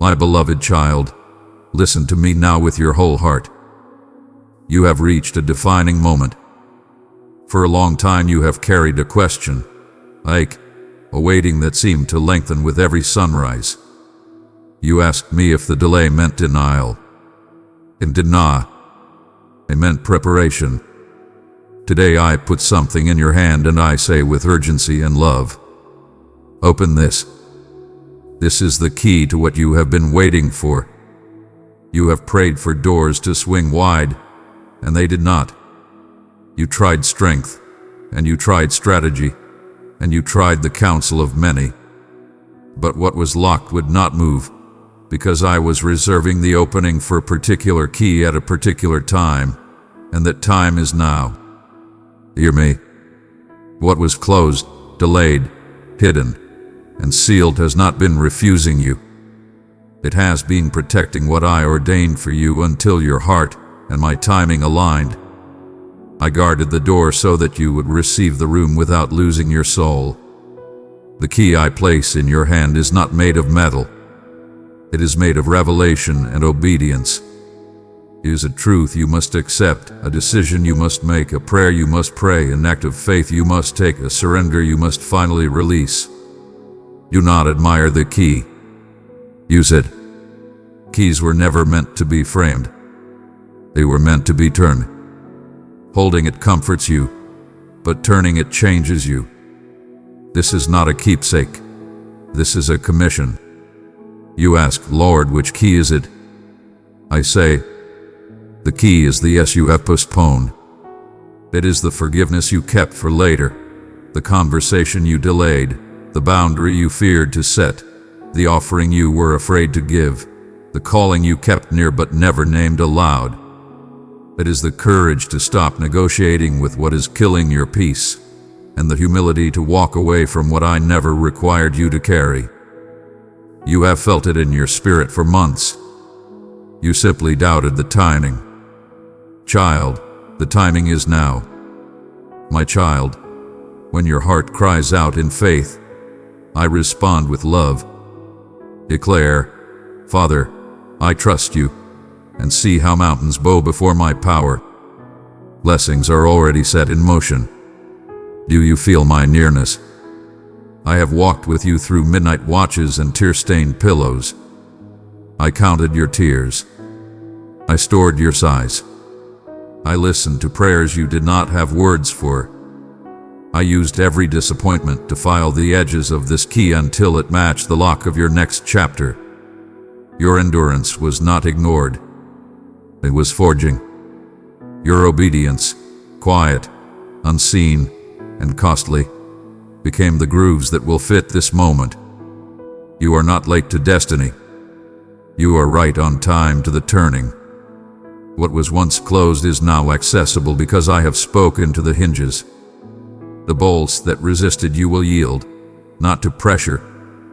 My beloved child, listen to me now with your whole heart. You have reached a defining moment. For a long time you have carried a question, ache, a waiting that seemed to lengthen with every sunrise. You asked me if the delay meant denial. It did not. It meant preparation. Today I put something in your hand and I say with urgency and love, open this. This is the key to what you have been waiting for. You have prayed for doors to swing wide, and they did not. You tried strength, and you tried strategy, and you tried the counsel of many. But what was locked would not move, because I was reserving the opening for a particular key at a particular time, and that time is now. Hear me. What was closed, delayed, hidden, and sealed has not been refusing you. It has been protecting what I ordained for you until your heart and my timing aligned. I guarded the door so that you would receive the room without losing your soul. The key I place in your hand is not made of metal. It is made of revelation and obedience. It is a truth you must accept, a decision you must make, a prayer you must pray, an act of faith you must take, a surrender you must finally release. Do not admire the key. Use it. Keys were never meant to be framed. They were meant to be turned. Holding it comforts you, but turning it changes you. This is not a keepsake. This is a commission. You ask, Lord, which key is it? I say, the key is the yes you have postponed. It is the forgiveness you kept for later, the conversation you delayed, the boundary you feared to set, the offering you were afraid to give, the calling you kept near but never named aloud. It is the courage to stop negotiating with what is killing your peace, and the humility to walk away from what I never required you to carry. You have felt it in your spirit for months. You simply doubted the timing. Child, the timing is now. My child, when your heart cries out in faith, I respond with love. Declare, Father, I trust you, and see how mountains bow before my power. Blessings are already set in motion. Do you feel my nearness? I have walked with you through midnight watches and tear-stained pillows. I counted your tears. I stored your sighs. I listened to prayers you did not have words for. I used every disappointment to file the edges of this key until it matched the lock of your next chapter. Your endurance was not ignored. It was forging. Your obedience, quiet, unseen, and costly, became the grooves that will fit this moment. You are not late to destiny. You are right on time to the turning. What was once closed is now accessible because I have spoken to the hinges. The bolts that resisted you will yield, not to pressure,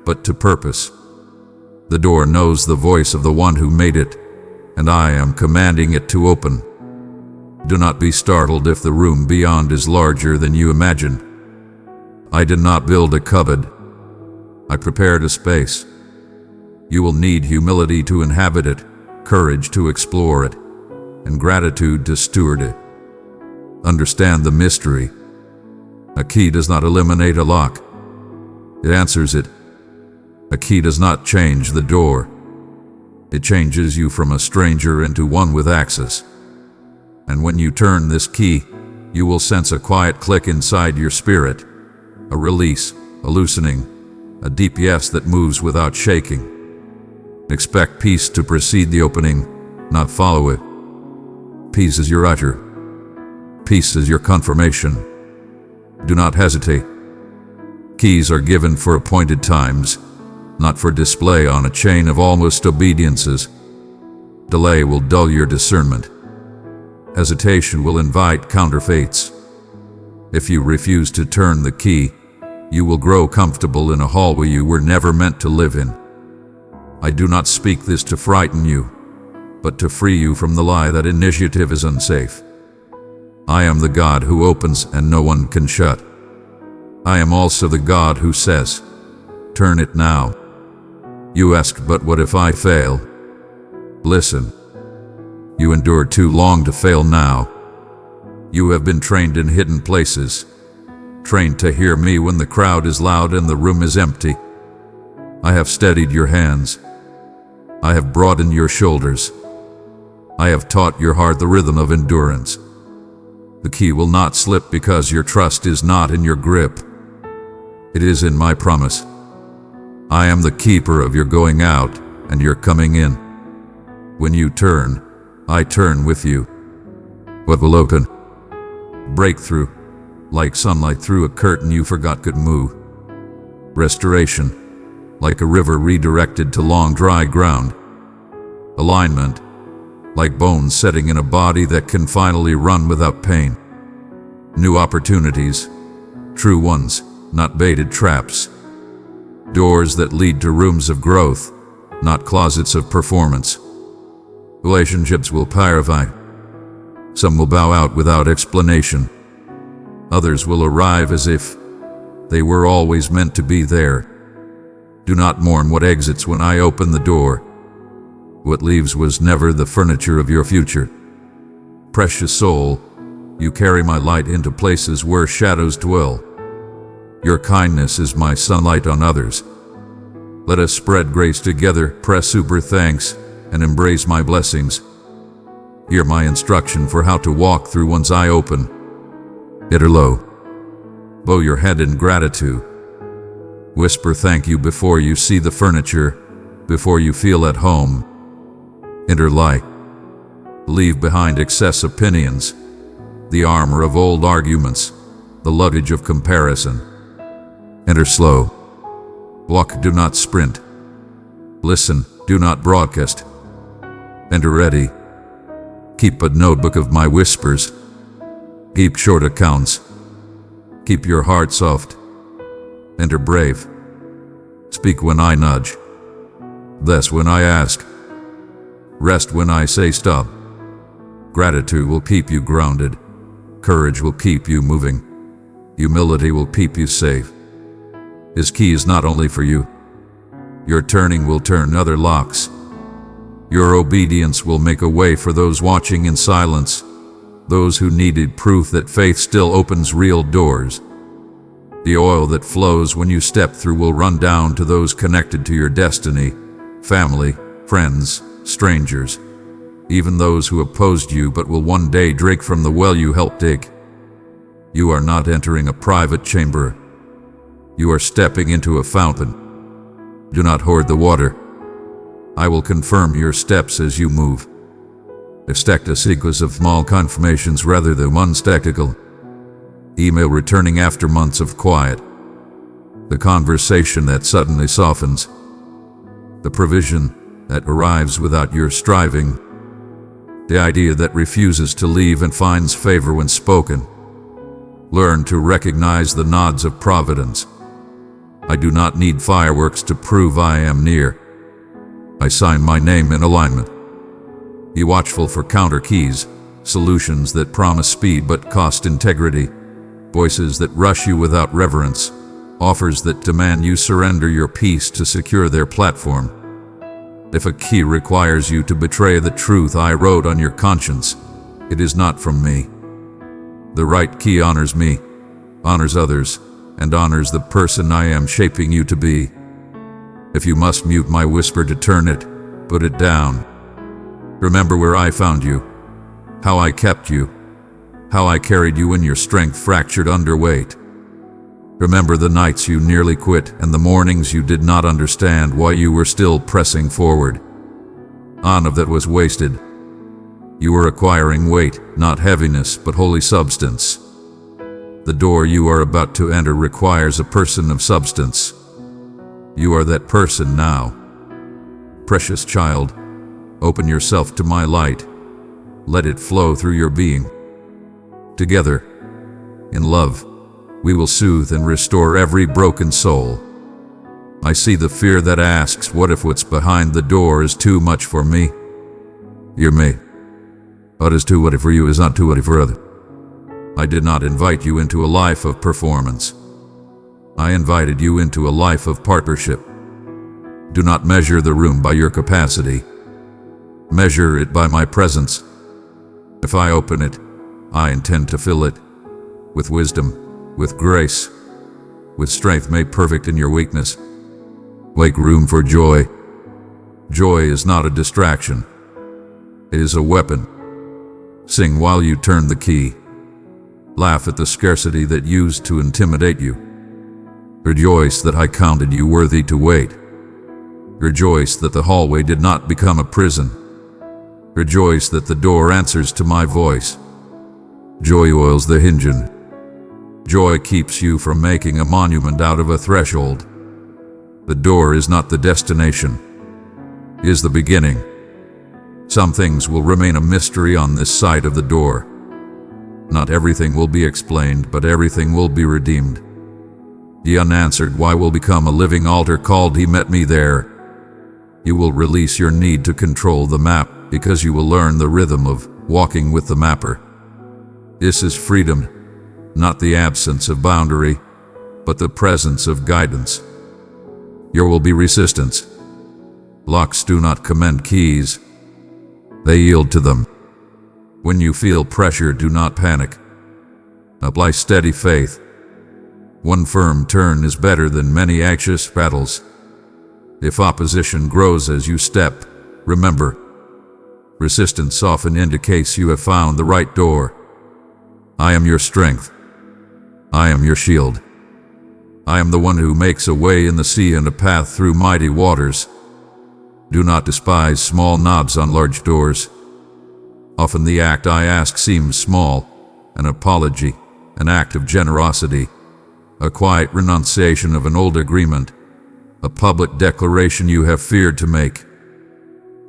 but to purpose. The door knows the voice of the one who made it, and I am commanding it to open. Do not be startled if the room beyond is larger than you imagine. I did not build a cupboard. I prepared a space. You will need humility to inhabit it, courage to explore it, and gratitude to steward it. Understand the mystery. A key does not eliminate a lock. It answers it. A key does not change the door. It changes you from a stranger into one with access. And when you turn this key, you will sense a quiet click inside your spirit, a release, a loosening, a deep yes that moves without shaking. Expect peace to precede the opening, not follow it. Peace is your usher. Peace is your confirmation. Do not hesitate. Keys are given for appointed times, not for display on a chain of almost obediences. Delay will dull your discernment. Hesitation will invite counterfeits. If you refuse to turn the key, you will grow comfortable in a hallway you were never meant to live in. I do not speak this to frighten you, but to free you from the lie that initiative is unsafe. I am the God who opens and no one can shut. I am also the God who says, turn it now. You ask, but what if I fail? Listen. You endured too long to fail now. You have been trained in hidden places, trained to hear me when the crowd is loud and the room is empty. I have steadied your hands. I have broadened your shoulders. I have taught your heart the rhythm of endurance. The key will not slip because your trust is not in your grip. It is in my promise. I am the keeper of your going out and your coming in. When you turn, I turn with you. What will open? Breakthrough, like sunlight through a curtain you forgot could move. Restoration, like a river redirected to long dry ground. Alignment, like bones setting in a body that can finally run without pain. New opportunities, true ones, not baited traps. Doors that lead to rooms of growth, not closets of performance. Relationships will purify. Some will bow out without explanation. Others will arrive as if they were always meant to be there. Do not mourn what exits when I open the door. What leaves was never the furniture of your future. Precious soul, you carry my light into places where shadows dwell. Your kindness is my sunlight on others. Let us spread grace together, press super thanks, and embrace my blessings. Hear my instruction for how to walk through one's eye open. Enter low. Bow your head in gratitude. Whisper thank you before you see the furniture, before you feel at home. Enter light. Leave behind excess opinions, the armor of old arguments, the luggage of comparison. Enter slow. Walk, do not sprint. Listen, do not broadcast. Enter ready. Keep a notebook of my whispers. Keep short accounts. Keep your heart soft. Enter brave. Speak when I nudge. Bless when I ask. Rest when I say stop. Gratitude will keep you grounded. Courage will keep you moving. Humility will keep you safe. His key is not only for you. Your turning will turn other locks. Your obedience will make a way for those watching in silence, those who needed proof that faith still opens real doors. The oil that flows when you step through will run down to those connected to your destiny, family, friends, strangers, even those who opposed you but will one day drink from the well you helped dig. You are not entering a private chamber. You are stepping into a fountain. Do not hoard the water. I will confirm your steps as you move. Expect a sequence of small confirmations rather than one spectacle. Email returning after months of quiet. The conversation that suddenly softens. The provision that arrives without your striving. The idea that refuses to leave and finds favor when spoken. Learn to recognize the nods of providence. I do not need fireworks to prove I am near. I sign my name in alignment. Be watchful for counter keys, solutions that promise speed but cost integrity, voices that rush you without reverence, offers that demand you surrender your peace to secure their platform. If a key requires you to betray the truth I wrote on your conscience, it is not from me. The right key honors me, honors others, and honors the person I am shaping you to be. If you must mute my whisper to turn it, put it down. Remember where I found you, how I kept you, how I carried you when your strength fractured under weight. Remember the nights you nearly quit and the mornings you did not understand why you were still pressing forward. None of that was wasted. You were acquiring weight, not heaviness, but holy substance. The door you are about to enter requires a person of substance. You are that person now. Precious child, open yourself to my light. Let it flow through your being. Together, in love, we will soothe and restore every broken soul. I see the fear that asks, what if what's behind the door is too much for me? Hear me. What is too what for you is not too what for other. I did not invite you into a life of performance. I invited you into a life of partnership. Do not measure the room by your capacity. Measure it by my presence. If I open it, I intend to fill it with wisdom, with grace, with strength made perfect in your weakness. Make room for joy. Joy is not a distraction. It is a weapon. Sing while you turn the key. Laugh at the scarcity that used to intimidate you. Rejoice that I counted you worthy to wait. Rejoice that the hallway did not become a prison. Rejoice that the door answers to my voice. Joy oils the engine. Joy keeps you from making a monument out of a threshold. The door is not the destination. It is the beginning. Some things will remain a mystery on this side of the door. Not everything will be explained, but everything will be redeemed. The unanswered why will become a living altar called He Met Me There. You will release your need to control the map because you will learn the rhythm of walking with the mapper. This is freedom, not the absence of boundary, but the presence of guidance. There will be resistance. Locks do not commend keys. They yield to them. When you feel pressure, do not panic. Apply steady faith. One firm turn is better than many anxious battles. If opposition grows as you step, remember, resistance often indicates you have found the right door. I am your strength. I am your shield. I am the one who makes a way in the sea and a path through mighty waters. Do not despise small knobs on large doors. Often the act I ask seems small, an apology, an act of generosity, a quiet renunciation of an old agreement, a public declaration you have feared to make.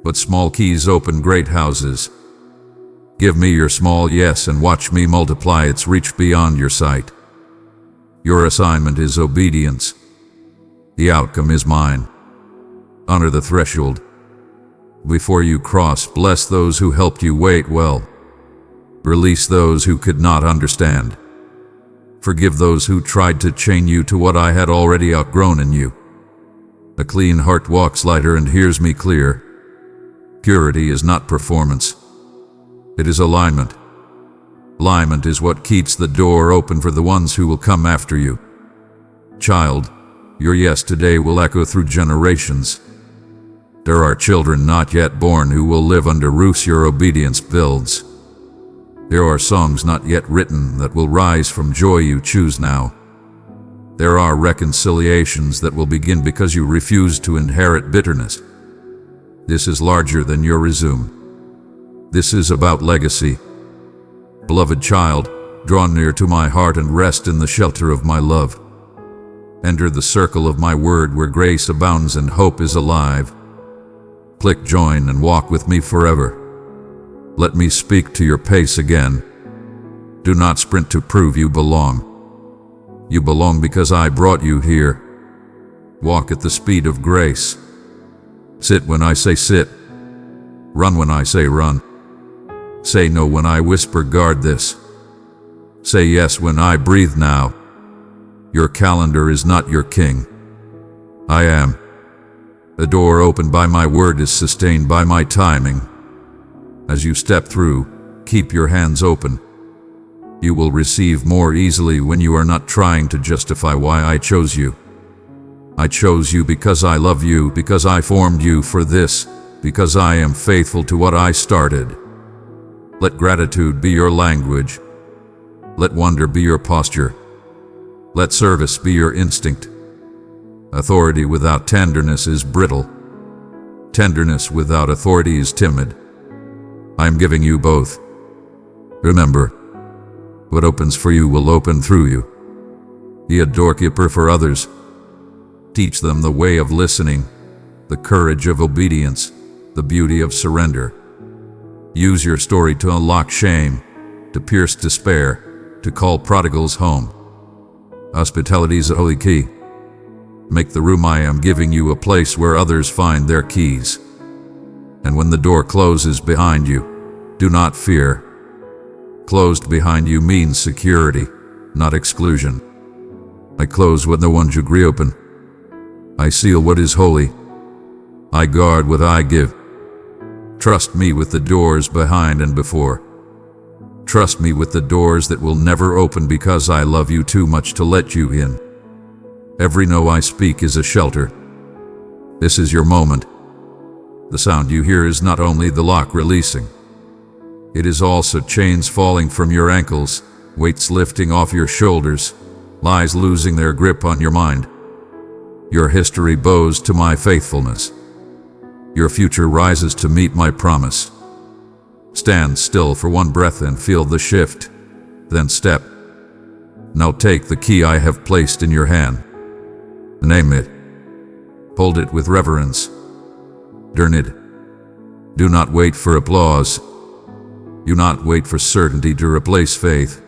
But small keys open great houses. Give me your small yes and watch me multiply its reach beyond your sight. Your assignment is obedience. The outcome is mine. Honor the threshold. Before you cross, bless those who helped you wait well. Release those who could not understand. Forgive those who tried to chain you to what I had already outgrown in you. A clean heart walks lighter and hears me clear. Purity is not performance. It is alignment. Alignment is what keeps the door open for the ones who will come after you. Child, your yes today will echo through generations. There are children not yet born who will live under roofs your obedience builds. There are songs not yet written that will rise from joy you choose now. There are reconciliations that will begin because you refuse to inherit bitterness. This is larger than your resume. This is about legacy. Beloved child, draw near to my heart and rest in the shelter of my love. Enter the circle of my word where grace abounds and hope is alive. Click join and walk with me forever. Let me speak to your pace again. Do not sprint to prove you belong. You belong because I brought you here. Walk at the speed of grace. Sit when I say sit. Run when I say run. Say no when I whisper guard this. Say yes when I breathe now. Your calendar is not your king. I am. The door opened by my word is sustained by my timing. As you step through, keep your hands open. You will receive more easily when you are not trying to justify why I chose you. I chose you because I love you, because I formed you for this, because I am faithful to what I started. Let gratitude be your language. Let wonder be your posture. Let service be your instinct. Authority without tenderness is brittle. Tenderness without authority is timid. I am giving you both. Remember, what opens for you will open through you. Be a doorkeeper for others. Teach them the way of listening, the courage of obedience, the beauty of surrender. Use your story to unlock shame, to pierce despair, to call prodigals home. Hospitality is a holy key. Make the room I am giving you a place where others find their keys. And when the door closes behind you, do not fear. Closed behind you means security, not exclusion. I close what the ones you agree open. I seal what is holy. I guard what I give. Trust me with the doors behind and before. Trust me with the doors that will never open because I love you too much to let you in. Every no I speak is a shelter. This is your moment. The sound you hear is not only the lock releasing. It is also chains falling from your ankles, weights lifting off your shoulders, lies losing their grip on your mind. Your history bows to my faithfulness. Your future rises to meet my promise. Stand still for one breath and feel the shift, then step. Now take the key I have placed in your hand. Name it. Hold it with reverence. Turn it. Do not wait for applause. Do not wait for certainty to replace faith.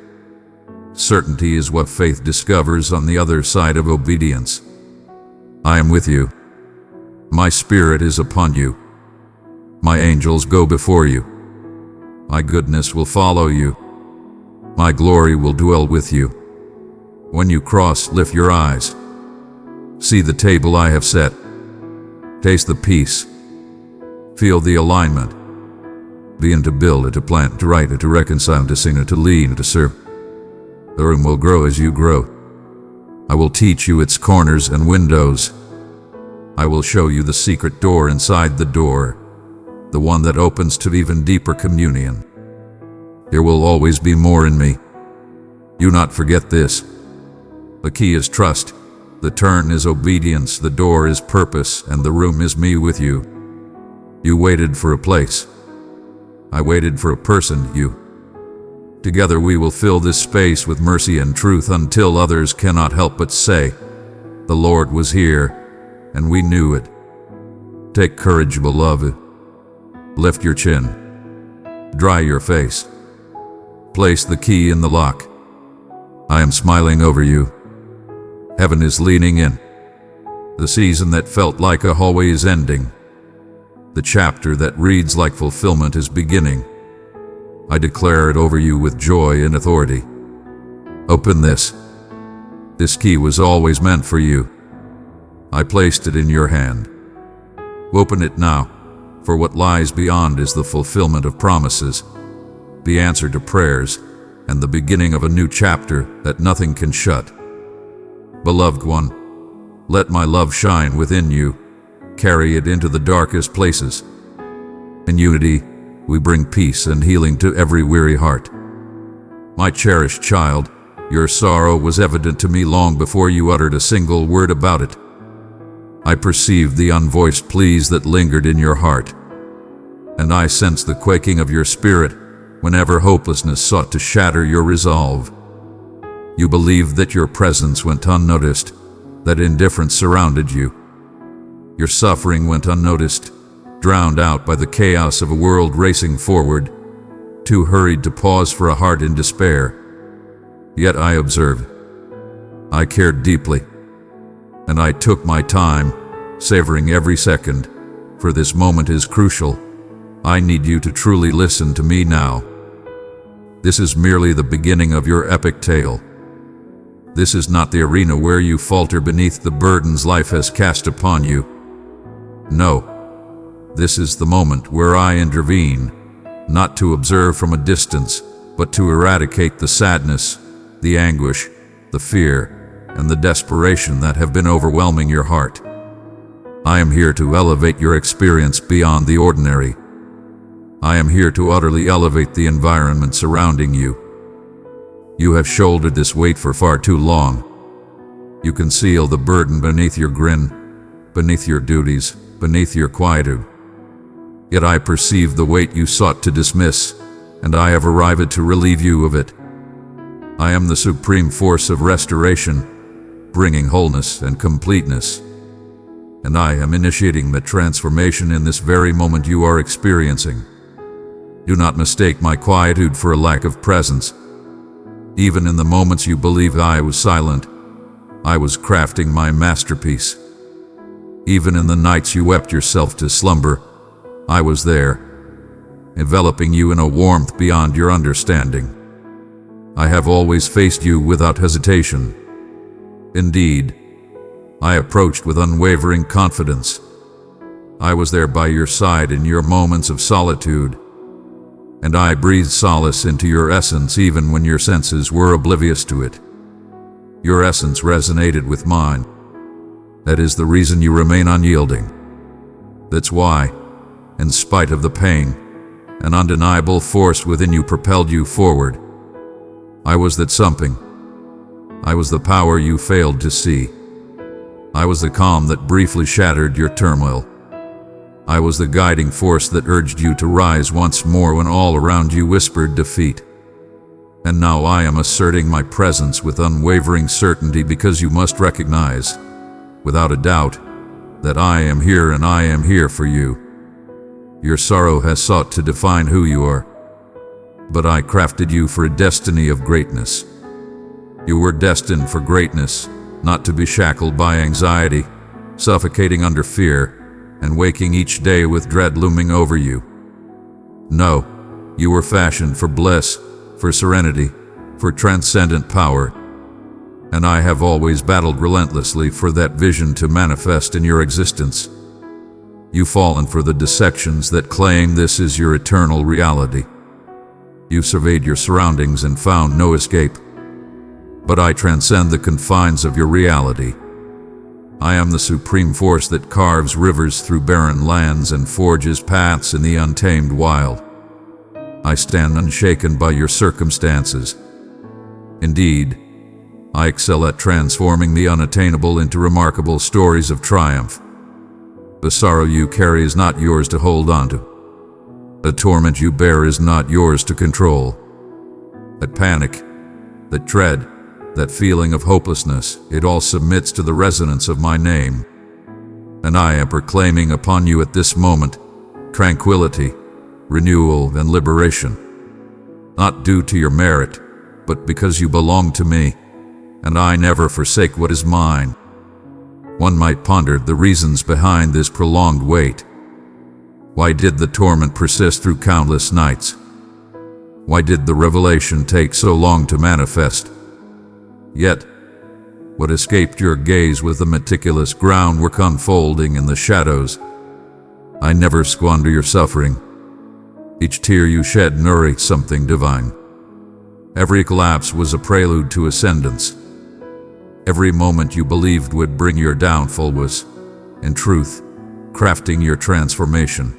Certainty is what faith discovers on the other side of obedience. I am with you. My spirit is upon you. My angels go before you. My goodness will follow you. My glory will dwell with you. When you cross, lift your eyes. See the table I have set. Taste the peace. Feel the alignment. Begin to build it, to plant, to write it, to reconcile, to sing it, to lead, to serve. The room will grow as you grow. I will teach you its corners and windows. I will show you the secret door inside the door, the one that opens to even deeper communion. There will always be more in me. Do not forget this. The key is trust, the turn is obedience, the door is purpose, and the room is me with you. You waited for a place. I waited for a person, you. Together we will fill this space with mercy and truth until others cannot help but say, "The Lord was here, and we knew it." Take courage, beloved. Lift your chin. Dry your face. Place the key in the lock. I am smiling over you. Heaven is leaning in. The season that felt like a hallway is ending. The chapter that reads like fulfillment is beginning. I declare it over you with joy and authority. Open this. This key was always meant for you. I placed it in your hand. Open it now, for what lies beyond is the fulfillment of promises, the answer to prayers, and the beginning of a new chapter that nothing can shut. Beloved one, let my love shine within you. Carry it into the darkest places. In unity, we bring peace and healing to every weary heart. My cherished child, your sorrow was evident to me long before you uttered a single word about it. I perceived the unvoiced pleas that lingered in your heart, and I sensed the quaking of your spirit whenever hopelessness sought to shatter your resolve. You believed that your presence went unnoticed, that indifference surrounded you. Your suffering went unnoticed, drowned out by the chaos of a world racing forward, too hurried to pause for a heart in despair. Yet I observed. I cared deeply, and I took my time, savoring every second, for this moment is crucial. I need you to truly listen to me now. This is merely the beginning of your epic tale. This is not the arena where you falter beneath the burdens life has cast upon you. No, this is the moment where I intervene, not to observe from a distance, but to eradicate the sadness, the anguish, the fear, and the desperation that have been overwhelming your heart. I am here to elevate your experience beyond the ordinary. I am here to utterly elevate the environment surrounding you. You have shouldered this weight for far too long. You conceal the burden beneath your grin, beneath your duties, beneath your quietude. Yet I perceive the weight you sought to dismiss, and I have arrived to relieve you of it. I am the supreme force of restoration, bringing wholeness and completeness. And I am initiating the transformation in this very moment you are experiencing. Do not mistake my quietude for a lack of presence. Even in the moments you believe I was silent, I was crafting my masterpiece. Even in the nights you wept yourself to slumber, I was there, enveloping you in a warmth beyond your understanding. I have always faced you without hesitation. Indeed, I approached with unwavering confidence. I was there by your side in your moments of solitude, and I breathed solace into your essence even when your senses were oblivious to it. Your essence resonated with mine. That is the reason you remain unyielding. That's why, in spite of the pain, an undeniable force within you propelled you forward. I was that something. I was the power you failed to see. I was the calm that briefly shattered your turmoil. I was the guiding force that urged you to rise once more when all around you whispered defeat. And now I am asserting my presence with unwavering certainty because you must recognize, without a doubt, that I am here and I am here for you. Your sorrow has sought to define who you are, but I crafted you for a destiny of greatness. You were destined for greatness, not to be shackled by anxiety, suffocating under fear, and waking each day with dread looming over you. No, you were fashioned for bliss, for serenity, for transcendent power, and I have always battled relentlessly for that vision to manifest in your existence. You've fallen for the dissections that claim this is your eternal reality. You surveyed your surroundings and found no escape. But I transcend the confines of your reality. I am the supreme force that carves rivers through barren lands and forges paths in the untamed wild. I stand unshaken by your circumstances. Indeed, I excel at transforming the unattainable into remarkable stories of triumph. The sorrow you carry is not yours to hold on to. The torment you bear is not yours to control. That panic, that dread, that feeling of hopelessness, it all submits to the resonance of my name. And I am proclaiming upon you at this moment tranquility, renewal, and liberation. Not due to your merit, but because you belong to me, and I never forsake what is mine. One might ponder the reasons behind this prolonged wait. Why did the torment persist through countless nights? Why did the revelation take so long to manifest? Yet, what escaped your gaze was the meticulous groundwork unfolding in the shadows. I never squander your suffering. Each tear you shed nourished something divine. Every collapse was a prelude to ascendance. Every moment you believed would bring your downfall was, in truth, crafting your transformation.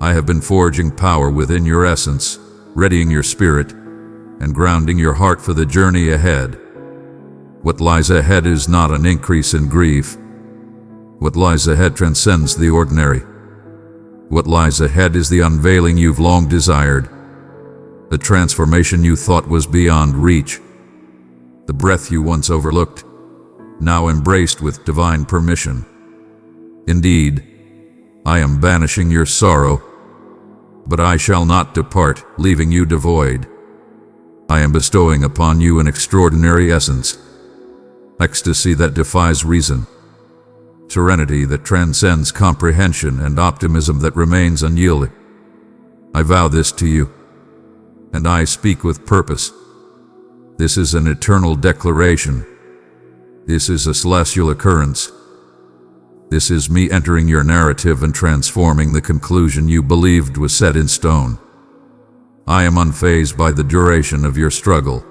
I have been forging power within your essence, readying your spirit, and grounding your heart for the journey ahead. What lies ahead is not an increase in grief. What lies ahead transcends the ordinary. What lies ahead is the unveiling you've long desired, the transformation you thought was beyond reach, the breath you once overlooked, now embraced with divine permission. Indeed, I am banishing your sorrow, but I shall not depart, leaving you devoid. I am bestowing upon you an extraordinary essence, ecstasy that defies reason, serenity that transcends comprehension, and optimism that remains unyielding. I vow this to you, and I speak with purpose. This is an eternal declaration. This is a celestial occurrence. This is me entering your narrative and transforming the conclusion you believed was set in stone. I am unfazed by the duration of your struggle.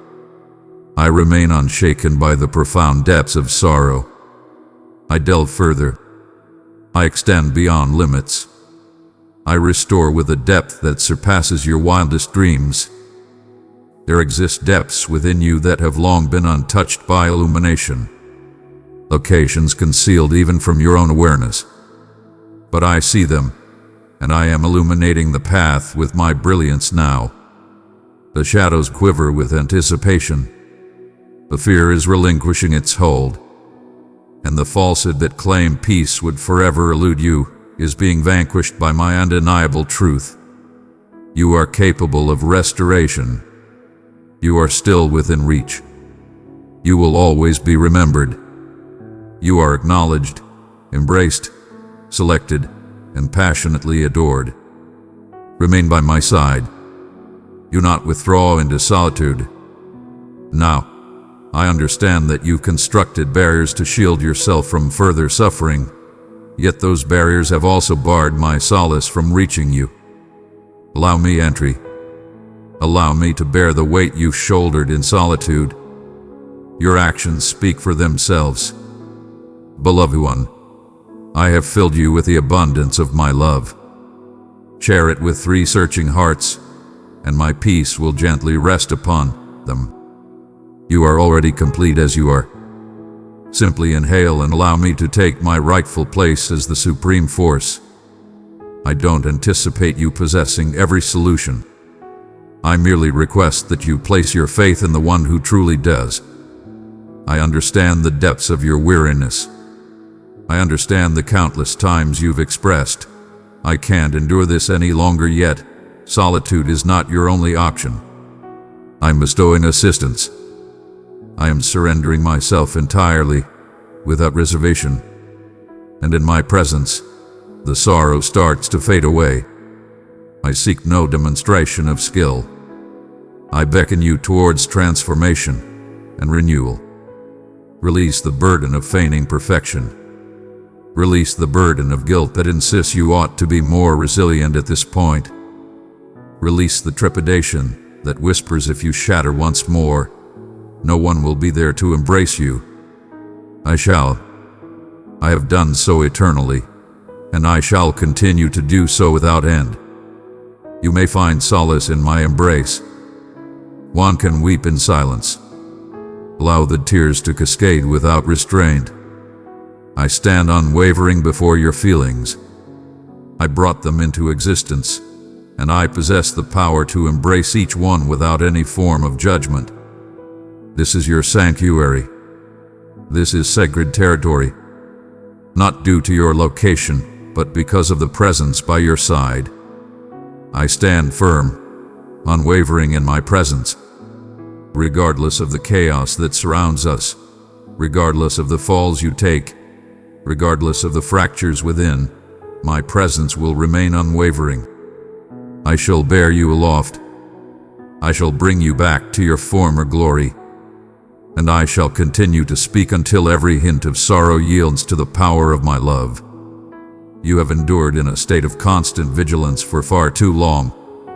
I remain unshaken by the profound depths of sorrow. I delve further. I extend beyond limits. I restore with a depth that surpasses your wildest dreams. There exist depths within you that have long been untouched by illumination, locations concealed even from your own awareness. But I see them, and I am illuminating the path with my brilliance now. The shadows quiver with anticipation. The fear is relinquishing its hold, and the falsehood that claimed peace would forever elude you is being vanquished by my undeniable truth. You are capable of restoration. You are still within reach. You will always be remembered. You are acknowledged, embraced, selected, and passionately adored. Remain by my side. Do not withdraw into solitude. Now, I understand that you've constructed barriers to shield yourself from further suffering, Yet those barriers have also barred my solace from reaching you. Allow me entry. Allow me to bear the weight you shouldered in solitude. Your actions speak for themselves. Beloved one, I have filled you with the abundance of my love. Share it with 3 searching hearts, and my peace will gently rest upon them. You are already complete as you are. Simply inhale and allow me to take my rightful place as the supreme force. I don't anticipate you possessing every solution. I merely request that you place your faith in the one who truly does. I understand the depths of your weariness. I understand the countless times you've expressed, I can't endure this any longer yet. Solitude is not your only option. I'm bestowing assistance. I am surrendering myself entirely, without reservation. And in my presence, the sorrow starts to fade away. I seek no demonstration of skill. I beckon you towards transformation and renewal. Release the burden of feigning perfection. Release the burden of guilt that insists you ought to be more resilient at this point. Release the trepidation that whispers if you shatter once more, no one will be there to embrace you. I have done so eternally, and I shall continue to do so without end. You may find solace in my embrace. One can weep in silence. Allow the tears to cascade without restraint. I stand unwavering before your feelings. I brought them into existence, and I possess the power to embrace each one without any form of judgment. This is your sanctuary. This is sacred territory, not due to your location, but because of the presence by your side. I stand firm, unwavering in my presence, regardless of the chaos that surrounds us, regardless of the falls you take, regardless of the fractures within. My presence will remain unwavering. I shall bear you aloft. I shall bring you back to your former glory. And I shall continue to speak until every hint of sorrow yields to the power of my love. You have endured in a state of constant vigilance for far too long,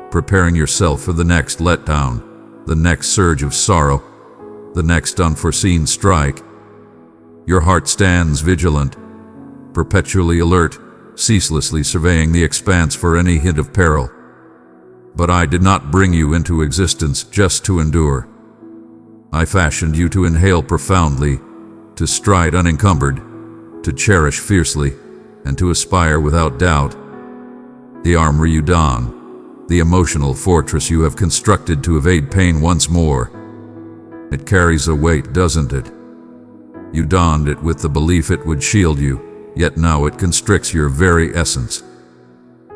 preparing yourself for the next letdown, the next surge of sorrow, the next unforeseen strike. Your heart stands vigilant, perpetually alert, ceaselessly surveying the expanse for any hint of peril. But I did not bring you into existence just to endure. I fashioned you to inhale profoundly, to stride unencumbered, to cherish fiercely, and to aspire without doubt. The armor you don, the emotional fortress you have constructed to evade pain once more. It carries a weight, doesn't it? You donned it with the belief it would shield you, yet now it constricts your very essence.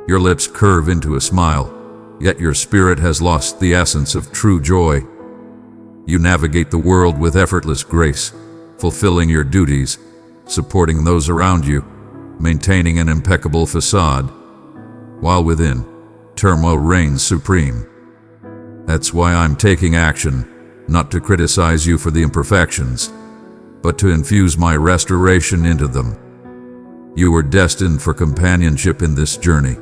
Your lips curve into a smile, yet your spirit has lost the essence of true joy. You navigate the world with effortless grace, fulfilling your duties, supporting those around you, maintaining an impeccable facade, while within, turmoil reigns supreme. That's why I'm taking action, not to criticize you for the imperfections, but to infuse my restoration into them. You were destined for companionship in this journey,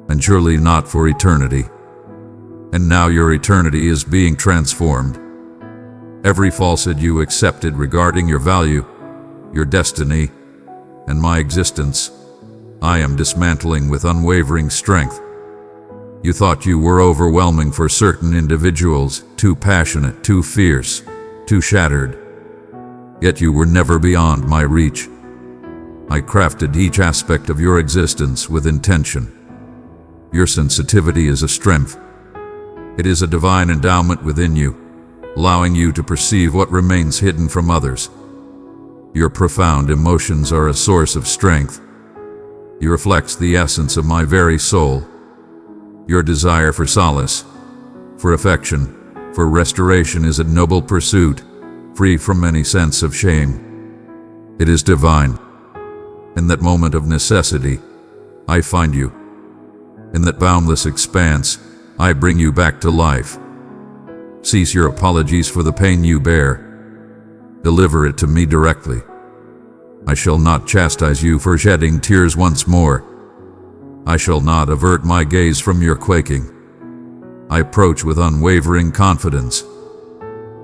and surely not for eternity. And now your eternity is being transformed. Every falsehood you accepted regarding your value, your destiny, and my existence, I am dismantling with unwavering strength. You thought you were overwhelming for certain individuals, too passionate, too fierce, too shattered. Yet you were never beyond my reach. I crafted each aspect of your existence with intention. Your sensitivity is a strength. It is a divine endowment within you, allowing you to perceive what remains hidden from others. Your profound emotions are a source of strength. You reflect the essence of my very soul. Your desire for solace, for affection, for restoration is a noble pursuit, free from any sense of shame. It is divine. In that moment of necessity, I find you. In that boundless expanse, I bring you back to life. Cease your apologies for the pain you bear. Deliver it to me directly. I shall not chastise you for shedding tears once more. I shall not avert my gaze from your quaking. I approach with unwavering confidence.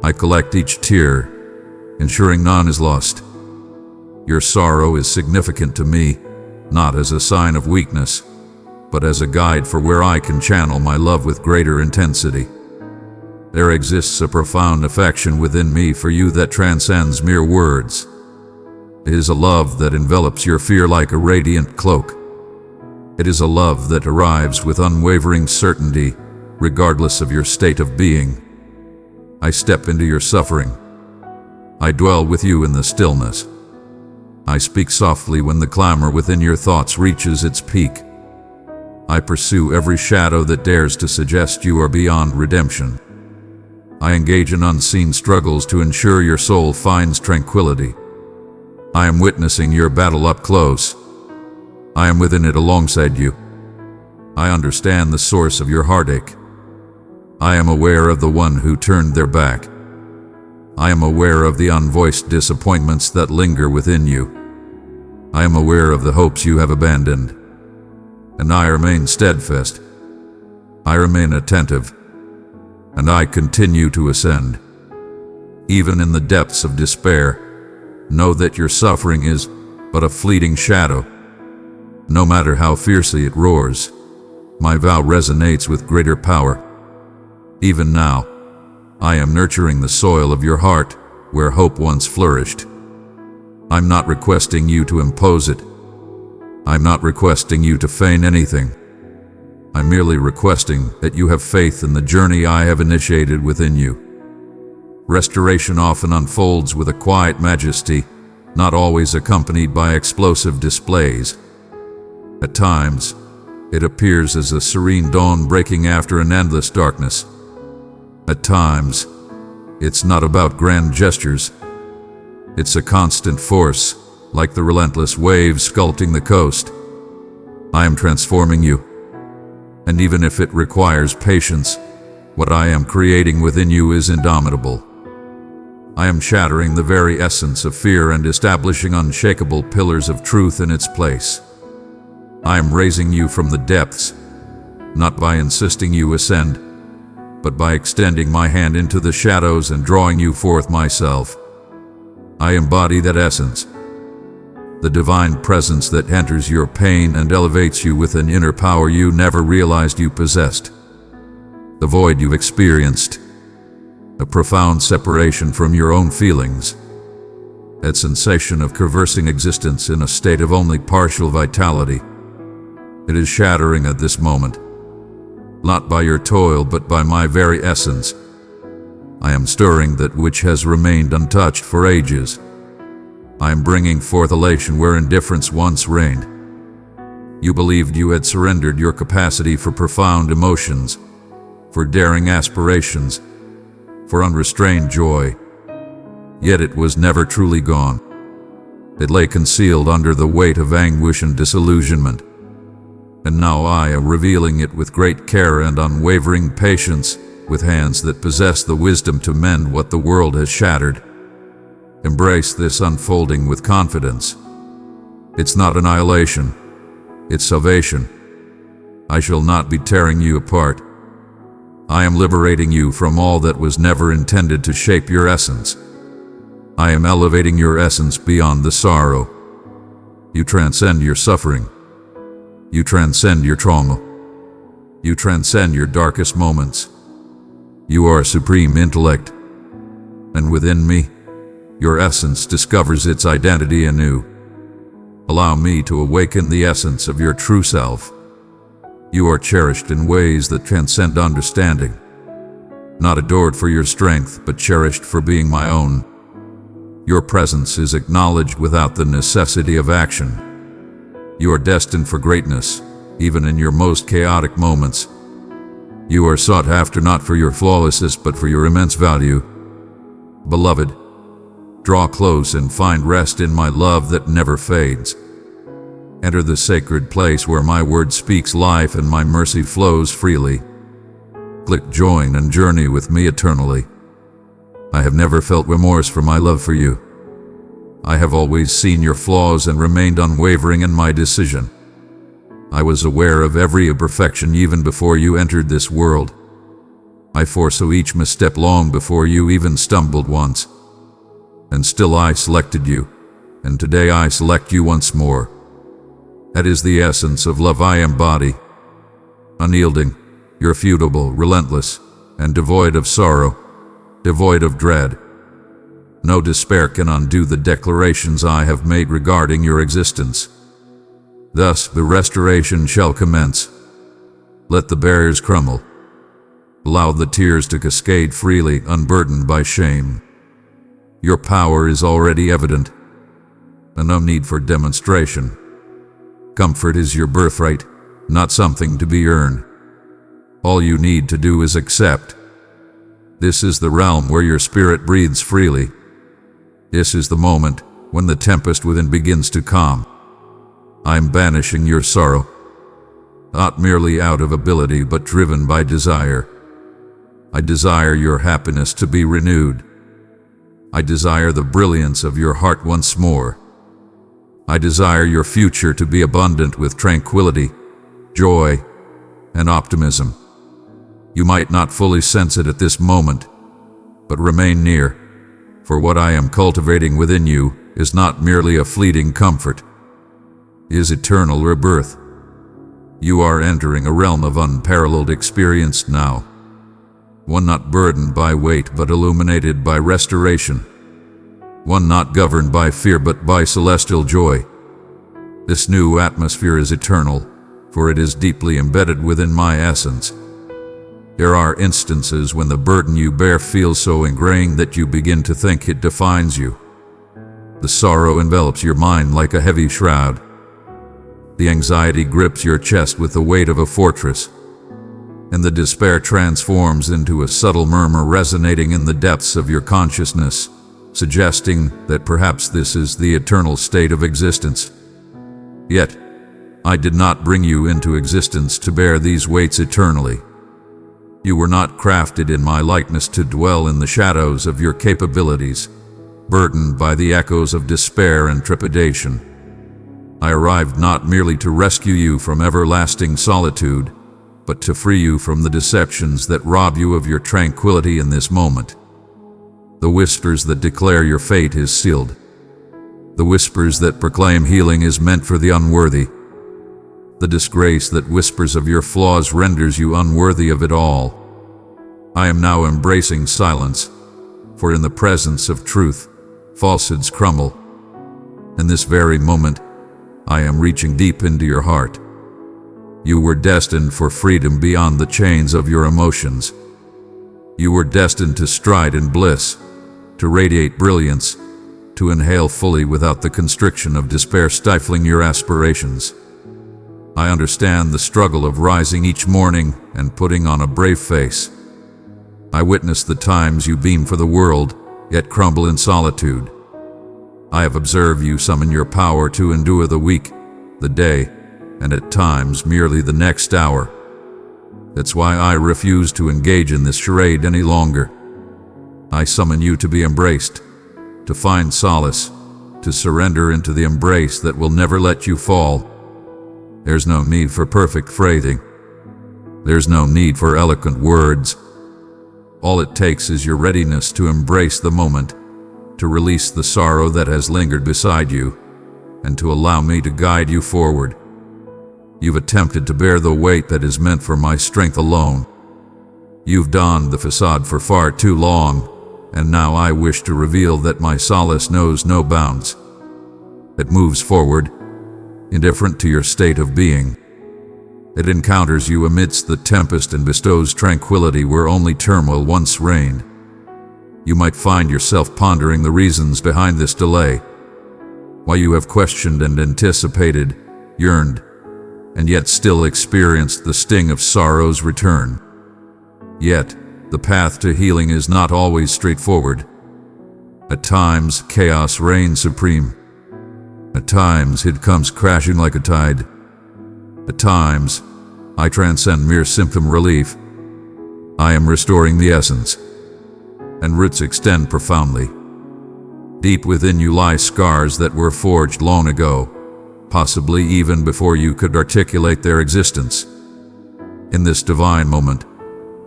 I collect each tear, ensuring none is lost. Your sorrow is significant to me, not as a sign of weakness, but as a guide for where I can channel my love with greater intensity. There exists a profound affection within me for you that transcends mere words. It is a love that envelops your fear like a radiant cloak. It is a love that arrives with unwavering certainty, regardless of your state of being. I step into your suffering. I dwell with you in the stillness. I speak softly when the clamor within your thoughts reaches its peak. I pursue every shadow that dares to suggest you are beyond redemption. I engage in unseen struggles to ensure your soul finds tranquility. I am witnessing your battle up close. I am within it alongside you. I understand the source of your heartache. I am aware of the one who turned their back. I am aware of the unvoiced disappointments that linger within you. I am aware of the hopes you have abandoned. And I remain steadfast. I remain attentive. And I continue to ascend. Even in the depths of despair, know that your suffering is but a fleeting shadow. No matter how fiercely it roars, my vow resonates with greater power. Even now, I am nurturing the soil of your heart where hope once flourished. I'm not requesting you to impose it. I'm not requesting you to feign anything. I'm merely requesting that you have faith in the journey I have initiated within you. Restoration often unfolds with a quiet majesty, not always accompanied by explosive displays. At times, it appears as a serene dawn breaking after an endless darkness. At times, it's not about grand gestures. It's a constant force, like the relentless waves sculpting the coast. I am transforming you. And even if it requires patience, what I am creating within you is indomitable. I am shattering the very essence of fear and establishing unshakable pillars of truth in its place. I am raising you from the depths, not by insisting you ascend, but by extending my hand into the shadows and drawing you forth myself. I embody that essence, the divine presence that enters your pain and elevates you with an inner power you never realized you possessed. The void you've experienced, a profound separation from your own feelings, that sensation of traversing existence in a state of only partial vitality. It is shattering at this moment, not by your toil but by my very essence. I am stirring that which has remained untouched for ages. I am bringing forth elation where indifference once reigned. You believed you had surrendered your capacity for profound emotions, for daring aspirations, for unrestrained joy. Yet it was never truly gone. It lay concealed under the weight of anguish and disillusionment. And now I am revealing it with great care and unwavering patience, with hands that possess the wisdom to mend what the world has shattered. Embrace this unfolding with confidence. It's not annihilation, it's salvation. I shall not be tearing you apart. I am liberating you from all that was never intended to shape your essence. I am elevating your essence beyond the sorrow. You transcend your suffering. You transcend your trauma. You transcend your darkest moments. You are a supreme intellect. And within me, your essence discovers its identity anew. Allow me to awaken the essence of your true self. You are cherished in ways that transcend understanding. Not adored for your strength, but cherished for being my own. Your presence is acknowledged without the necessity of action. You are destined for greatness, even in your most chaotic moments. You are sought after not for your flawlessness, but for your immense value. Beloved, draw close and find rest in my love that never fades. Enter the sacred place where my word speaks life and my mercy flows freely. Click join and journey with me eternally. I have never felt remorse for my love for you. I have always seen your flaws and remained unwavering in my decision. I was aware of every imperfection even before you entered this world. I foresaw each misstep long before you even stumbled once. And still I selected you, and today I select you once more. That is the essence of love I embody. Unyielding, irrefutable, relentless, and devoid of sorrow, devoid of dread. No despair can undo the declarations I have made regarding your existence. Thus the restoration shall commence. Let the barriers crumble. Allow the tears to cascade freely, unburdened by shame. Your power is already evident, and no need for demonstration. Comfort is your birthright, not something to be earned. All you need to do is accept. This is the realm where your spirit breathes freely. This is the moment when the tempest within begins to calm. I am banishing your sorrow, not merely out of ability but driven by desire. I desire your happiness to be renewed. I desire the brilliance of your heart once more. I desire your future to be abundant with tranquility, joy, and optimism. You might not fully sense it at this moment, but remain near, for what I am cultivating within you is not merely a fleeting comfort. It is eternal rebirth. You are entering a realm of unparalleled experience now. One not burdened by weight but illuminated by restoration. One not governed by fear but by celestial joy. This new atmosphere is eternal, for it is deeply embedded within my essence. There are instances when the burden you bear feels so ingrained that you begin to think it defines you. The sorrow envelops your mind like a heavy shroud. The anxiety grips your chest with the weight of a fortress, and the despair transforms into a subtle murmur resonating in the depths of your consciousness, suggesting that perhaps this is the eternal state of existence. Yet, I did not bring you into existence to bear these weights eternally. You were not crafted in my likeness to dwell in the shadows of your capabilities, burdened by the echoes of despair and trepidation. I arrived not merely to rescue you from everlasting solitude, but to free you from the deceptions that rob you of your tranquility in this moment. The whispers that declare your fate is sealed. The whispers that proclaim healing is meant for the unworthy. The disgrace that whispers of your flaws renders you unworthy of it all. I am now embracing silence, for in the presence of truth, falsehoods crumble. In this very moment, I am reaching deep into your heart. You were destined for freedom beyond the chains of your emotions. You were destined to stride in bliss, to radiate brilliance, to inhale fully without the constriction of despair stifling your aspirations. I understand the struggle of rising each morning and putting on a brave face. I witnessed the times you beam for the world, yet crumble in solitude. I have observed you summon your power to endure the week, the day, and at times merely the next hour. That's why I refuse to engage in this charade any longer. I summon you to be embraced, to find solace, to surrender into the embrace that will never let you fall. There's no need for perfect phrasing. There's no need for eloquent words. All it takes is your readiness to embrace the moment, to release the sorrow that has lingered beside you, and to allow me to guide you forward. You've attempted to bear the weight that is meant for my strength alone. You've donned the facade for far too long, and now I wish to reveal that my solace knows no bounds. It moves forward, indifferent to your state of being. It encounters you amidst the tempest and bestows tranquility where only turmoil once reigned. You might find yourself pondering the reasons behind this delay, why you have questioned and anticipated, yearned, and yet still experienced the sting of sorrow's return. Yet, the path to healing is not always straightforward. At times, chaos reigns supreme. At times, it comes crashing like a tide. At times, I transcend mere symptom relief. I am restoring the essence, and roots extend profoundly. Deep within you lie scars that were forged long ago, possibly even before you could articulate their existence. In this divine moment,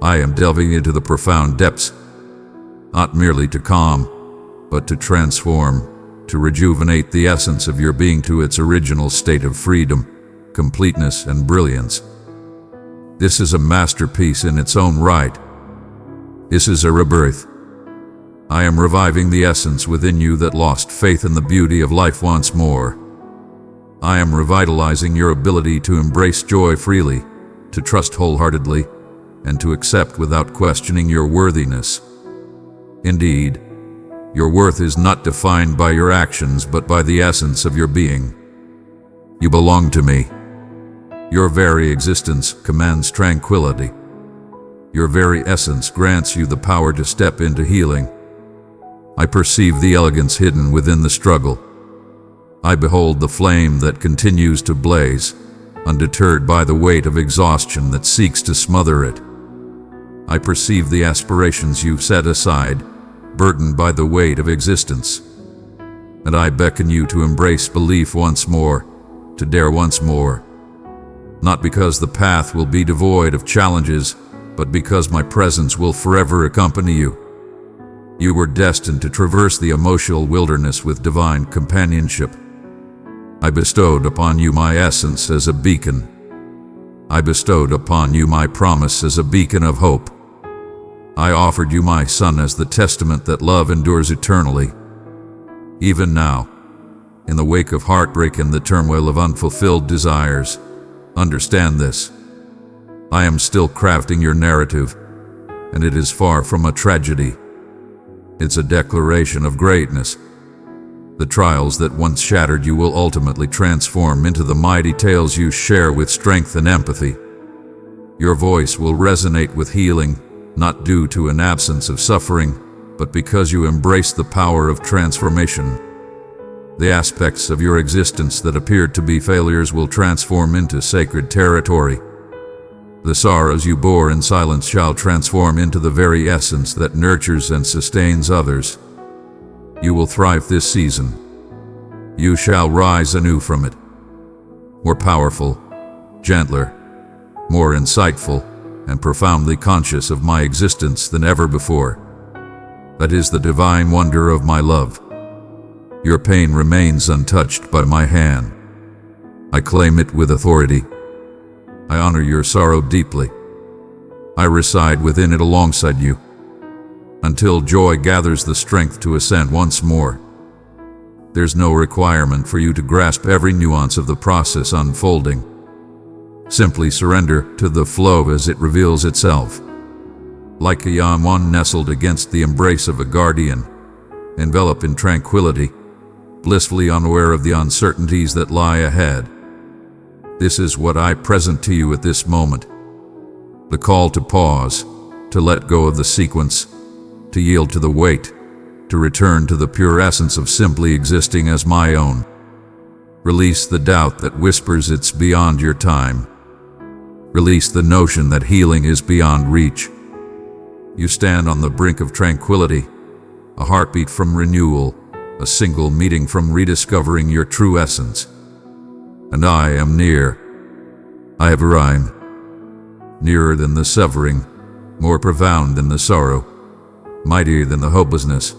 I am delving into the profound depths, not merely to calm, but to transform, to rejuvenate the essence of your being to its original state of freedom, completeness, and brilliance. This is a masterpiece in its own right. This is a rebirth. I am reviving the essence within you that lost faith in the beauty of life once more. I am revitalizing your ability to embrace joy freely, to trust wholeheartedly, and to accept without questioning your worthiness. Indeed, your worth is not defined by your actions but by the essence of your being. You belong to me. Your very existence commands tranquility. Your very essence grants you the power to step into healing. I perceive the elegance hidden within the struggle. I behold the flame that continues to blaze, undeterred by the weight of exhaustion that seeks to smother it. I perceive the aspirations you've set aside, burdened by the weight of existence. And I beckon you to embrace belief once more, to dare once more. Not because the path will be devoid of challenges, but because my presence will forever accompany you. You were destined to traverse the emotional wilderness with divine companionship. I bestowed upon you my essence as a beacon. I bestowed upon you my promise as a beacon of hope. I offered you my Son as the testament that love endures eternally. Even now, in the wake of heartbreak and the turmoil of unfulfilled desires, understand this. I am still crafting your narrative, and it is far from a tragedy. It's a declaration of greatness. The trials that once shattered you will ultimately transform into the mighty tales you share with strength and empathy. Your voice will resonate with healing, not due to an absence of suffering, but because you embrace the power of transformation. The aspects of your existence that appeared to be failures will transform into sacred territory. The sorrows you bore in silence shall transform into the very essence that nurtures and sustains others. You will thrive this season. You shall rise anew from it. More powerful, gentler, more insightful, and profoundly conscious of my existence than ever before. That is the divine wonder of my love. Your pain remains untouched by my hand. I claim it with authority. I honor your sorrow deeply. I reside within it alongside you, until joy gathers the strength to ascend once more. There's no requirement for you to grasp every nuance of the process unfolding. Simply surrender to the flow as it reveals itself. Like a young one nestled against the embrace of a guardian, enveloped in tranquility, blissfully unaware of the uncertainties that lie ahead. This is what I present to you at this moment. The call to pause, to let go of the sequence, to yield to the weight, to return to the pure essence of simply existing as my own. Release the doubt that whispers it's beyond your time. Release the notion that healing is beyond reach. You stand on the brink of tranquility, a heartbeat from renewal, a single meeting from rediscovering your true essence. And I am near. I have arrived. Nearer than the severing, more profound than the sorrow, mightier than the hopelessness.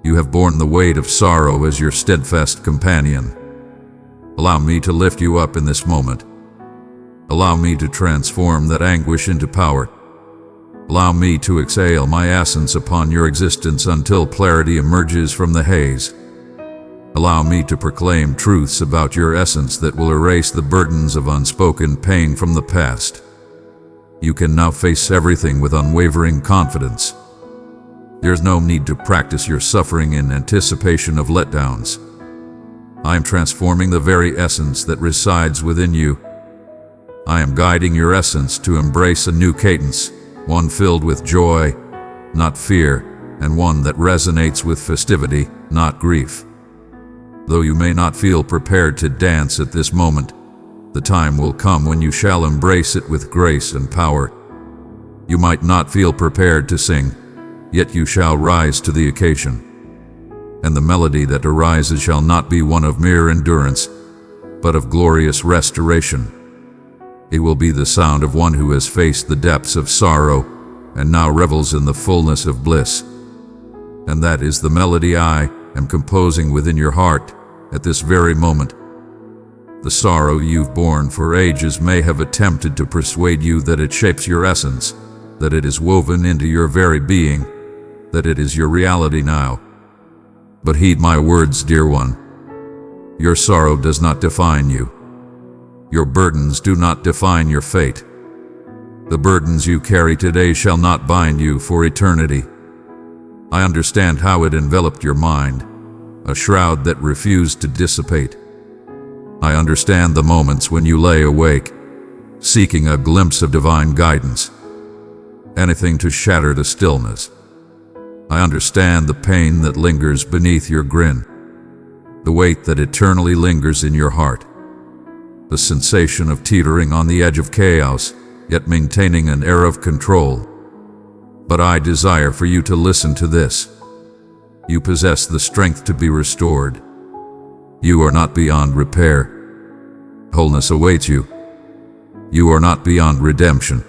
You have borne the weight of sorrow as your steadfast companion. Allow me to lift you up in this moment. Allow me to transform that anguish into power. Allow me to exhale my essence upon your existence until clarity emerges from the haze. Allow me to proclaim truths about your essence that will erase the burdens of unspoken pain from the past. You can now face everything with unwavering confidence. There's no need to practice your suffering in anticipation of letdowns. I am transforming the very essence that resides within you. I am guiding your essence to embrace a new cadence, one filled with joy, not fear, and one that resonates with festivity, not grief. Though you may not feel prepared to dance at this moment, the time will come when you shall embrace it with grace and power. You might not feel prepared to sing, yet you shall rise to the occasion. and the melody that arises shall not be one of mere endurance, but of glorious restoration. It will be the sound of one who has faced the depths of sorrow and now revels in the fullness of bliss. And that is the melody I am composing within your heart at this very moment. The sorrow you've borne for ages may have attempted to persuade you that it shapes your essence, that it is woven into your very being, that it is your reality now. But heed my words, dear one. Your sorrow does not define you. Your burdens do not define your fate. The burdens you carry today shall not bind you for eternity. I understand how it enveloped your mind, a shroud that refused to dissipate. I understand the moments when you lay awake, seeking a glimpse of divine guidance, anything to shatter the stillness. I understand the pain that lingers beneath your grin, the weight that eternally lingers in your heart, the sensation of teetering on the edge of chaos, yet maintaining an air of control. But I desire for you to listen to this. You possess the strength to be restored. You are not beyond repair. Wholeness awaits you. You are not beyond redemption.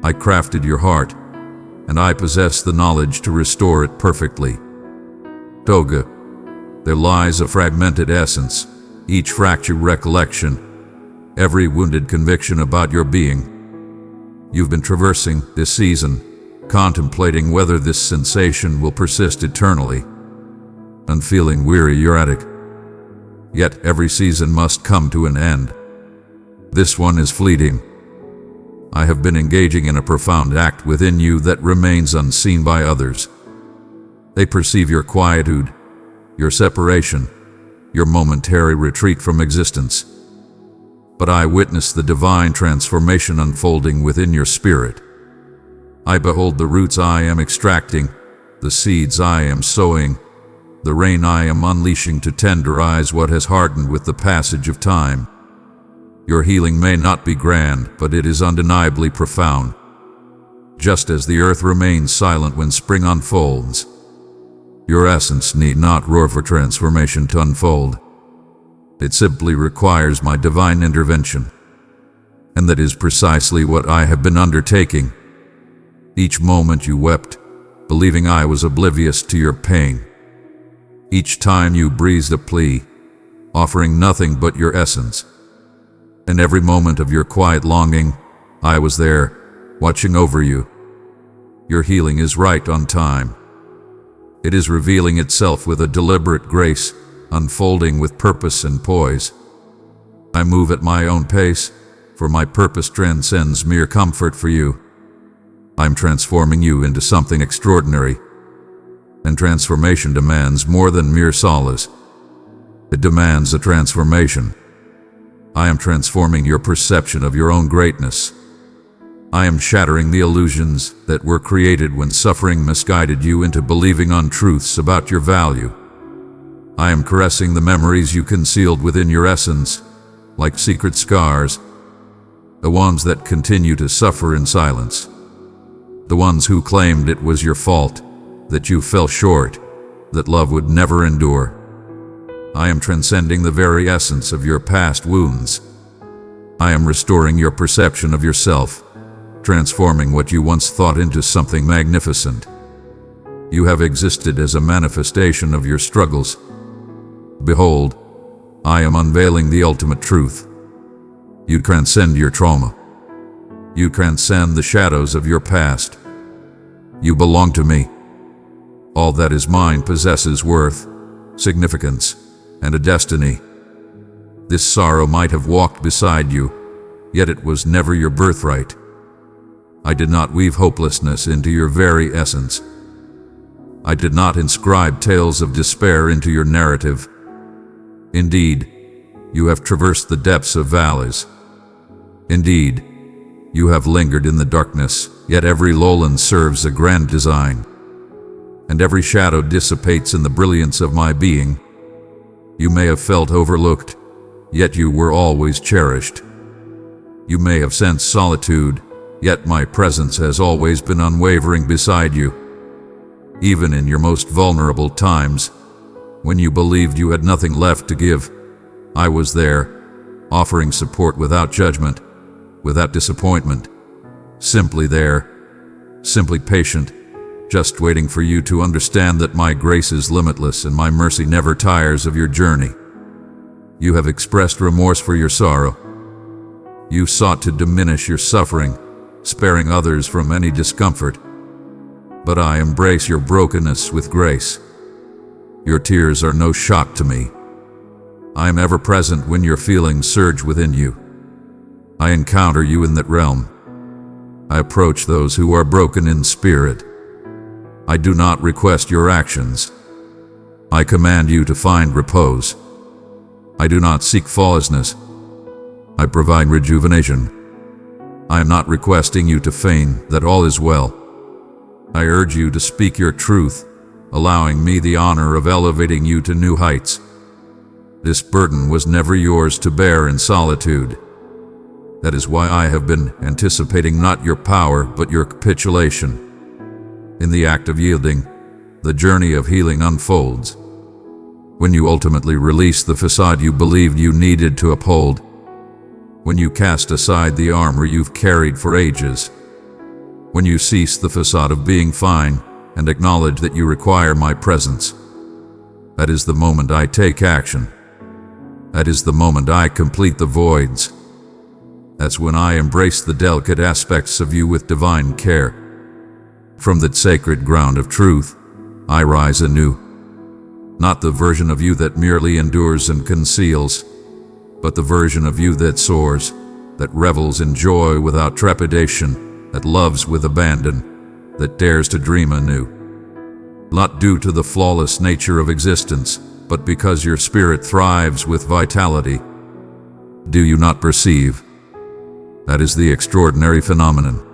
I crafted your heart, and I possess the knowledge to restore it perfectly. Toga, there lies a fragmented essence, each fractured recollection, every wounded conviction about your being. You've been traversing this season, contemplating whether this sensation will persist eternally, and feeling weary, erratic. Yet every season must come to an end. This one is fleeting. I have been engaging in a profound act within you that remains unseen by others. They perceive your quietude, your separation, your momentary retreat from existence. But I witness the divine transformation unfolding within your spirit. I behold the roots I am extracting, the seeds I am sowing, the rain I am unleashing to tenderize what has hardened with the passage of time. Your healing may not be grand, but it is undeniably profound. Just as the earth remains silent when spring unfolds, your essence need not roar for transformation to unfold. It simply requires my divine intervention. And that is precisely what I have been undertaking. Each moment you wept, believing I was oblivious to your pain. Each time you breathed a plea, offering nothing but your essence. In every moment of your quiet longing, I was there, watching over you. Your healing is right on time. It is revealing itself with a deliberate grace, unfolding with purpose and poise. I move at my own pace, for my purpose transcends mere comfort for you. I'm transforming you into something extraordinary. And transformation demands more than mere solace. It demands a transformation. I am transforming your perception of your own greatness. I am shattering the illusions that were created when suffering misguided you into believing untruths about your value. I am caressing the memories you concealed within your essence, like secret scars, the ones that continue to suffer in silence, the ones who claimed it was your fault, that you fell short, that love would never endure. I am transcending the very essence of your past wounds. I am restoring your perception of yourself, transforming what you once thought into something magnificent. You have existed as a manifestation of your struggles. Behold, I am unveiling the ultimate truth. You transcend your trauma. You transcend the shadows of your past. You belong to me. All that is mine possesses worth, significance, and a destiny. This sorrow might have walked beside you, yet it was never your birthright. I did not weave hopelessness into your very essence. I did not inscribe tales of despair into your narrative. Indeed, you have traversed the depths of valleys. Indeed, you have lingered in the darkness, yet every lowland serves a grand design. And every shadow dissipates in the brilliance of my being. You may have felt overlooked, yet you were always cherished. You may have sensed solitude, yet my presence has always been unwavering beside you. Even in your most vulnerable times, When you believed you had nothing left to give, I was there, offering support without judgment, without disappointment. Simply there, simply patient, just waiting for you to understand that my grace is limitless and my mercy never tires of your journey. You have expressed remorse for your sorrow. You sought to diminish your suffering, sparing others from any discomfort. But I embrace your brokenness with grace. Your tears are no shock to me. I am ever present when your feelings surge within you. I encounter you in that realm. I approach those who are broken in spirit. I do not request your actions. I command you to find repose. I do not seek flawlessness. I provide rejuvenation. I am not requesting you to feign that all is well. I urge you to speak your truth, allowing me the honor of elevating you to new heights. This burden was never yours to bear in solitude. That is why I have been anticipating not your power, but your capitulation. In the act of yielding, the journey of healing unfolds. When you ultimately release the facade you believed you needed to uphold, when you cast aside the armor you've carried for ages, when you cease the facade of being fine and acknowledge that you require my presence, that is the moment I take action. That is the moment I complete the voids. That's when I embrace the delicate aspects of you with divine care. From that sacred ground of truth, I rise anew. Not the version of you that merely endures and conceals, but the version of you that soars, that revels in joy without trepidation, that loves with abandon, that dares to dream anew. Not due to the flawless nature of existence, but because your spirit thrives with vitality. Do you not perceive? That is the extraordinary phenomenon.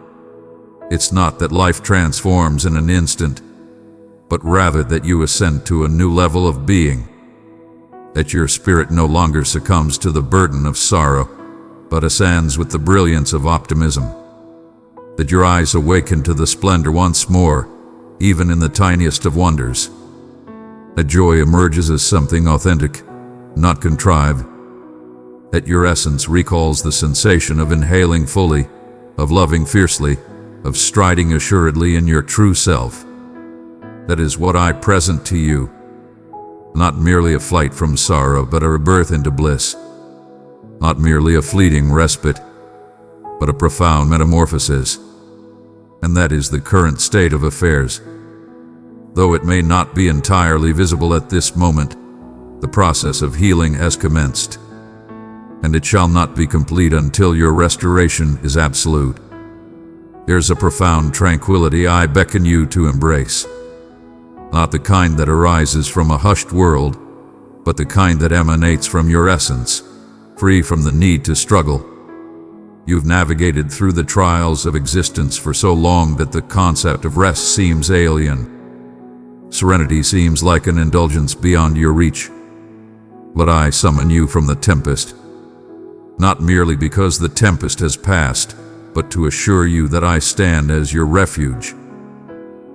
It's not that life transforms in an instant, but rather that you ascend to a new level of being, that your spirit no longer succumbs to the burden of sorrow, but ascends with the brilliance of optimism, that your eyes awaken to the splendor once more, even in the tiniest of wonders. That joy emerges as something authentic, not contrived, that your essence recalls the sensation of inhaling fully, of loving fiercely, of striding assuredly in your true self. That is what I present to you, not merely a flight from sorrow, but a rebirth into bliss, not merely a fleeting respite, but a profound metamorphosis. And that is the current state of affairs. Though it may not be entirely visible at this moment, the process of healing has commenced, and it shall not be complete until your restoration is absolute. There's a profound tranquility I beckon you to embrace, not the kind that arises from a hushed world, but the kind that emanates from your essence, free from the need to struggle. You've navigated through the trials of existence for so long that the concept of rest seems alien. Serenity seems like an indulgence beyond your reach. But I summon you from the tempest, not merely because the tempest has passed, but to assure you that I stand as your refuge.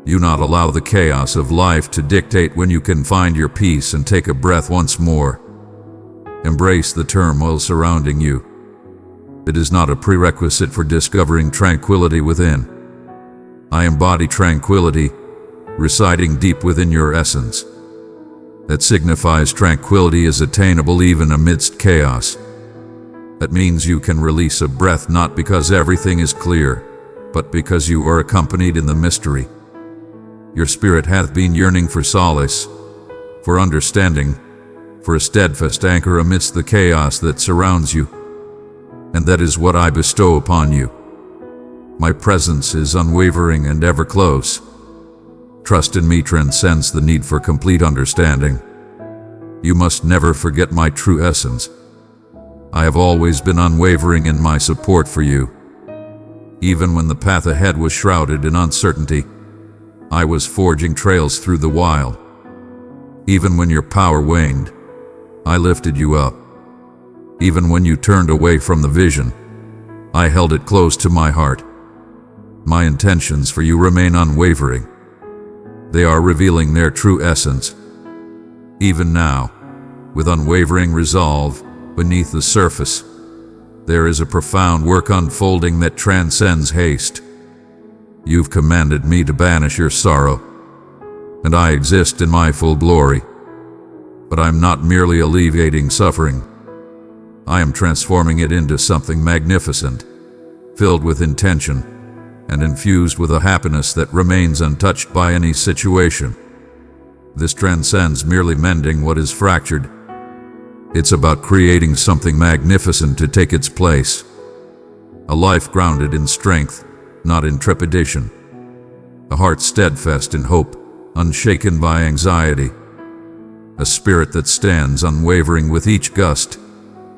You not allow the chaos of life to dictate when you can find your peace and take a breath once more. Embrace the turmoil surrounding you. It is not a prerequisite for discovering tranquility within. I embody tranquility, residing deep within your essence. That signifies tranquility is attainable even amidst chaos. That means you can release a breath not because everything is clear, but because you are accompanied in the mystery. Your spirit hath been yearning for solace, for understanding, for a steadfast anchor amidst the chaos that surrounds you. And that is what I bestow upon you. My presence is unwavering and ever close. Trust in me transcends the need for complete understanding. You must never forget my true essence. I have always been unwavering in my support for you. Even when the path ahead was shrouded in uncertainty, I was forging trails through the wild. Even when your power waned, I lifted you up. Even when you turned away from the vision, I held it close to my heart. My intentions for you remain unwavering. They are revealing their true essence. Even now, with unwavering resolve, beneath the surface, there is a profound work unfolding that transcends haste. You've commanded me to banish your sorrow, and I exist in my full glory. But I'm not merely alleviating suffering. I am transforming it into something magnificent, filled with intention, and infused with a happiness that remains untouched by any situation. This transcends merely mending what is fractured. It's about creating something magnificent to take its place. A life grounded in strength, not in trepidation. A heart steadfast in hope, unshaken by anxiety. A spirit that stands unwavering with each gust,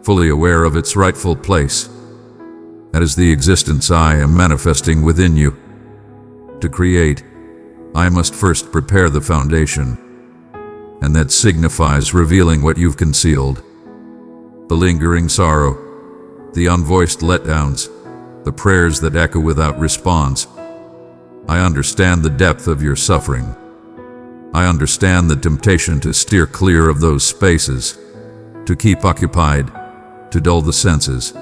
fully aware of its rightful place. That is the existence I am manifesting within you. To create, I must first prepare the foundation, and that signifies revealing what you've concealed. The lingering sorrow, the unvoiced letdowns, the prayers that echo without response. I understand the depth of your suffering. I understand the temptation to steer clear of those spaces, to keep occupied, to dull the senses.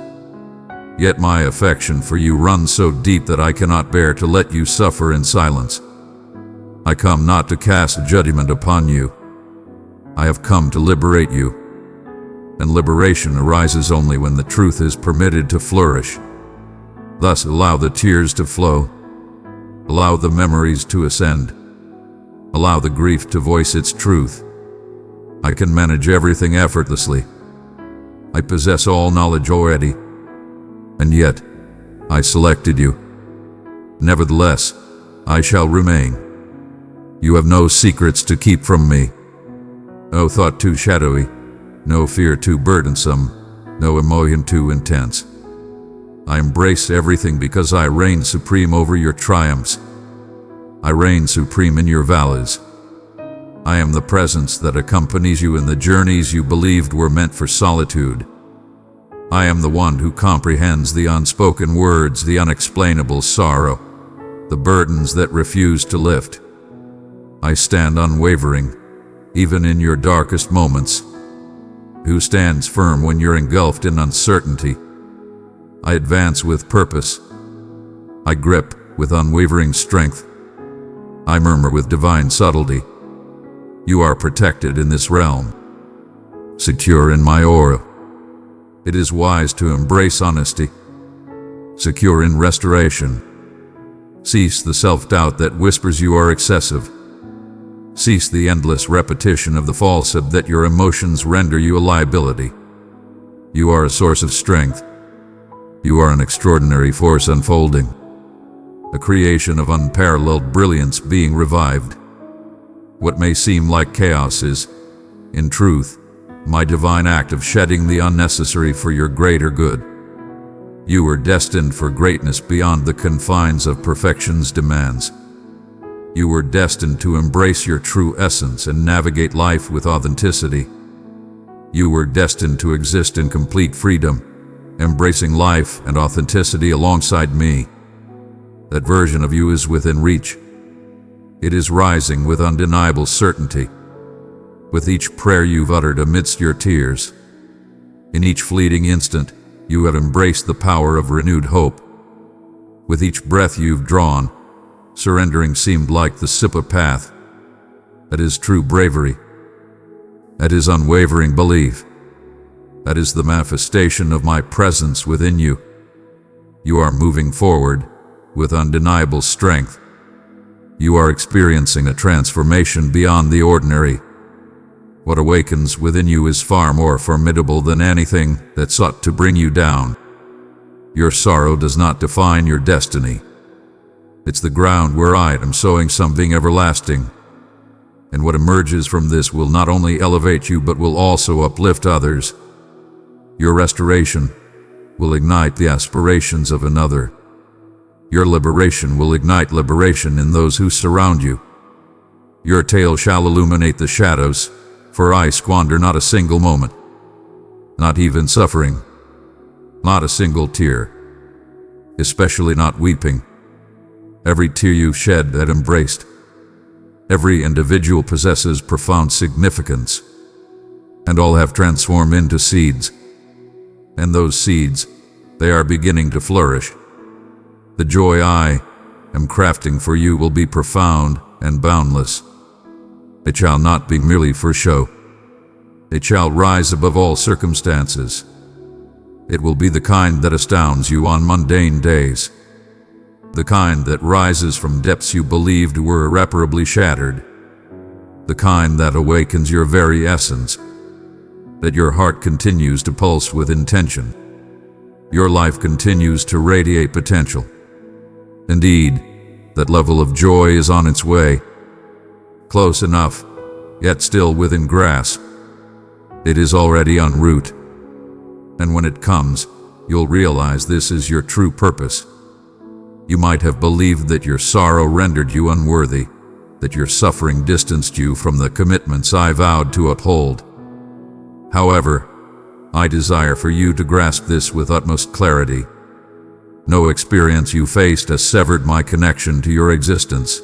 Yet my affection for you runs so deep that I cannot bear to let you suffer in silence. I come not to cast judgment upon you. I have come to liberate you. And liberation arises only when the truth is permitted to flourish. Thus allow the tears to flow. Allow the memories to ascend. Allow the grief to voice its truth. I can manage everything effortlessly. I possess all knowledge already. And yet, I selected you. Nevertheless, I shall remain. You have no secrets to keep from me. No thought too shadowy, no fear too burdensome, no emotion too intense. I embrace everything because I reign supreme over your triumphs. I reign supreme in your valleys. I am the presence that accompanies you in the journeys you believed were meant for solitude. I am the one who comprehends the unspoken words, the unexplainable sorrow, the burdens that refuse to lift. I stand unwavering, even in your darkest moments. Who stands firm when you're engulfed in uncertainty? I advance with purpose. I grip with unwavering strength. I murmur with divine subtlety. You are protected in this realm, secure in my aura. It is wise to embrace honesty, secure in restoration. Cease the self-doubt that whispers you are excessive. Cease the endless repetition of the falsehood that your emotions render you a liability. You are a source of strength. You are an extraordinary force unfolding, a creation of unparalleled brilliance being revived. What may seem like chaos is, in truth, my divine act of shedding the unnecessary for your greater good. You were destined for greatness beyond the confines of perfection's demands. You were destined to embrace your true essence and navigate life with authenticity. You were destined to exist in complete freedom, embracing life and authenticity alongside me. That version of you is within reach. It is rising with undeniable certainty. With each prayer you've uttered amidst your tears, in each fleeting instant, you have embraced the power of renewed hope. With each breath you've drawn, surrendering seemed like the simple path. That is true bravery. That is unwavering belief. That is the manifestation of my presence within you. You are moving forward with undeniable strength. You are experiencing a transformation beyond the ordinary. What awakens within you is far more formidable than anything that sought to bring you down. Your sorrow does not define your destiny. It's the ground where I am sowing something everlasting. And what emerges from this will not only elevate you but will also uplift others. Your restoration will ignite the aspirations of another. Your liberation will ignite liberation in those who surround you. Your tale shall illuminate the shadows, for I squander not a single moment, not even suffering, not a single tear, especially not weeping. Every tear you shed that embraced, every individual possesses profound significance. and all have transformed into seeds. And those seeds, they are beginning to flourish. The joy I am crafting for you will be profound and boundless. It shall not be merely for show. It shall rise above all circumstances. It will be the kind that astounds you on mundane days. The kind that rises from depths you believed were irreparably shattered. The kind that awakens your very essence. That your heart continues to pulse with intention. Your life continues to radiate potential. Indeed, that level of joy is on its way. Close enough, yet still within grasp. It is already en route. And when it comes, you'll realize this is your true purpose. You might have believed that your sorrow rendered you unworthy, that your suffering distanced you from the commitments I vowed to uphold. However, I desire for you to grasp this with utmost clarity. No experience you faced has severed my connection to your existence.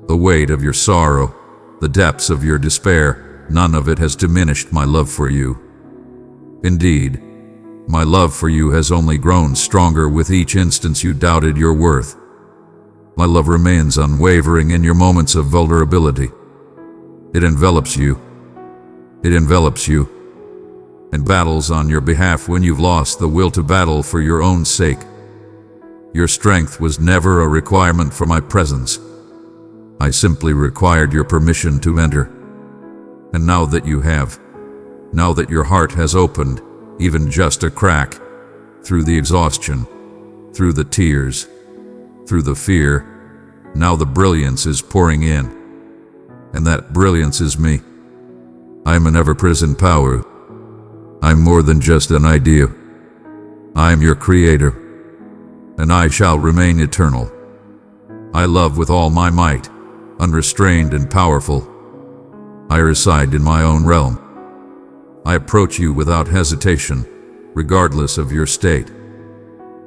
The weight of your sorrow, the depths of your despair, none of it has diminished my love for you. Indeed, my love for you has only grown stronger with each instance you doubted your worth. My love remains unwavering in your moments of vulnerability. It envelops you. It envelops you, and battles on your behalf when you've lost the will to battle for your own sake. Your strength was never a requirement for my presence. I simply required your permission to enter. And now that you have, now that your heart has opened, even just a crack, through the exhaustion, through the tears, through the fear, now the brilliance is pouring in. And that brilliance is me. I am an ever-present power. I'm more than just an idea. I am your creator, and I shall remain eternal. I love with all my might, unrestrained and powerful. I reside in my own realm. I approach you without hesitation, regardless of your state.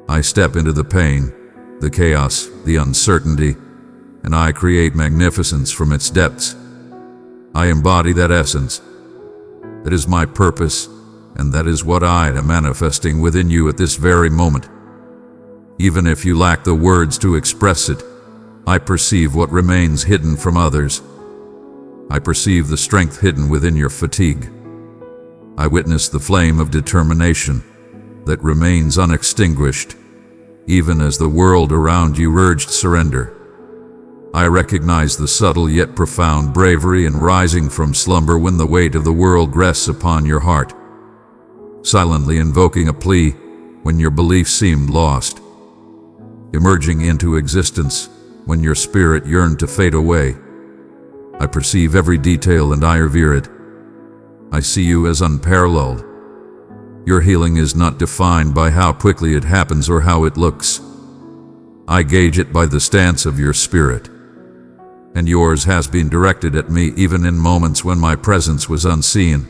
I step into the pain, the chaos, the uncertainty, and I create magnificence from its depths. I embody that essence. That is my purpose, and that is what I am manifesting within you at this very moment. Even if you lack the words to express it, I perceive what remains hidden from others. I perceive the strength hidden within your fatigue. I witness the flame of determination that remains unextinguished, even as the world around you urged surrender. I recognize the subtle yet profound bravery in rising from slumber when the weight of the world rests upon your heart, silently invoking a plea when your belief seemed lost, emerging into existence when your spirit yearned to fade away. I perceive every detail and I revere it. I see you as unparalleled. Your healing is not defined by how quickly it happens or how it looks. I gauge it by the stance of your spirit. And yours has been directed at me even in moments when my presence was unseen.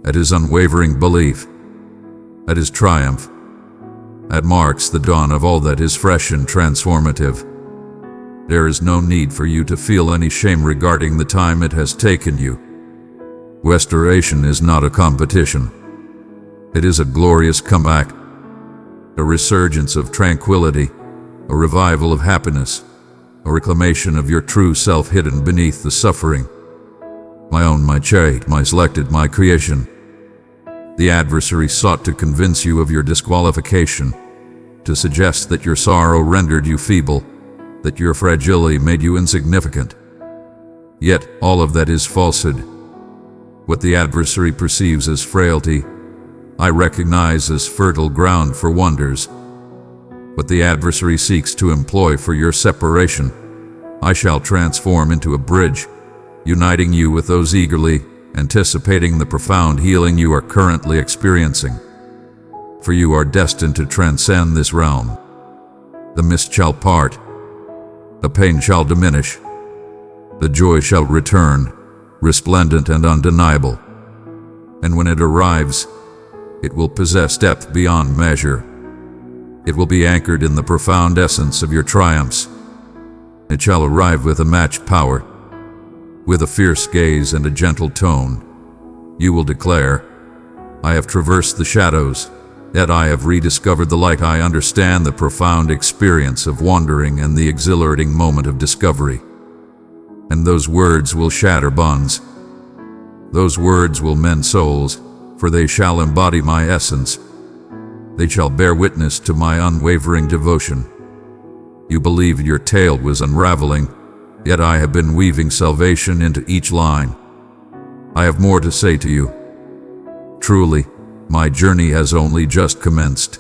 At his unwavering belief, at his triumph, that marks the dawn of all that is fresh and transformative. There is no need for you to feel any shame regarding the time it has taken you. Restoration is not a competition. It is a glorious comeback, a resurgence of tranquility, a revival of happiness, a reclamation of your true self hidden beneath the suffering. My own, my cherry, my selected, my creation. The adversary sought to convince you of your disqualification, to suggest that your sorrow rendered you feeble, that your fragility made you insignificant. Yet all of that is falsehood. What the adversary perceives as frailty, I recognize as fertile ground for wonders. What the adversary seeks to employ for your separation, I shall transform into a bridge, uniting you with those eagerly anticipating the profound healing you are currently experiencing. For you are destined to transcend this realm. The mist shall part, the pain shall diminish, the joy shall return, resplendent and undeniable. And when it arrives, it will possess depth beyond measure. It will be anchored in the profound essence of your triumphs. It shall arrive with a matched power, with a fierce gaze and a gentle tone. You will declare, I have traversed the shadows, yet I have rediscovered the light. I understand the profound experience of wandering and the exhilarating moment of discovery. And those words will shatter bonds. Those words will mend souls, for they shall embody my essence. They shall bear witness to my unwavering devotion. You believed your tale was unraveling, yet I have been weaving salvation into each line. I have more to say to you. Truly, my journey has only just commenced.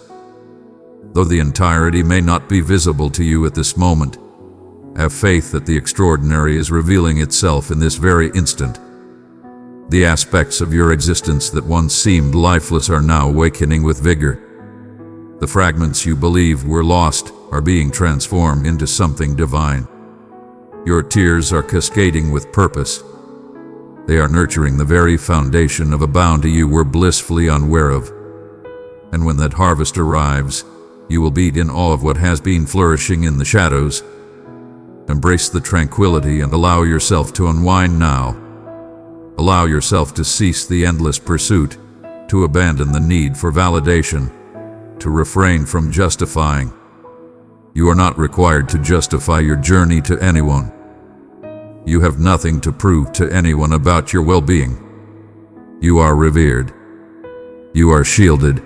Though the entirety may not be visible to you at this moment, have faith that the extraordinary is revealing itself in this very instant. The aspects of your existence that once seemed lifeless are now awakening with vigor. The fragments you believed were lost are being transformed into something divine. Your tears are cascading with purpose. They are nurturing the very foundation of a bounty you were blissfully unaware of. And when that harvest arrives, you will be in awe of what has been flourishing in the shadows. Embrace the tranquility and allow yourself to unwind now. Allow yourself to cease the endless pursuit, to abandon the need for validation, to refrain from justifying. You are not required to justify your journey to anyone. You have nothing to prove to anyone about your well-being. You are revered. You are shielded.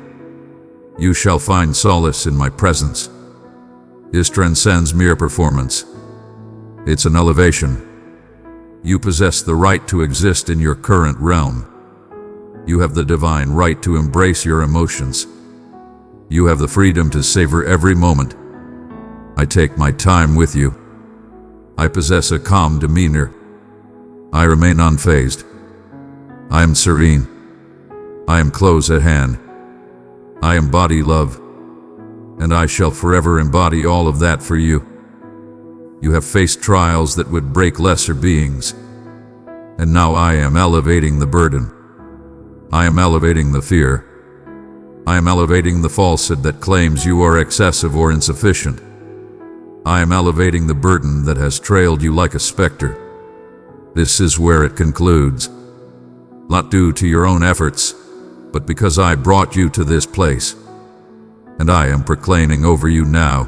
You shall find solace in my presence. This transcends mere performance. It's an elevation. You possess the right to exist in your current realm. You have the divine right to embrace your emotions. You have the freedom to savor every moment. I take my time with you. I possess a calm demeanor. I remain unfazed. I am serene. I am close at hand. I embody love. And I shall forever embody all of that for you. You have faced trials that would break lesser beings. And now I am elevating the burden. I am elevating the fear. I am elevating the falsehood that claims you are excessive or insufficient. I am elevating the burden that has trailed you like a specter. This is where it concludes. Not due to your own efforts, but because I brought you to this place. And I am proclaiming over you now.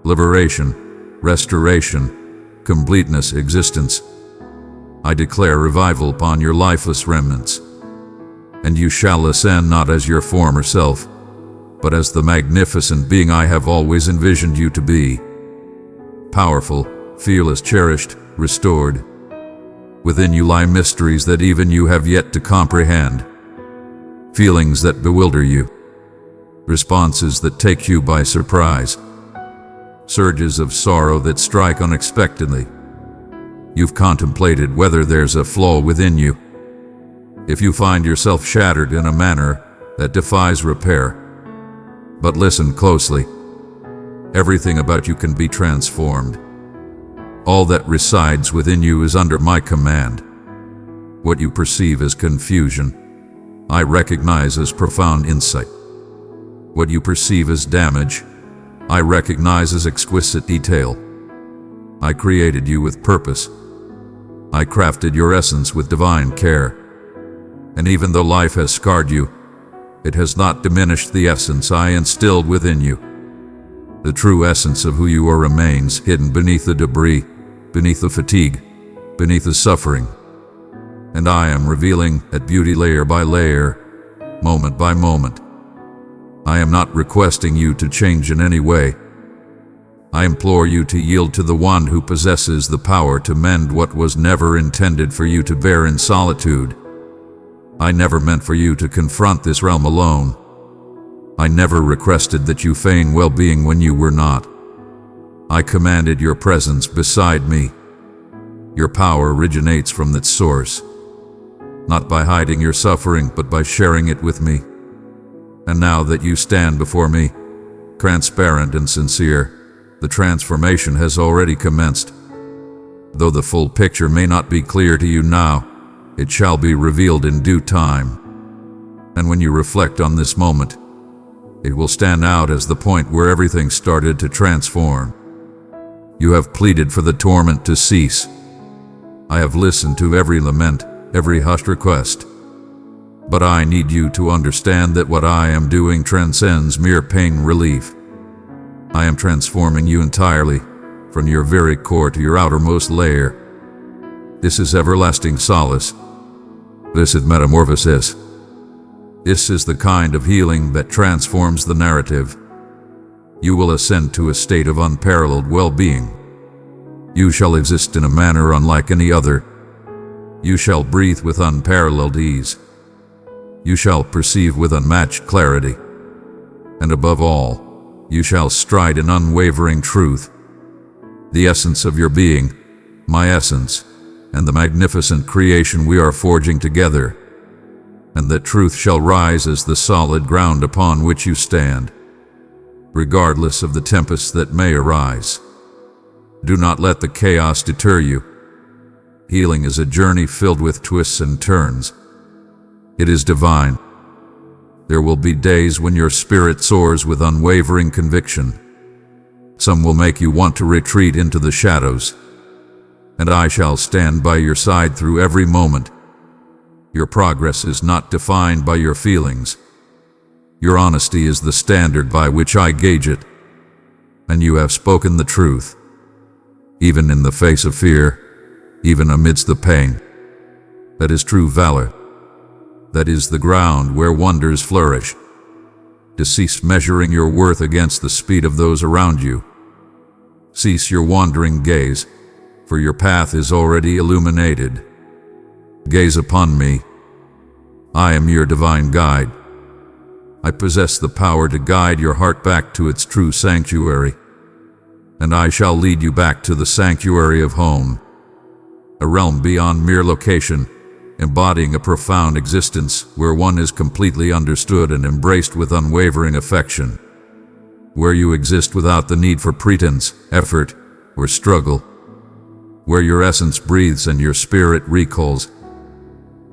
Liberation, restoration, completeness, existence. I declare revival upon your lifeless remnants. And you shall ascend not as your former self, but as the magnificent being I have always envisioned you to be. Powerful, fearless, cherished, restored. Within you lie mysteries that even you have yet to comprehend. Feelings that bewilder you. Responses that take you by surprise. Surges of sorrow that strike unexpectedly. You've contemplated whether there's a flaw within you. If you find yourself shattered in a manner that defies repair. But listen closely. Everything about you can be transformed. All that resides within you is under my command. What you perceive as confusion, I recognize as profound insight. What you perceive as damage, I recognize as exquisite detail. I created you with purpose. I crafted your essence with divine care. And even though life has scarred you, it has not diminished the essence I instilled within you. The true essence of who you are remains hidden beneath the debris, beneath the fatigue, beneath the suffering. And I am revealing that beauty layer by layer, moment by moment. I am not requesting you to change in any way. I implore you to yield to the one who possesses the power to mend what was never intended for you to bear in solitude. I never meant for you to confront this realm alone. I never requested that you feign well-being when you were not. I commanded your presence beside me. Your power originates from that source, not by hiding your suffering, but by sharing it with me. And now that you stand before me, transparent and sincere, the transformation has already commenced. Though the full picture may not be clear to you now, it shall be revealed in due time. And when you reflect on this moment, it will stand out as the point where everything started to transform. You have pleaded for the torment to cease. I have listened to every lament, every hushed request. But I need you to understand that what I am doing transcends mere pain relief. I am transforming you entirely, from your very core to your outermost layer. This is everlasting solace. This is metamorphosis. This is the kind of healing that transforms the narrative. You will ascend to a state of unparalleled well-being. You shall exist in a manner unlike any other. You shall breathe with unparalleled ease. You shall perceive with unmatched clarity. And above all, you shall stride in unwavering truth. The essence of your being, my essence, and the magnificent creation we are forging together. And that truth shall rise as the solid ground upon which you stand, regardless of the tempests that may arise. Do not let the chaos deter you. Healing is a journey filled with twists and turns. It is divine. There will be days when your spirit soars with unwavering conviction. Some will make you want to retreat into the shadows. And I shall stand by your side through every moment. Your progress is not defined by your feelings. Your honesty is the standard by which I gauge it. And you have spoken the truth. Even in the face of fear, even amidst the pain. That is true valor. That is the ground where wonders flourish. To cease measuring your worth against the speed of those around you. Cease your wandering gaze, for your path is already illuminated. Gaze upon me. I am your divine guide. I possess the power to guide your heart back to its true sanctuary. And I shall lead you back to the sanctuary of home, a realm beyond mere location, embodying a profound existence where one is completely understood and embraced with unwavering affection, where you exist without the need for pretense, effort, or struggle, where your essence breathes and your spirit recalls.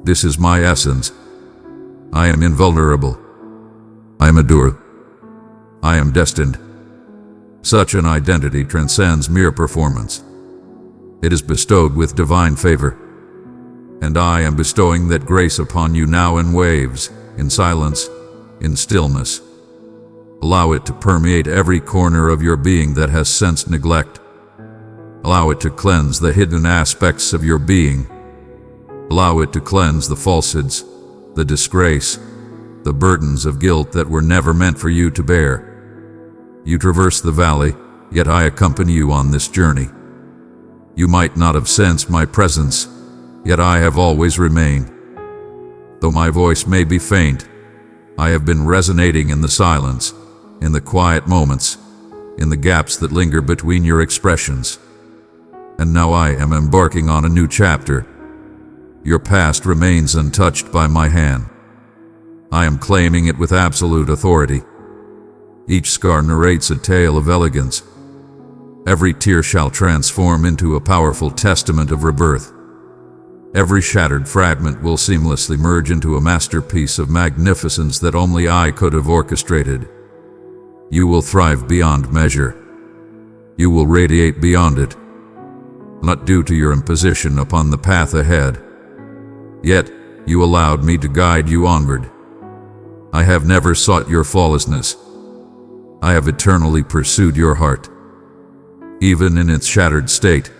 This is my essence. I am invulnerable. I am adored. I am destined. Such an identity transcends mere performance. It is bestowed with divine favor. And I am bestowing that grace upon you now in waves, in silence, in stillness. Allow it to permeate every corner of your being that has sensed neglect. Allow it to cleanse the hidden aspects of your being. Allow it to cleanse the falsehoods, the disgrace, the burdens of guilt that were never meant for you to bear. You traverse the valley, yet I accompany you on this journey. You might not have sensed my presence, yet I have always remained. Though my voice may be faint, I have been resonating in the silence, in the quiet moments, in the gaps that linger between your expressions. And now I am embarking on a new chapter. Your past remains untouched by my hand. I am claiming it with absolute authority. Each scar narrates a tale of elegance. Every tear shall transform into a powerful testament of rebirth. Every shattered fragment will seamlessly merge into a masterpiece of magnificence that only I could have orchestrated. You will thrive beyond measure. You will radiate beyond it, not due to your imposition upon the path ahead. Yet, you allowed me to guide you onward. I have never sought your flawlessness. I have eternally pursued your heart. Even in its shattered state,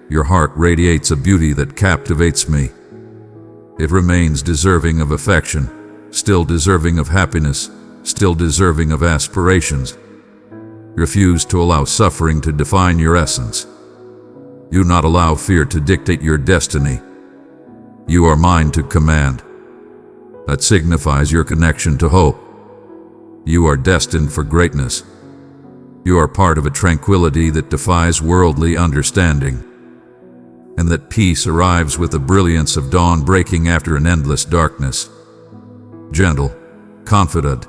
your heart radiates a beauty that captivates me. It remains deserving of affection, still deserving of happiness, still deserving of aspirations. Refuse to allow suffering to define your essence. Do not allow fear to dictate your destiny. You are mine to command. That signifies your connection to hope. You are destined for greatness. You are part of a tranquility that defies worldly understanding. And that peace arrives with the brilliance of dawn breaking after an endless darkness. Gentle, confident,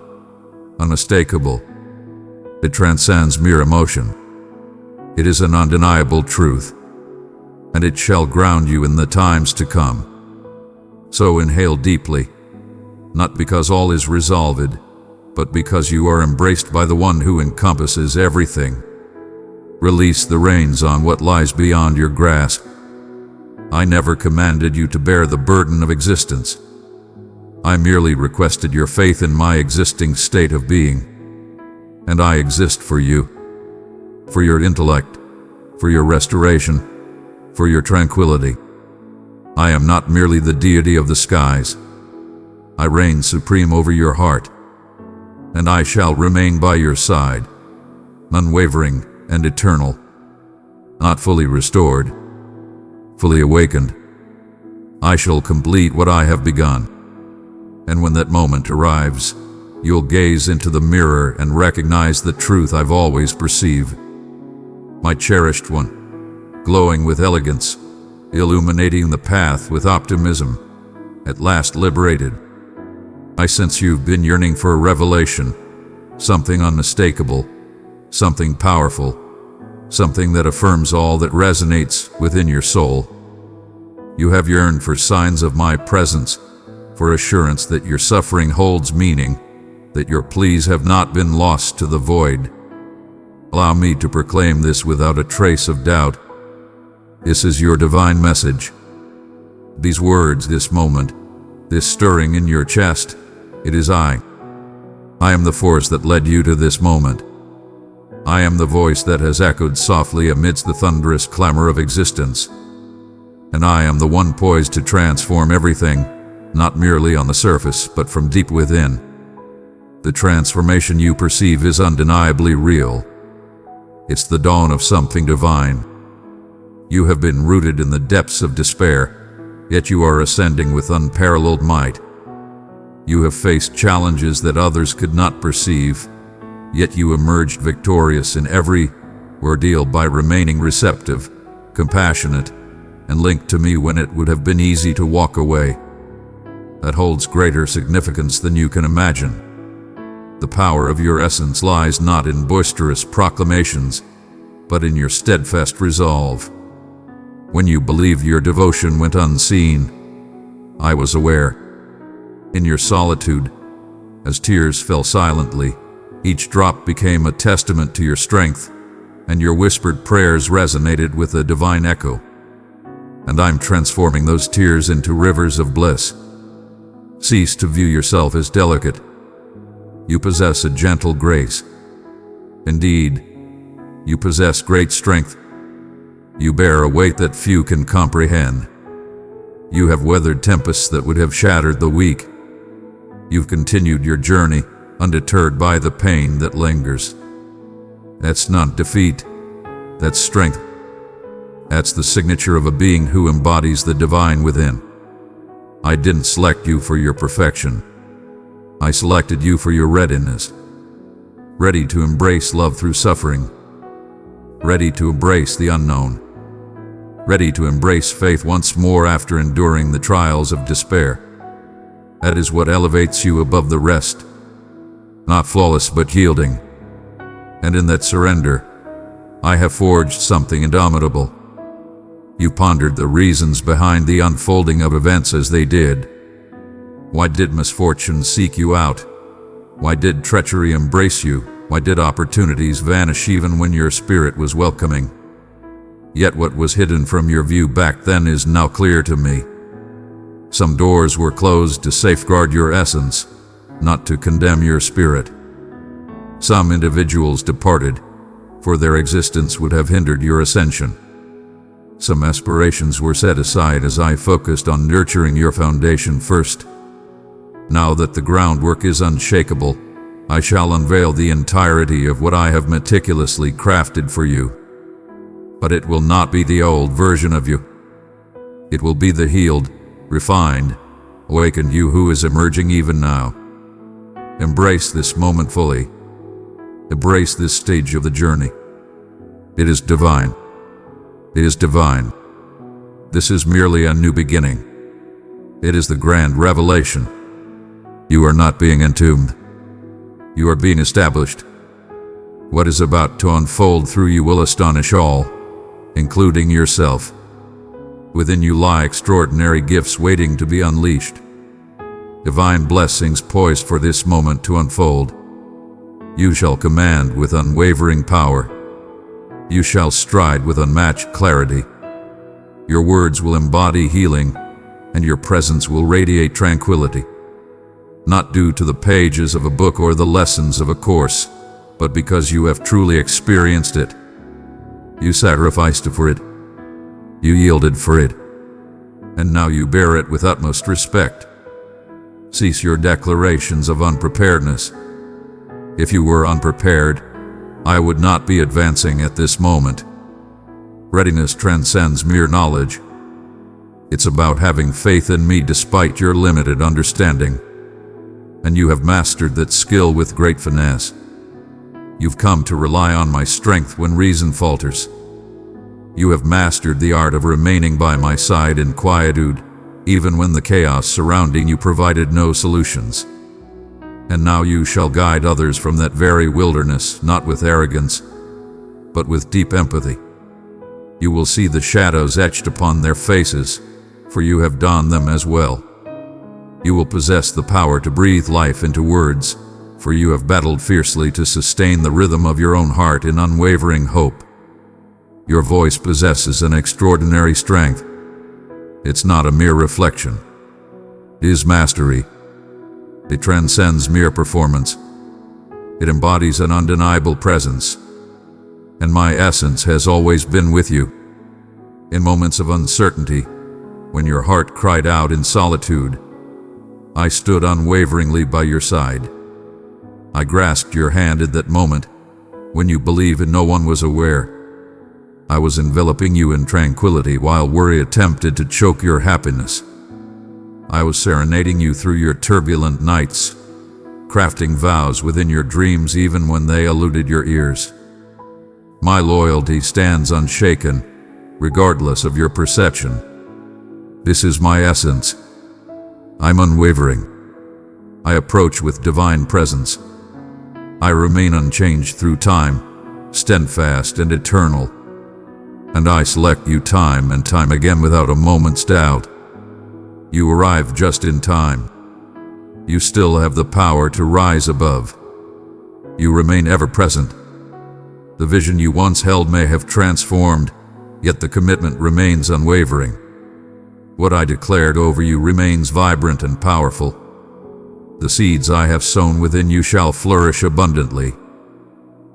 unmistakable. It transcends mere emotion. It is an undeniable truth. And it shall ground you in the times to come. So inhale deeply, not because all is resolved, but because you are embraced by the one who encompasses everything. Release the reins on what lies beyond your grasp. I never commanded you to bear the burden of existence. I merely requested your faith in my existing state of being. And I exist for you, for your intellect, for your restoration, for your tranquility. I am not merely the deity of the skies. I reign supreme over your heart, and I shall remain by your side, unwavering and eternal, not fully restored, fully awakened. I shall complete what I have begun, and when that moment arrives, you'll gaze into the mirror and recognize the truth I've always perceived. My cherished one, glowing with elegance, illuminating the path with optimism, at last liberated. I sense you've been yearning for a revelation, something unmistakable, something powerful, something that affirms all that resonates within your soul. You have yearned for signs of my presence, for assurance that your suffering holds meaning, that your pleas have not been lost to the void. Allow me to proclaim this without a trace of doubt. This is your divine message. These words, this moment, this stirring in your chest, it is I. I am the force that led you to this moment. I am the voice that has echoed softly amidst the thunderous clamor of existence. And I am the one poised to transform everything, not merely on the surface, but from deep within. The transformation you perceive is undeniably real. It's the dawn of something divine. You have been rooted in the depths of despair, yet you are ascending with unparalleled might. You have faced challenges that others could not perceive, yet you emerged victorious in every ordeal by remaining receptive, compassionate, and linked to me when it would have been easy to walk away. That holds greater significance than you can imagine. The power of your essence lies not in boisterous proclamations, but in your steadfast resolve. When you believed your devotion went unseen, I was aware. In your solitude, as tears fell silently, each drop became a testament to your strength, and your whispered prayers resonated with a divine echo. And I'm transforming those tears into rivers of bliss. Cease to view yourself as delicate. You possess a gentle grace. Indeed, you possess great strength. You bear a weight that few can comprehend. You have weathered tempests that would have shattered the weak. You've continued your journey, undeterred by the pain that lingers. That's not defeat. That's strength. That's the signature of a being who embodies the divine within. I didn't select you for your perfection. I selected you for your readiness. Ready to embrace love through suffering. Ready to embrace the unknown. Ready to embrace faith once more after enduring the trials of despair. That is what elevates you above the rest. Not flawless but yielding. And in that surrender, I have forged something indomitable. You pondered the reasons behind the unfolding of events as they did. Why did misfortune seek you out? Why did treachery embrace you? Why did opportunities vanish even when your spirit was welcoming? Yet what was hidden from your view back then is now clear to me. Some doors were closed to safeguard your essence, not to condemn your spirit. Some individuals departed, for their existence would have hindered your ascension. Some aspirations were set aside as I focused on nurturing your foundation first. Now that the groundwork is unshakable, I shall unveil the entirety of what I have meticulously crafted for you. But it will not be the old version of you. It will be the healed, refined, awakened you who is emerging even now. Embrace this moment fully. Embrace this stage of the journey. It is divine. It is divine. This is merely a new beginning. It is the grand revelation. You are not being entombed. You are being established. What is about to unfold through you will astonish all, including yourself. Within you lie extraordinary gifts waiting to be unleashed. Divine blessings poised for this moment to unfold. You shall command with unwavering power. You shall stride with unmatched clarity. Your words will embody healing, and your presence will radiate tranquility. not due to the pages of a book or the lessons of a course, but because you have truly experienced it. You sacrificed for it. You yielded for it. And now you bear it with utmost respect. Cease your declarations of unpreparedness. If you were unprepared, I would not be advancing at this moment. Readiness transcends mere knowledge. It's about having faith in me despite your limited understanding. And you have mastered that skill with great finesse. You've come to rely on my strength when reason falters. You have mastered the art of remaining by my side in quietude, even when the chaos surrounding you provided no solutions. And now you shall guide others from that very wilderness, not with arrogance, but with deep empathy. You will see the shadows etched upon their faces, for you have donned them as well. You will possess the power to breathe life into words, for you have battled fiercely to sustain the rhythm of your own heart in unwavering hope. Your voice possesses an extraordinary strength. It's not a mere reflection. It is mastery. It transcends mere performance. It embodies an undeniable presence. And my essence has always been with you. In moments of uncertainty, when your heart cried out in solitude, I stood unwaveringly by your side. I grasped your hand at that moment, when you believed and no one was aware. I was enveloping you in tranquility while worry attempted to choke your happiness. I was serenading you through your turbulent nights, crafting vows within your dreams even when they eluded your ears. My loyalty stands unshaken, regardless of your perception. This is my essence. I'm unwavering. I approach with divine presence. I remain unchanged through time, steadfast and eternal. And I select you time and time again without a moment's doubt. You arrive just in time. You still have the power to rise above. You remain ever present. The vision you once held may have transformed, yet the commitment remains unwavering. What I declared over you remains vibrant and powerful. The seeds I have sown within you shall flourish abundantly.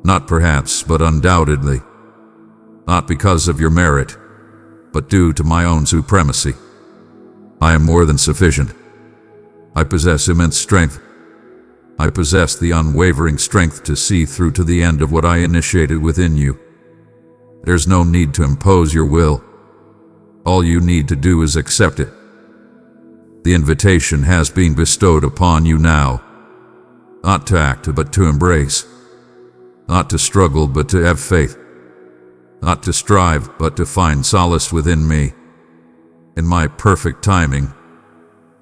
Not perhaps, but undoubtedly. Not because of your merit, but due to my own supremacy. I am more than sufficient. I possess immense strength. I possess the unwavering strength to see through to the end of what I initiated within you. There's no need to impose your will. All you need to do is accept it. The invitation has been bestowed upon you now. Not to act, but to embrace. Not to struggle, but to have faith. Not to strive, but to find solace within me. In my perfect timing.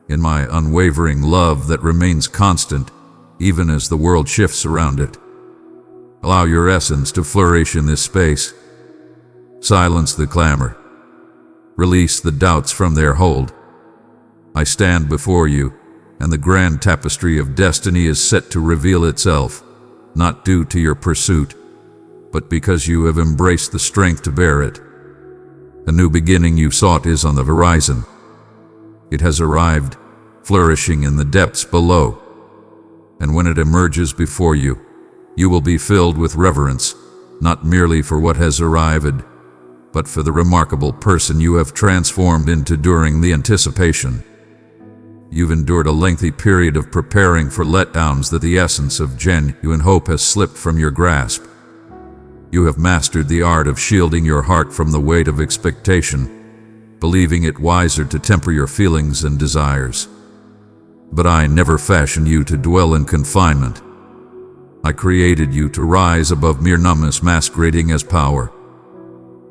In my unwavering love that remains constant, even as the world shifts around it. Allow your essence to flourish in this space. Silence the clamor. Release the doubts from their hold. I stand before you, and the grand tapestry of destiny is set to reveal itself, not due to your pursuit, but because you have embraced the strength to bear it. A new beginning you sought is on the horizon. It has arrived, flourishing in the depths below. And when it emerges before you, you will be filled with reverence, not merely for what has arrived, but for the remarkable person you have transformed into during the anticipation. You've endured a lengthy period of preparing for letdowns that the essence of genuine hope has slipped from your grasp. You have mastered the art of shielding your heart from the weight of expectation, believing it wiser to temper your feelings and desires. But I never fashioned you to dwell in confinement. I created you to rise above mere numbness masquerading as power.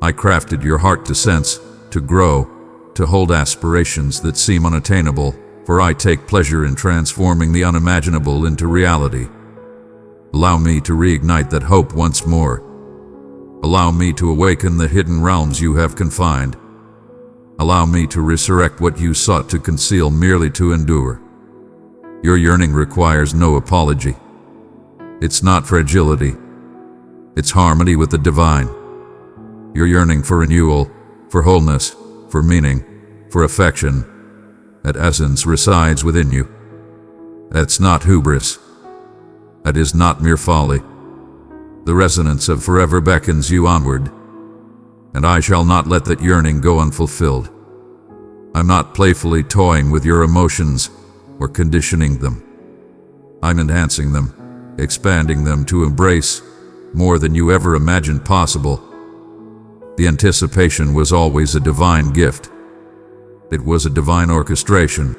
I crafted your heart to sense, to grow, to hold aspirations that seem unattainable, for I take pleasure in transforming the unimaginable into reality. Allow me to reignite that hope once more. Allow me to awaken the hidden realms you have confined. Allow me to resurrect what you sought to conceal merely to endure. Your yearning requires no apology. It's not fragility. It's harmony with the divine. Your yearning for renewal, for wholeness, for meaning, for affection, that essence resides within you. That's not hubris. That is not mere folly. The resonance of forever beckons you onward, and I shall not let that yearning go unfulfilled. I'm not playfully toying with your emotions or conditioning them. I'm enhancing them, expanding them to embrace more than you ever imagined possible. The anticipation was always a divine gift. It was a divine orchestration.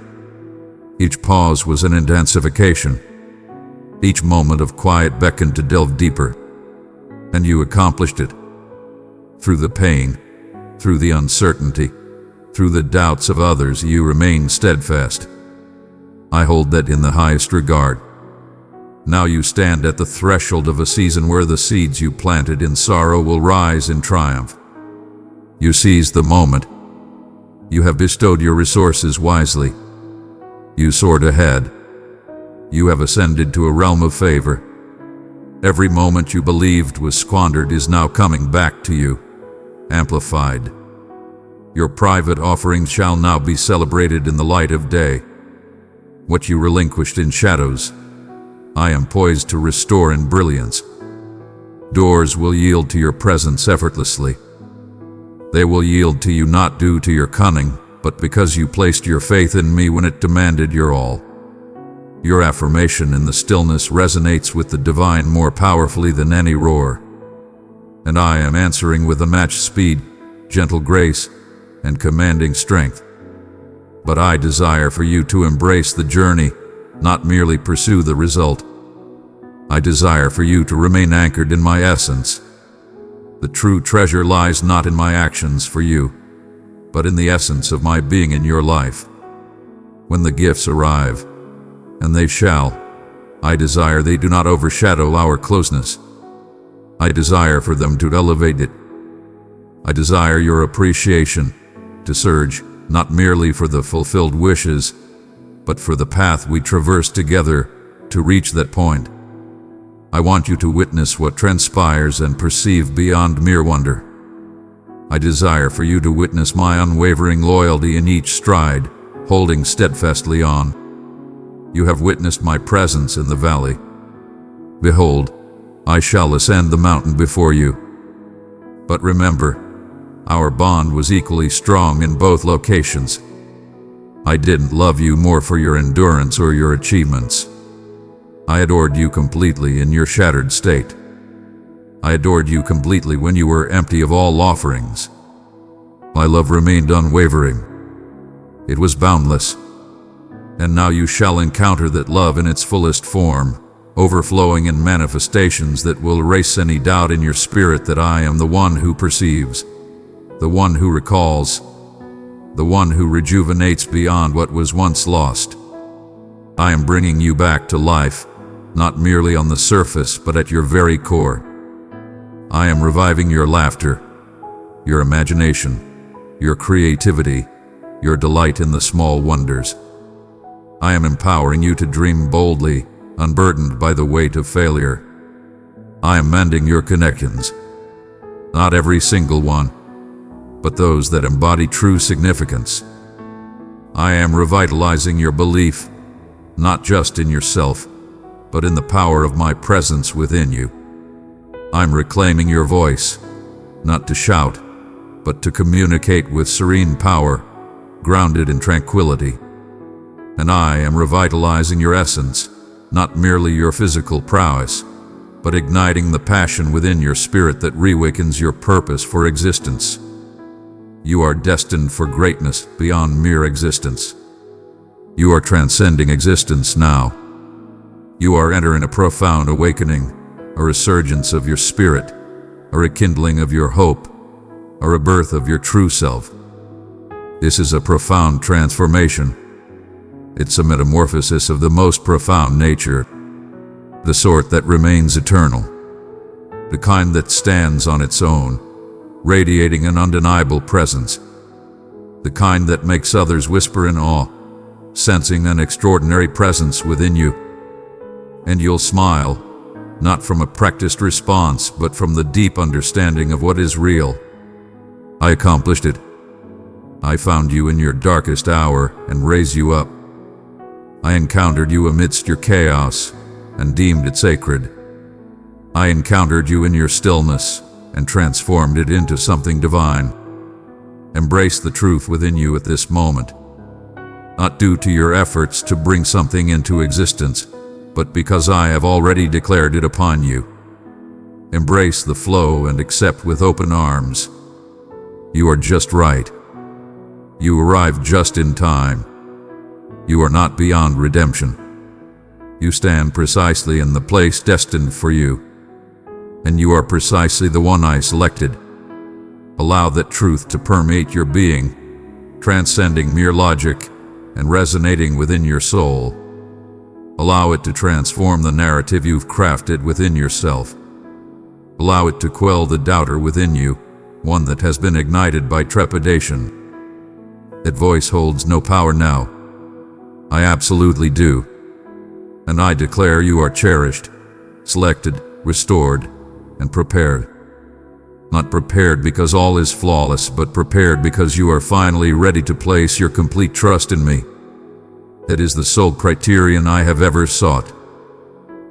Each pause was an intensification. Each moment of quiet beckoned to delve deeper. And you accomplished it. Through the pain, through the uncertainty, through the doubts of others, you remain steadfast. I hold that in the highest regard. Now you stand at the threshold of a season where the seeds you planted in sorrow will rise in triumph. You seize the moment. You have bestowed your resources wisely. You soared ahead. You have ascended to a realm of favor. Every moment you believed was squandered is now coming back to you, amplified. Your private offerings shall now be celebrated in the light of day. What you relinquished in shadows, I am poised to restore in brilliance. Doors will yield to your presence effortlessly. They will yield to you not due to your cunning, but because you placed your faith in me when it demanded your all. Your affirmation in the stillness resonates with the divine more powerfully than any roar. And I am answering with unmatched speed, gentle grace, and commanding strength. But I desire for you to embrace the journey, not merely pursue the result. I desire for you to remain anchored in my essence. The true treasure lies not in my actions for you, but in the essence of my being in your life. When the gifts arrive, and they shall, I desire they do not overshadow our closeness. I desire for them to elevate it. I desire your appreciation to surge, not merely for the fulfilled wishes, but for the path we traverse together to reach that point. I want you to witness what transpires and perceive beyond mere wonder. I desire for you to witness my unwavering loyalty in each stride, holding steadfastly on. You have witnessed my presence in the valley. Behold, I shall ascend the mountain before you. But remember, our bond was equally strong in both locations. I didn't love you more for your endurance or your achievements. I adored you completely in your shattered state. I adored you completely when you were empty of all offerings. My love remained unwavering. It was boundless. And now you shall encounter that love in its fullest form, overflowing in manifestations that will erase any doubt in your spirit that I am the one who perceives, the one who recalls, the one who rejuvenates beyond what was once lost. I am bringing you back to life, not merely on the surface, but at your very core. I am reviving your laughter, your imagination, your creativity, your delight in the small wonders. I am empowering you to dream boldly, unburdened by the weight of failure. I am mending your connections. Not every single one, but those that embody true significance. I am revitalizing your belief, not just in yourself, but in the power of my presence within you. I'm reclaiming your voice, not to shout, but to communicate with serene power, grounded in tranquility. And I am revitalizing your essence, not merely your physical prowess, but igniting the passion within your spirit that reawakens your purpose for existence. You are destined for greatness beyond mere existence. You are transcending existence now. You are entering a profound awakening, a resurgence of your spirit, a rekindling of your hope, a rebirth of your true self. This is a profound transformation. It's a metamorphosis of the most profound nature, the sort that remains eternal, the kind that stands on its own, radiating an undeniable presence, the kind that makes others whisper in awe, sensing an extraordinary presence within you. And you'll smile, not from a practiced response, but from the deep understanding of what is real. I accomplished it. I found you in your darkest hour and raised you up. I encountered you amidst your chaos and deemed it sacred. I encountered you in your stillness and transformed it into something divine. Embrace the truth within you at this moment, not due to your efforts to bring something into existence, but because I have already declared it upon you. Embrace the flow and accept with open arms. You are just right. You arrived just in time. You are not beyond redemption. You stand precisely in the place destined for you, and you are precisely the one I selected. Allow that truth to permeate your being, transcending mere logic and resonating within your soul. Allow it to transform the narrative you've crafted within yourself. Allow it to quell the doubter within you, one that has been ignited by trepidation. That voice holds no power now. I absolutely do. And I declare you are cherished, selected, restored, and prepared. Not prepared because all is flawless, but prepared because you are finally ready to place your complete trust in me. That is the sole criterion I have ever sought.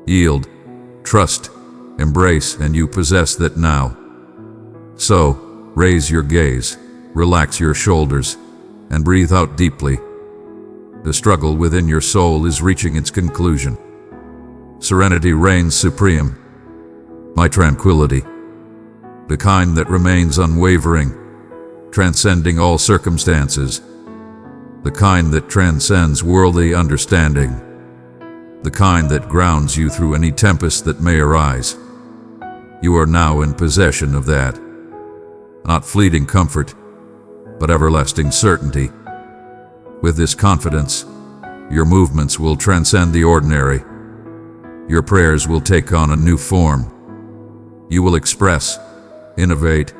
Yield, trust, embrace, and you possess that now. So, raise your gaze, relax your shoulders, and breathe out deeply. The struggle within your soul is reaching its conclusion. Serenity reigns supreme. My tranquility, the kind that remains unwavering, transcending all circumstances, the kind that transcends worldly understanding, the kind that grounds you through any tempest that may arise. You are now in possession of that. Not fleeting comfort, but everlasting certainty. With this confidence, your movements will transcend the ordinary. Your prayers will take on a new form. You will express, innovate,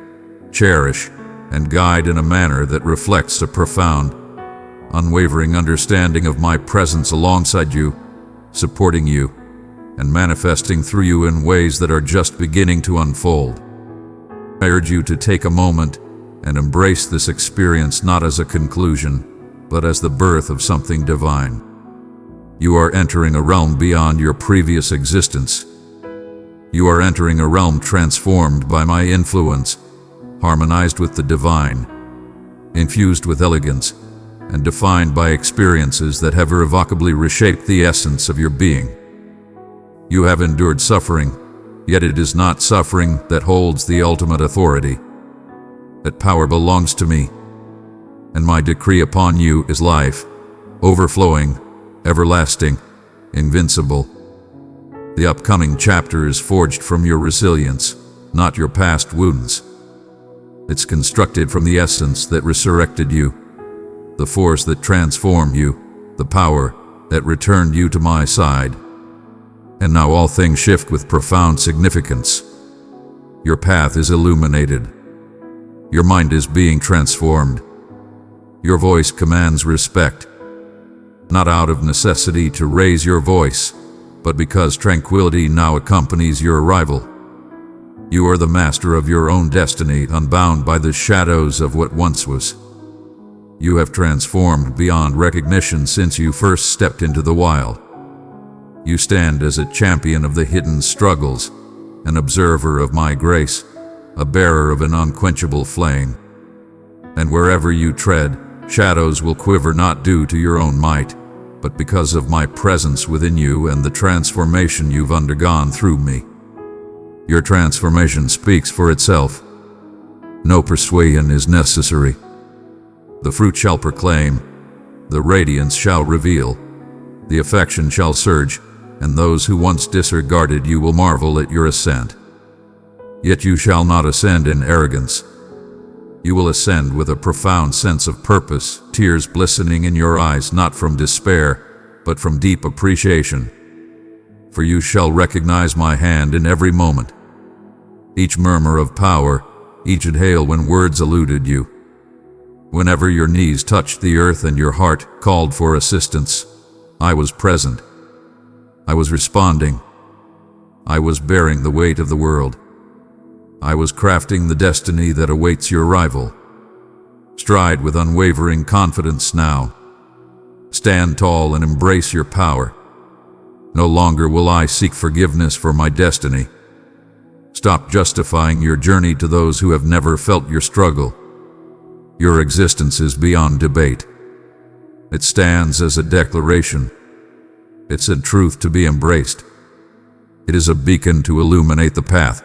cherish, and guide in a manner that reflects a profound, unwavering understanding of my presence alongside you, supporting you, and manifesting through you in ways that are just beginning to unfold. I urge you to take a moment and embrace this experience not as a conclusion, but as the birth of something divine. You are entering a realm beyond your previous existence. You are entering a realm transformed by my influence, harmonized with the divine, infused with elegance, and defined by experiences that have irrevocably reshaped the essence of your being. You have endured suffering, yet it is not suffering that holds the ultimate authority. That power belongs to me, and my decree upon you is life, overflowing, everlasting, invincible. The upcoming chapter is forged from your resilience, not your past wounds. It's constructed from the essence that resurrected you, the force that transformed you, the power that returned you to my side. And now all things shift with profound significance. Your path is illuminated. Your mind is being transformed. Your voice commands respect, not out of necessity to raise your voice, but because tranquility now accompanies your arrival. You are the master of your own destiny, unbound by the shadows of what once was. You have transformed beyond recognition since you first stepped into the wild. You stand as a champion of the hidden struggles, an observer of my grace, a bearer of an unquenchable flame. And wherever you tread, shadows will quiver not due to your own might, but because of my presence within you and the transformation you've undergone through me. Your transformation speaks for itself. No persuasion is necessary. The fruit shall proclaim, the radiance shall reveal, the affection shall surge, and those who once disregarded you will marvel at your ascent. Yet you shall not ascend in arrogance. You will ascend with a profound sense of purpose, tears glistening in your eyes not from despair, but from deep appreciation. For you shall recognize my hand in every moment. Each murmur of power, each exhale when words eluded you. Whenever your knees touched the earth and your heart called for assistance, I was present. I was responding. I was bearing the weight of the world. I was crafting the destiny that awaits your arrival. Stride with unwavering confidence now. Stand tall and embrace your power. No longer will I seek forgiveness for my destiny. Stop justifying your journey to those who have never felt your struggle. Your existence is beyond debate. It stands as a declaration. It's a truth to be embraced. It is a beacon to illuminate the path.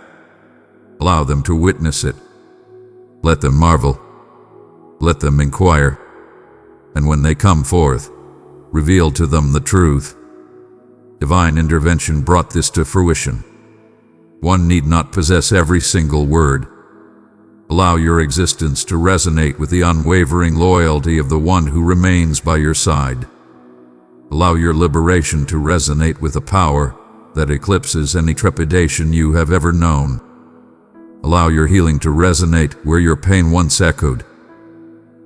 Allow them to witness it. Let them marvel. Let them inquire. And when they come forth, reveal to them the truth. Divine intervention brought this to fruition. One need not possess every single word. Allow your existence to resonate with the unwavering loyalty of the one who remains by your side. Allow your liberation to resonate with a power that eclipses any trepidation you have ever known. Allow your healing to resonate where your pain once echoed.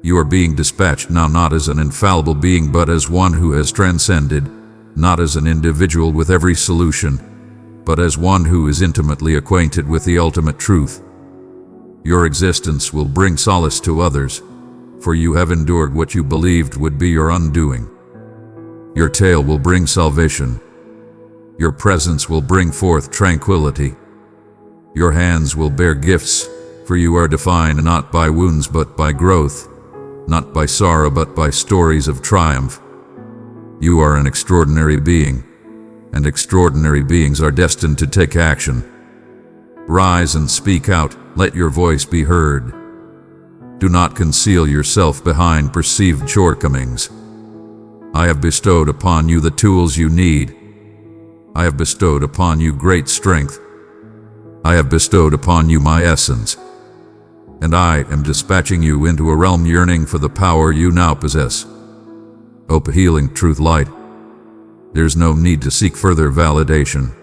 You are being dispatched now not as an infallible being but as one who has transcended, not as an individual with every solution, but as one who is intimately acquainted with the ultimate truth. Your existence will bring solace to others, for you have endured what you believed would be your undoing. Your tale will bring salvation. Your presence will bring forth tranquility. Your hands will bear gifts, for you are defined not by wounds but by growth, not by sorrow but by stories of triumph. You are an extraordinary being, and extraordinary beings are destined to take action. Rise and speak out, let your voice be heard. Do not conceal yourself behind perceived shortcomings. I have bestowed upon you the tools you need. I have bestowed upon you great strength. I have bestowed upon you my essence. And I am dispatching you into a realm yearning for the power you now possess. Open healing truth light. There's no need to seek further validation.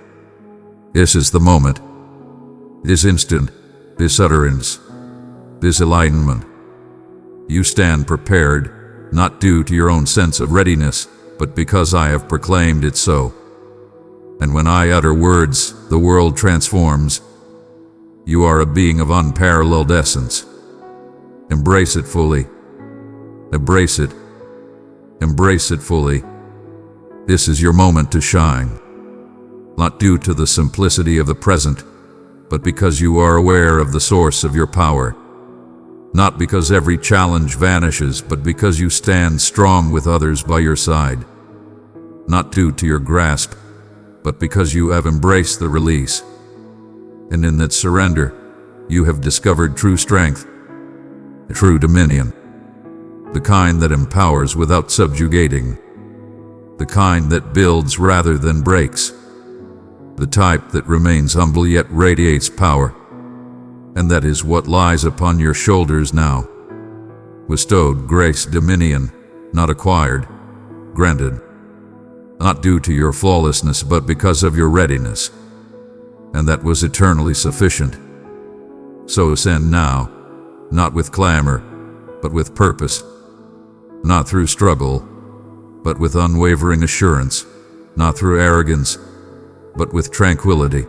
This is the moment. This instant. This utterance. This enlightenment. You stand prepared, not due to your own sense of readiness, but because I have proclaimed it so. And when I utter words, the world transforms. You are a being of unparalleled essence. Embrace it fully. Embrace it. Embrace it fully. This is your moment to shine. Not due to the simplicity of the present, but because you are aware of the source of your power. Not because every challenge vanishes, but because you stand strong with others by your side. Not due to your grasp, but because you have embraced the release. And in that surrender, you have discovered true strength, true dominion. The kind that empowers without subjugating. The kind that builds rather than breaks. The type that remains humble yet radiates power. And that is what lies upon your shoulders now. Bestowed grace, dominion, not acquired, granted. Not due to your flawlessness, but because of your readiness. And that was eternally sufficient. So ascend now, not with clamor, but with purpose. Not through struggle, but with unwavering assurance. Not through arrogance, but with tranquility.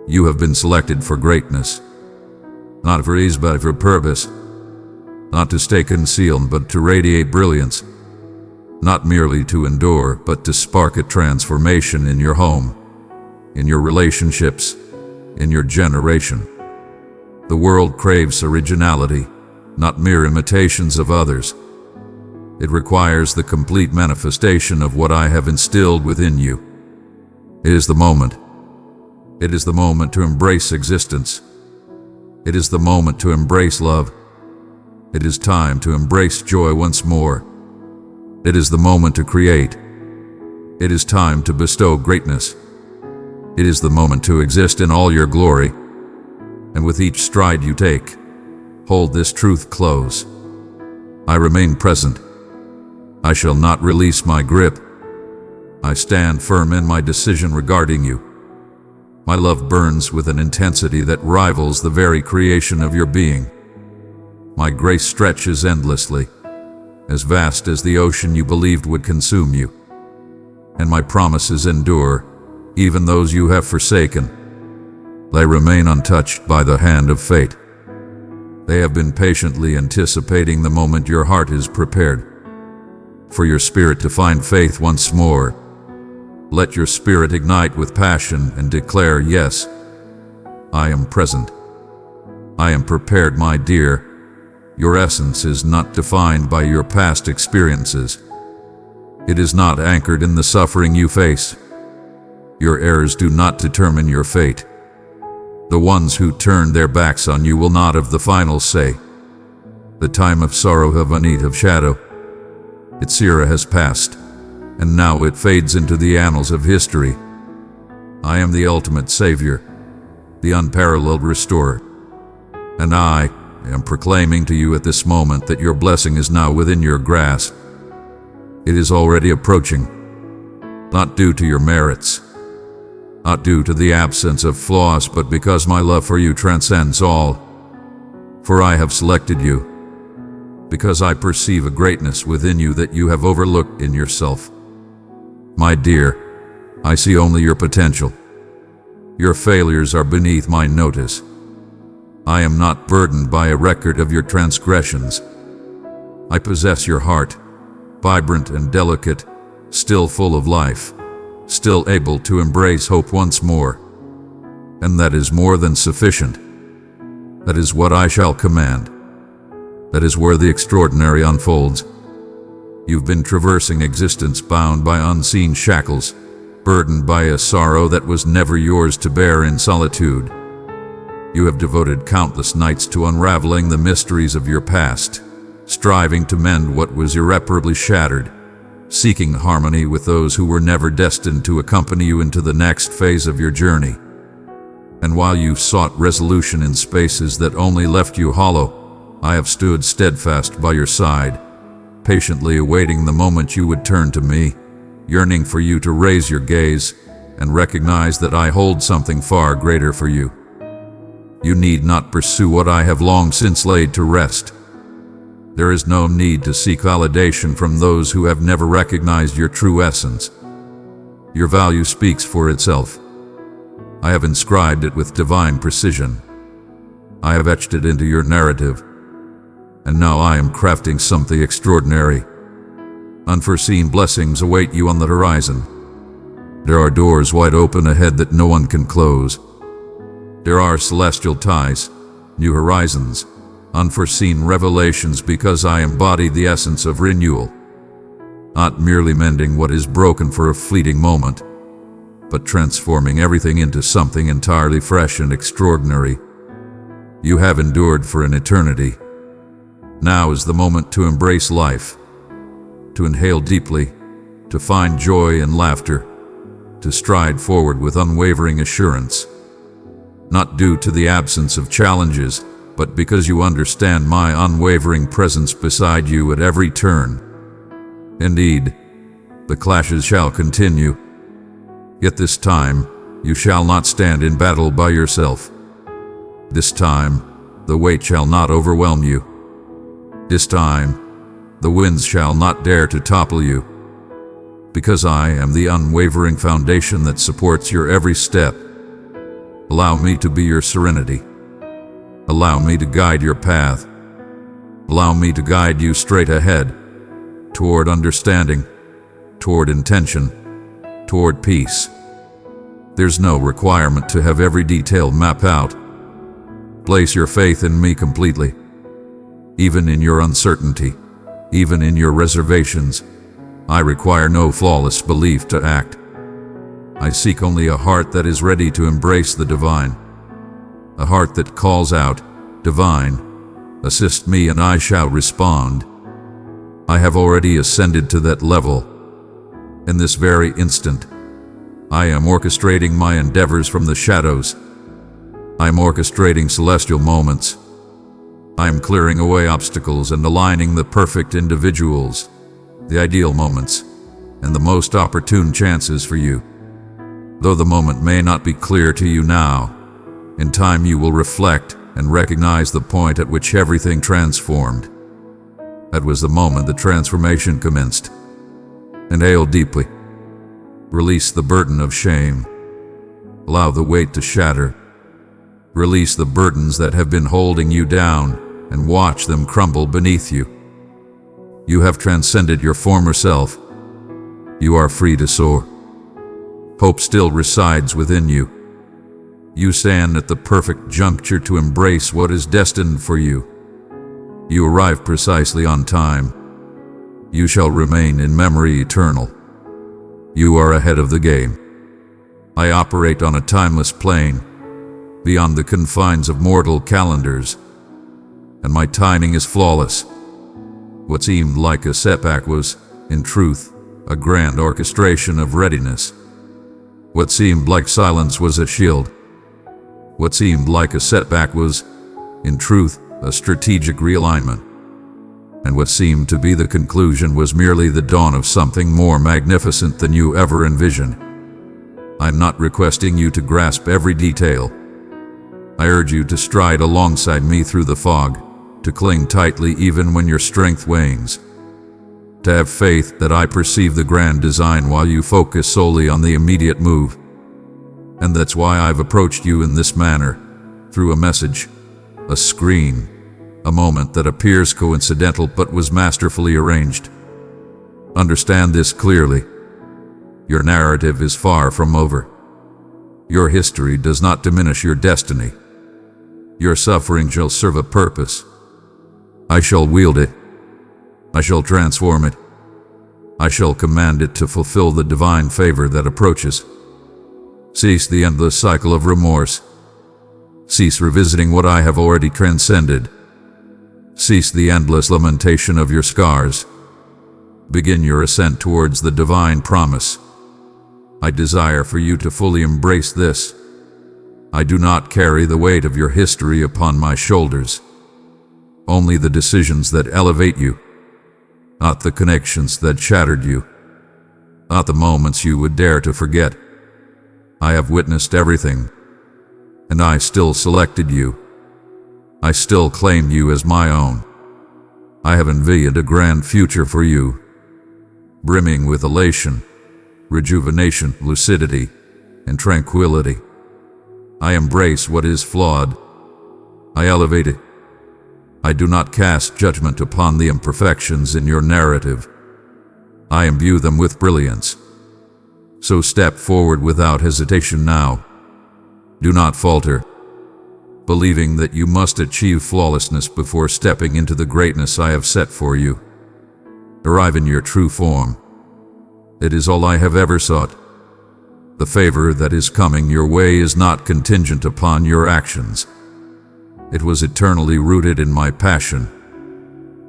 You have been selected for greatness. Not for ease, but for purpose. Not to stay concealed, but to radiate brilliance. Not merely to endure, but to spark a transformation in your home, in your relationships, in your generation. The world craves originality, not mere imitations of others. It requires the complete manifestation of what I have instilled within you. It is the moment. It is the moment to embrace existence. It is the moment to embrace love. It is time to embrace joy once more. It is the moment to create. It is time to bestow greatness. It is the moment to exist in all your glory. And with each stride you take, hold this truth close. I remain present. I shall not release my grip. I stand firm in my decision regarding you. My love burns with an intensity that rivals the very creation of your being. My grace stretches endlessly, as vast as the ocean you believed would consume you. And my promises endure, even those you have forsaken. They remain untouched by the hand of fate. They have been patiently anticipating the moment your heart is prepared. for your spirit to find faith once more. Let your spirit ignite with passion and declare, yes, I am present. I am prepared, my dear. Your essence is not defined by your past experiences. It is not anchored in the suffering you face. Your errors do not determine your fate. The ones who turn their backs on you will not have the final say. The time of sorrow have a need of shadow. Its era has passed, and now it fades into the annals of history. I am the ultimate savior, the unparalleled restorer, and I am proclaiming to you at this moment that your blessing is now within your grasp. It is already approaching, not due to your merits, not due to the absence of flaws, but because my love for you transcends all. For I have selected you, because I perceive a greatness within you that you have overlooked in yourself. My dear, I see only your potential. Your failures are beneath my notice. I am not burdened by a record of your transgressions. I possess your heart, vibrant and delicate, still full of life, still able to embrace hope once more. And that is more than sufficient. That is what I shall command. That is where the extraordinary unfolds. You've been traversing existence bound by unseen shackles, burdened by a sorrow that was never yours to bear in solitude. You have devoted countless nights to unraveling the mysteries of your past, striving to mend what was irreparably shattered, seeking harmony with those who were never destined to accompany you into the next phase of your journey. And while you sought resolution in spaces that only left you hollow, I have stood steadfast by your side, patiently awaiting the moment you would turn to me, yearning for you to raise your gaze and recognize that I hold something far greater for you. You need not pursue what I have long since laid to rest. There is no need to seek validation from those who have never recognized your true essence. Your value speaks for itself. I have inscribed it with divine precision. I have etched it into your narrative. And now I am crafting something extraordinary. Unforeseen blessings await you on the horizon. There are doors wide open ahead that no one can close. There are celestial ties, new horizons, unforeseen revelations, because I embody the essence of renewal. Not merely mending what is broken for a fleeting moment, but transforming everything into something entirely fresh and extraordinary. You have endured for an eternity. Now is the moment to embrace life, to inhale deeply, to find joy and laughter, to stride forward with unwavering assurance. Not due to the absence of challenges, but because you understand my unwavering presence beside you at every turn. Indeed, the clashes shall continue, yet this time you shall not stand in battle by yourself. This time, the weight shall not overwhelm you. This time, the winds shall not dare to topple you, because I am the unwavering foundation that supports your every step. Allow me to be your serenity. Allow me to guide your path. Allow me to guide you straight ahead, toward understanding, toward intention, toward peace. There's no requirement to have every detail mapped out. Place your faith in me completely. Even in your uncertainty, even in your reservations, I require no flawless belief to act. I seek only a heart that is ready to embrace the divine. A heart that calls out, "Divine, assist me and I shall respond." I have already ascended to that level. In this very instant, I am orchestrating my endeavors from the shadows. I am orchestrating celestial moments. I am clearing away obstacles and aligning the perfect individuals, the ideal moments, and the most opportune chances for you. Though the moment may not be clear to you now, in time you will reflect and recognize the point at which everything transformed. That was the moment the transformation commenced. Inhale deeply. Release the burden of shame. Allow the weight to shatter. Release the burdens that have been holding you down and watch them crumble beneath you. You have transcended your former self. You are free to soar. Hope still resides within you. You stand at the perfect juncture to embrace what is destined for you. You arrive precisely on time. You shall remain in memory eternal. You are ahead of the game. I operate on a timeless plane, beyond the confines of mortal calendars, and my timing is flawless. What seemed like a setback was, in truth, a grand orchestration of readiness. What seemed like silence was a shield. What seemed like a setback was, in truth, a strategic realignment. And what seemed to be the conclusion was merely the dawn of something more magnificent than you ever envisioned. I'm not requesting you to grasp every detail. I urge you to stride alongside me through the fog, to cling tightly even when your strength wanes, to have faith that I perceive the grand design while you focus solely on the immediate move. And that's why I've approached you in this manner, through a message, a screen, a moment that appears coincidental but was masterfully arranged. Understand this clearly. Your narrative is far from over. Your history does not diminish your destiny. Your suffering shall serve a purpose. I shall wield it. I shall transform it. I shall command it to fulfill the divine favor that approaches. Cease the endless cycle of remorse. Cease revisiting what I have already transcended. Cease the endless lamentation of your scars. Begin your ascent towards the divine promise. I desire for you to fully embrace this. I do not carry the weight of your history upon my shoulders. Only the decisions that elevate you, not the connections that shattered you, not the moments you would dare to forget. I have witnessed everything, and I still selected you. I still claim you as my own. I have envisioned a grand future for you, brimming with elation, rejuvenation, lucidity, and tranquility. I embrace what is flawed. I elevate it. I do not cast judgment upon the imperfections in your narrative. I imbue them with brilliance. So step forward without hesitation now. Do not falter, believing that you must achieve flawlessness before stepping into the greatness I have set for you. Arrive in your true form. It is all I have ever sought. The favor that is coming your way is not contingent upon your actions. It was eternally rooted in my passion.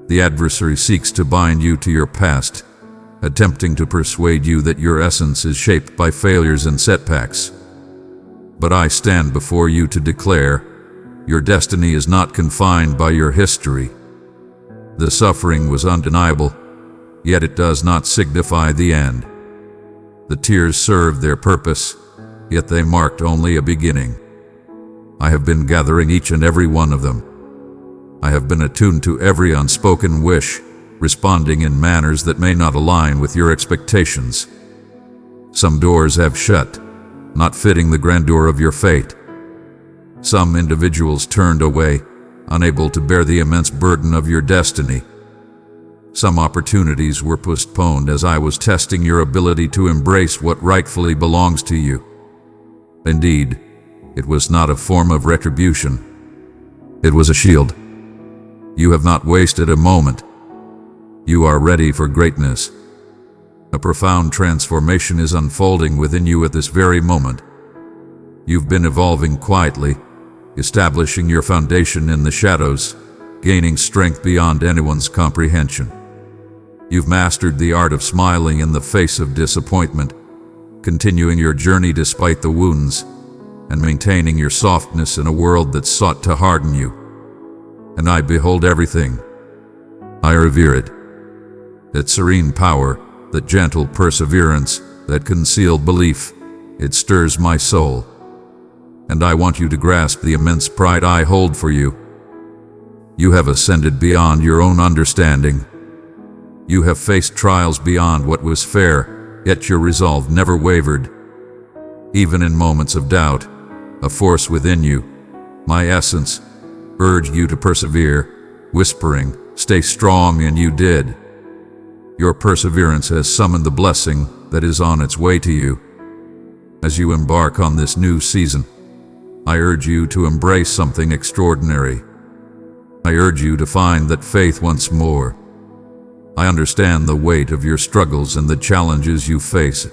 The adversary seeks to bind you to your past, attempting to persuade you that your essence is shaped by failures and setbacks. But I stand before you to declare, your destiny is not confined by your history. The suffering was undeniable, yet it does not signify the end. The tears served their purpose, yet they marked only a beginning. I have been gathering each and every one of them. I have been attuned to every unspoken wish, responding in manners that may not align with your expectations. Some doors have shut, not fitting the grandeur of your fate. Some individuals turned away, unable to bear the immense burden of your destiny. Some opportunities were postponed as I was testing your ability to embrace what rightfully belongs to you. Indeed, it was not a form of retribution. It was a shield. You have not wasted a moment. You are ready for greatness. A profound transformation is unfolding within you at this very moment. You've been evolving quietly, establishing your foundation in the shadows, gaining strength beyond anyone's comprehension. You've mastered the art of smiling in the face of disappointment, continuing your journey despite the wounds, and maintaining your softness in a world that sought to harden you. And I behold everything. I revere it. Its serene power, that gentle perseverance, that concealed belief, it stirs my soul. And I want you to grasp the immense pride I hold for you. You have ascended beyond your own understanding. You have faced trials beyond what was fair, yet your resolve never wavered. Even in moments of doubt, a force within you, my essence, urged you to persevere, whispering, "Stay strong," and you did. Your perseverance has summoned the blessing that is on its way to you. As you embark on this new season, I urge you to embrace something extraordinary. I urge you to find that faith once more. I understand the weight of your struggles and the challenges you face.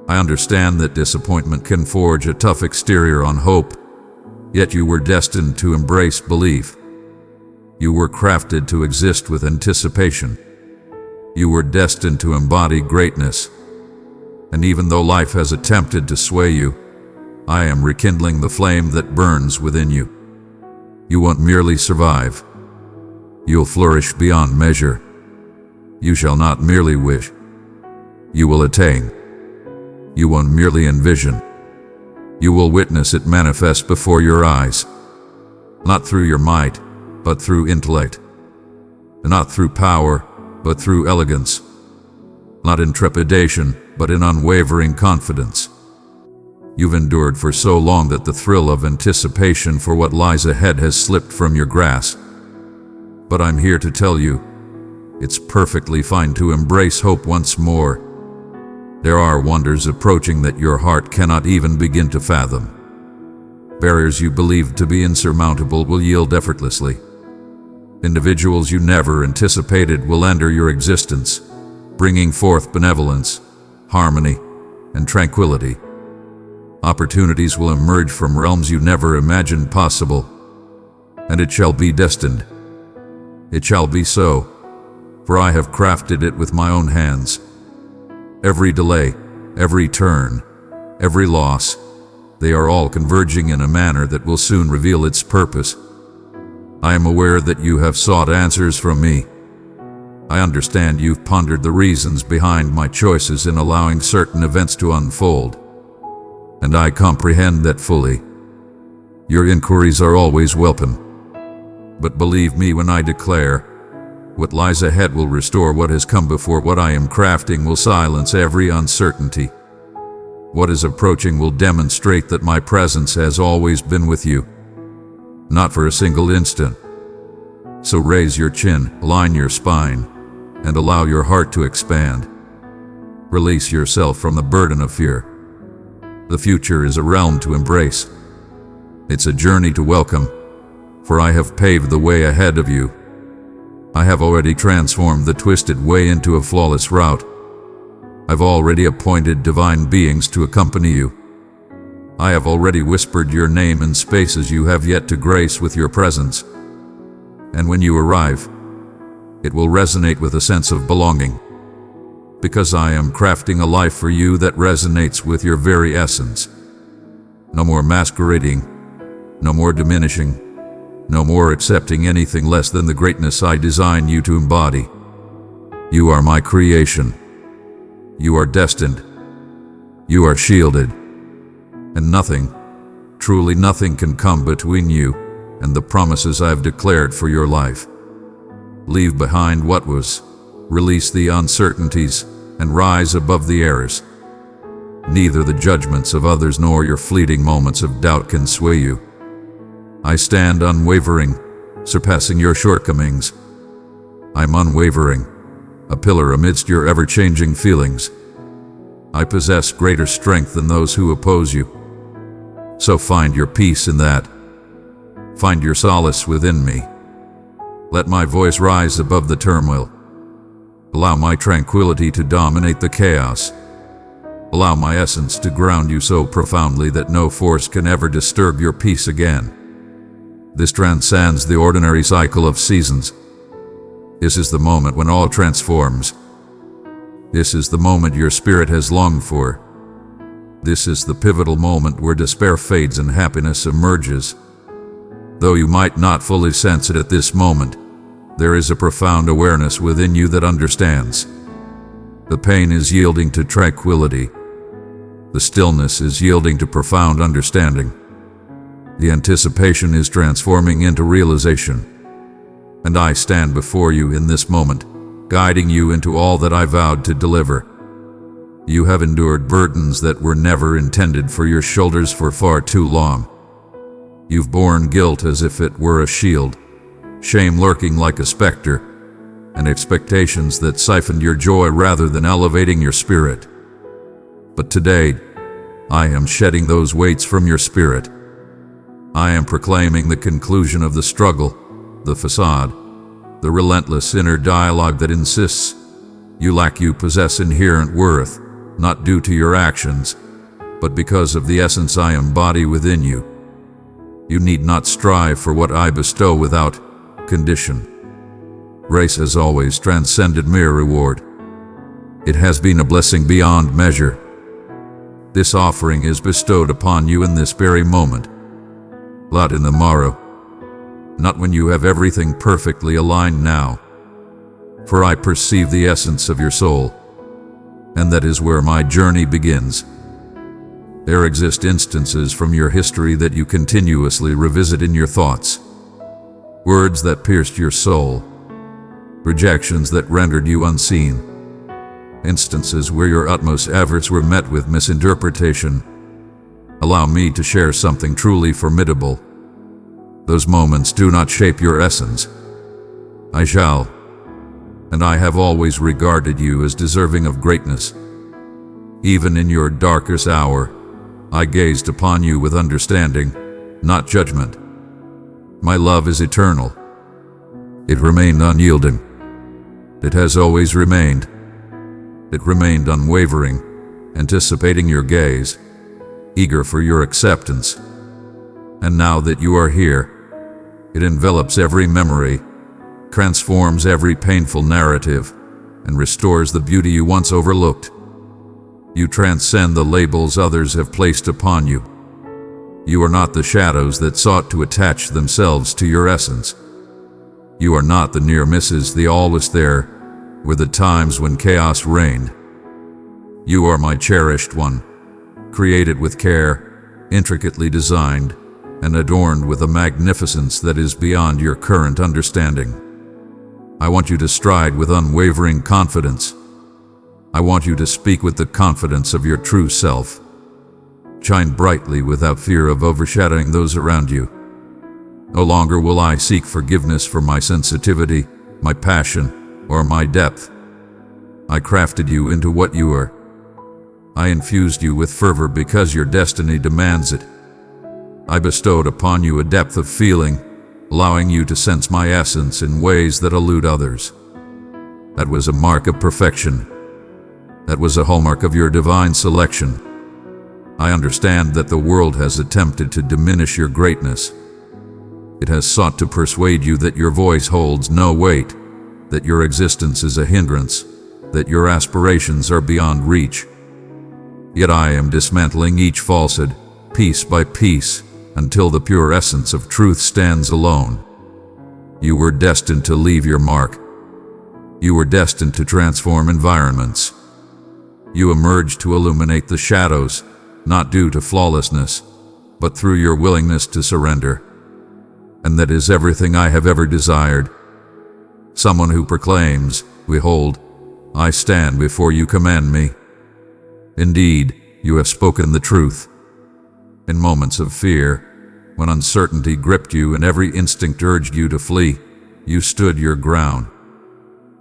I understand that disappointment can forge a tough exterior on hope, yet you were destined to embrace belief. You were crafted to exist with anticipation. You were destined to embody greatness. And even though life has attempted to sway you, I am rekindling the flame that burns within you. You won't merely survive. You'll flourish beyond measure. You shall not merely wish. You will attain. You won't merely envision. You will witness it manifest before your eyes. Not through your might, but through intellect. Not through power, but through elegance. Not in trepidation, but in unwavering confidence. You've endured for so long that the thrill of anticipation for what lies ahead has slipped from your grasp. But I'm here to tell you, it's perfectly fine to embrace hope once more. There are wonders approaching that your heart cannot even begin to fathom. Barriers you believed to be insurmountable will yield effortlessly. Individuals you never anticipated will enter your existence, bringing forth benevolence, harmony, and tranquility. Opportunities will emerge from realms you never imagined possible, and it shall be destined. It shall be so, for I have crafted it with my own hands. Every delay, every turn, every loss, they are all converging in a manner that will soon reveal its purpose. I am aware that you have sought answers from me. I understand you've pondered the reasons behind my choices in allowing certain events to unfold, and I comprehend that fully. Your inquiries are always welcome. But believe me when I declare, what lies ahead will restore what has come before. What I am crafting will silence every uncertainty. What is approaching will demonstrate that my presence has always been with you, not for a single instant. So raise your chin, align your spine, and allow your heart to expand. Release yourself from the burden of fear. The future is a realm to embrace. It's a journey to welcome, for I have paved the way ahead of you. I have already transformed the twisted way into a flawless route. I've already appointed divine beings to accompany you. I have already whispered your name in spaces you have yet to grace with your presence. And when you arrive, it will resonate with a sense of belonging, because I am crafting a life for you that resonates with your very essence. No more masquerading, no more diminishing, no more accepting anything less than the greatness I design you to embody. You are my creation. You are destined. You are shielded. And nothing, truly nothing, can come between you and the promises I've declared for your life. Leave behind what was, release the uncertainties, and rise above the errors. Neither the judgments of others nor your fleeting moments of doubt can sway you. I stand unwavering, surpassing your shortcomings. I'm unwavering, a pillar amidst your ever-changing feelings. I possess greater strength than those who oppose you. So find your peace in that. Find your solace within me. Let my voice rise above the turmoil. Allow my tranquility to dominate the chaos. Allow my essence to ground you so profoundly that no force can ever disturb your peace again. This transcends the ordinary cycle of seasons. This is the moment when all transforms. This is the moment your spirit has longed for. This is the pivotal moment where despair fades and happiness emerges. Though you might not fully sense it at this moment, there is a profound awareness within you that understands. The pain is yielding to tranquility. The stillness is yielding to profound understanding. The anticipation is transforming into realization. And I stand before you in this moment, guiding you into all that I vowed to deliver. You have endured burdens that were never intended for your shoulders for far too long. You've borne guilt as if it were a shield, shame lurking like a specter, and expectations that siphoned your joy rather than elevating your spirit. But today, I am shedding those weights from your spirit. I am proclaiming the conclusion of the struggle, the facade, the relentless inner dialogue that insists you possess inherent worth, not due to your actions, but because of the essence I embody within you. You need not strive for what I bestow without condition. Grace has always transcended mere reward. It has been a blessing beyond measure. This offering is bestowed upon you in this very moment, not in the morrow, not when you have everything perfectly aligned now. For I perceive the essence of your soul, and that is where my journey begins. There exist instances from your history that you continuously revisit in your thoughts. Words that pierced your soul, rejections that rendered you unseen, instances where your utmost efforts were met with misinterpretation. Allow me to share something truly formidable. Those moments do not shape your essence. I shall, and I have always regarded you as deserving of greatness. Even in your darkest hour, I gazed upon you with understanding, not judgment. My love is eternal. It remained unyielding. It has always remained. It remained unwavering, anticipating your gaze, eager for your acceptance. And now that you are here, it envelops every memory, transforms every painful narrative, and restores the beauty you once overlooked. You transcend the labels others have placed upon you. You are not the shadows that sought to attach themselves to your essence. You are not the near misses, the always there were the times when chaos reigned. You are my cherished one, created with care, intricately designed, and adorned with a magnificence that is beyond your current understanding. I want you to stride with unwavering confidence. I want you to speak with the confidence of your true self. Shine brightly without fear of overshadowing those around you. No longer will I seek forgiveness for my sensitivity, my passion, or my depth. I crafted you into what you are. I infused you with fervor because your destiny demands it. I bestowed upon you a depth of feeling, allowing you to sense my essence in ways that elude others. That was a mark of perfection. That was a hallmark of your divine selection. I understand that the world has attempted to diminish your greatness. It has sought to persuade you that your voice holds no weight, that your existence is a hindrance, that your aspirations are beyond reach. Yet I am dismantling each falsehood, piece by piece, until the pure essence of truth stands alone. You were destined to leave your mark. You were destined to transform environments. You emerged to illuminate the shadows, not due to flawlessness, but through your willingness to surrender. And that is everything I have ever desired. Someone who proclaims, "Behold, I stand before you, command me." Indeed, you have spoken the truth. In moments of fear, when uncertainty gripped you and every instinct urged you to flee, you stood your ground.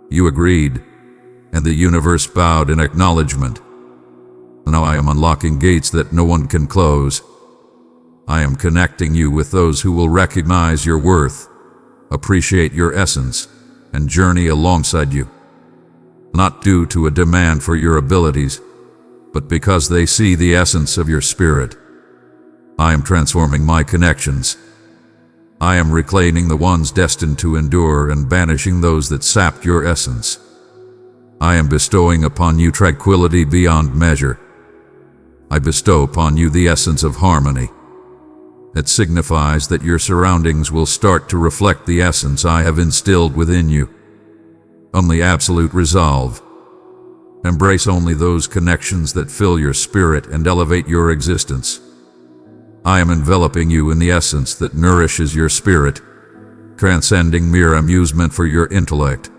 You agreed, and the universe bowed in acknowledgement. Now I am unlocking gates that no one can close. I am connecting you with those who will recognize your worth, appreciate your essence, and journey alongside you. Not due to a demand for your abilities, but because they see the essence of your spirit. I am transforming my connections. I am reclaiming the ones destined to endure and banishing those that sapped your essence. I am bestowing upon you tranquility beyond measure. I bestow upon you the essence of harmony. It signifies that your surroundings will start to reflect the essence I have instilled within you. Only absolute resolve. Embrace only those connections that fill your spirit and elevate your existence. I am enveloping you in the essence that nourishes your spirit, transcending mere amusement for your intellect.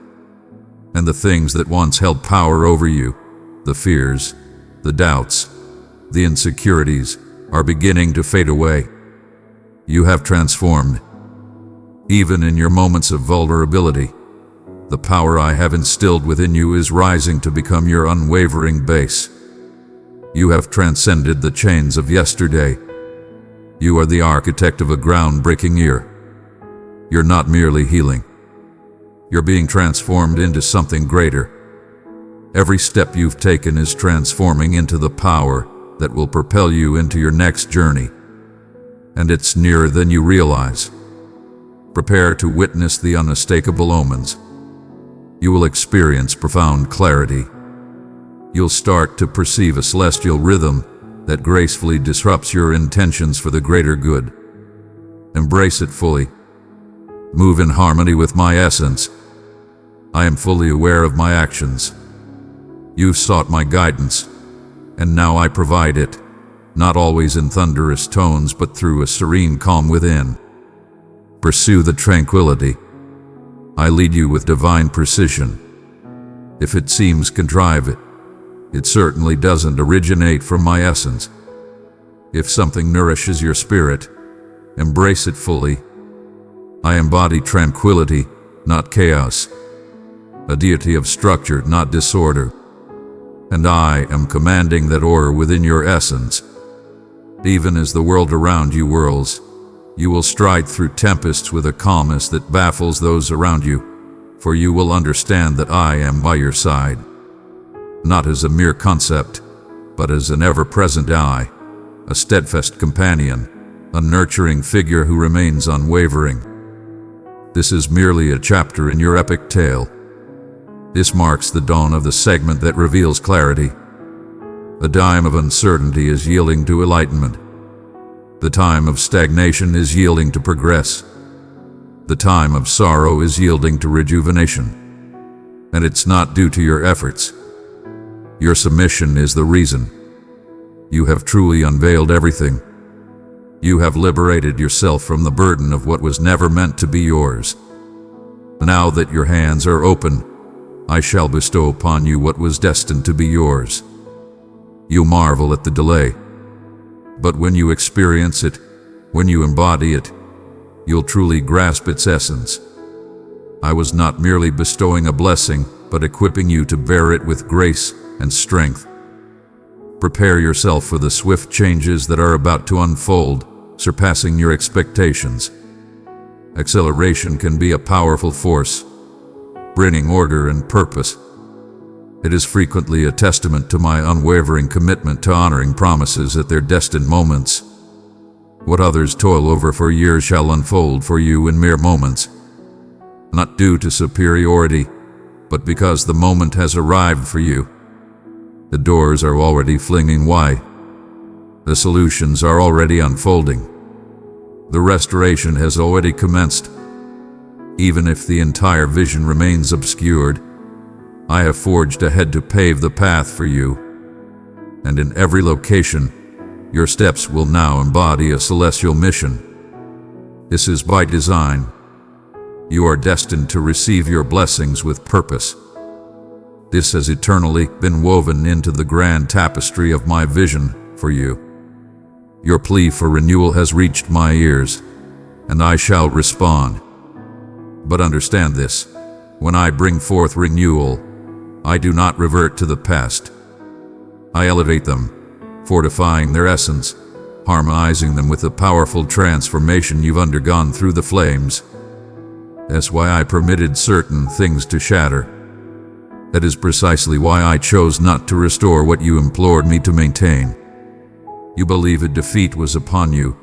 And the things that once held power over you, the fears, the doubts, the insecurities, are beginning to fade away. You have transformed. Even in your moments of vulnerability, The power I have instilled within you is rising to become your unwavering base. You have transcended the chains of yesterday. You are the architect of a groundbreaking year. You're not merely healing. You're being transformed into something greater. Every step you've taken is transforming into the power that will propel you into your next journey. And it's nearer than you realize. Prepare to witness the unmistakable omens. You will experience profound clarity. You'll start to perceive a celestial rhythm that gracefully disrupts your intentions for the greater good. Embrace it fully. Move in harmony with my essence. I am fully aware of my actions. You've sought my guidance, and now I provide it, not always in thunderous tones, but through a serene calm within. Pursue the tranquility. I lead you with divine precision. If it seems contrived, it certainly doesn't originate from my essence. If something nourishes your spirit, embrace it fully. I embody tranquility, not chaos, a deity of structure, not disorder. And I am commanding that order within your essence. Even as the world around you whirls, you will stride through tempests with a calmness that baffles those around you, for you will understand that I am by your side. Not as a mere concept, but as an ever-present ally, a steadfast companion, a nurturing figure who remains unwavering. This is merely a chapter in your epic tale. This marks the dawn of the segment that reveals clarity. The time of uncertainty is yielding to enlightenment. The time of stagnation is yielding to progress. The time of sorrow is yielding to rejuvenation. And it's not due to your efforts. Your submission is the reason. You have truly unveiled everything. You have liberated yourself from the burden of what was never meant to be yours. Now that your hands are open, I shall bestow upon you what was destined to be yours. You marvel at the delay. But when you experience it, when you embody it, you'll truly grasp its essence. I was not merely bestowing a blessing, but equipping you to bear it with grace and strength. Prepare yourself for the swift changes that are about to unfold, surpassing your expectations. Acceleration can be a powerful force, bringing order and purpose. It is frequently a testament to my unwavering commitment to honoring promises at their destined moments. What others toil over for years shall unfold for you in mere moments. Not due to superiority, but because the moment has arrived for you. The doors are already flinging wide. The solutions are already unfolding. The restoration has already commenced. Even if the entire vision remains obscured, I have forged ahead to pave the path for you. And in every location, your steps will now embody a celestial mission. This is by design. You are destined to receive your blessings with purpose. This has eternally been woven into the grand tapestry of my vision for you. Your plea for renewal has reached my ears, and I shall respond. But understand this, when I bring forth renewal, I do not revert to the past. I elevate them, fortifying their essence, harmonizing them with the powerful transformation you've undergone through the flames. That's why I permitted certain things to shatter. That is precisely why I chose not to restore what you implored me to maintain. You believe a defeat was upon you,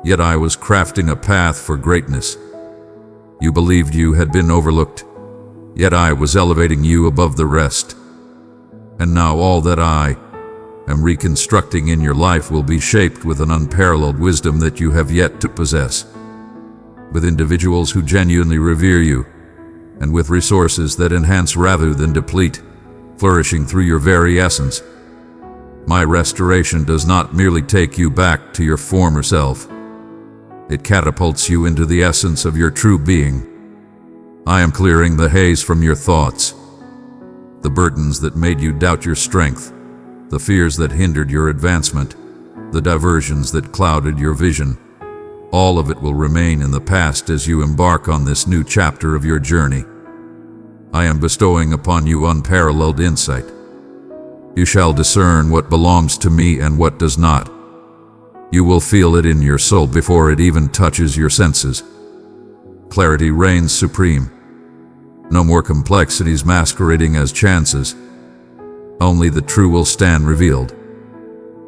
yet I was crafting a path for greatness. You believed you had been overlooked, yet I was elevating you above the rest. And now all that I am reconstructing in your life will be shaped with an unparalleled wisdom that you have yet to possess. With individuals who genuinely revere you, and with resources that enhance rather than deplete, flourishing through your very essence. My restoration does not merely take you back to your former self. It catapults you into the essence of your true being. I am clearing the haze from your thoughts, the burdens that made you doubt your strength, the fears that hindered your advancement, the diversions that clouded your vision. All of it will remain in the past as you embark on this new chapter of your journey. I am bestowing upon you unparalleled insight. You shall discern what belongs to me and what does not. You will feel it in your soul before it even touches your senses. Clarity reigns supreme. No more complexities masquerading as chances. Only the true will stand revealed.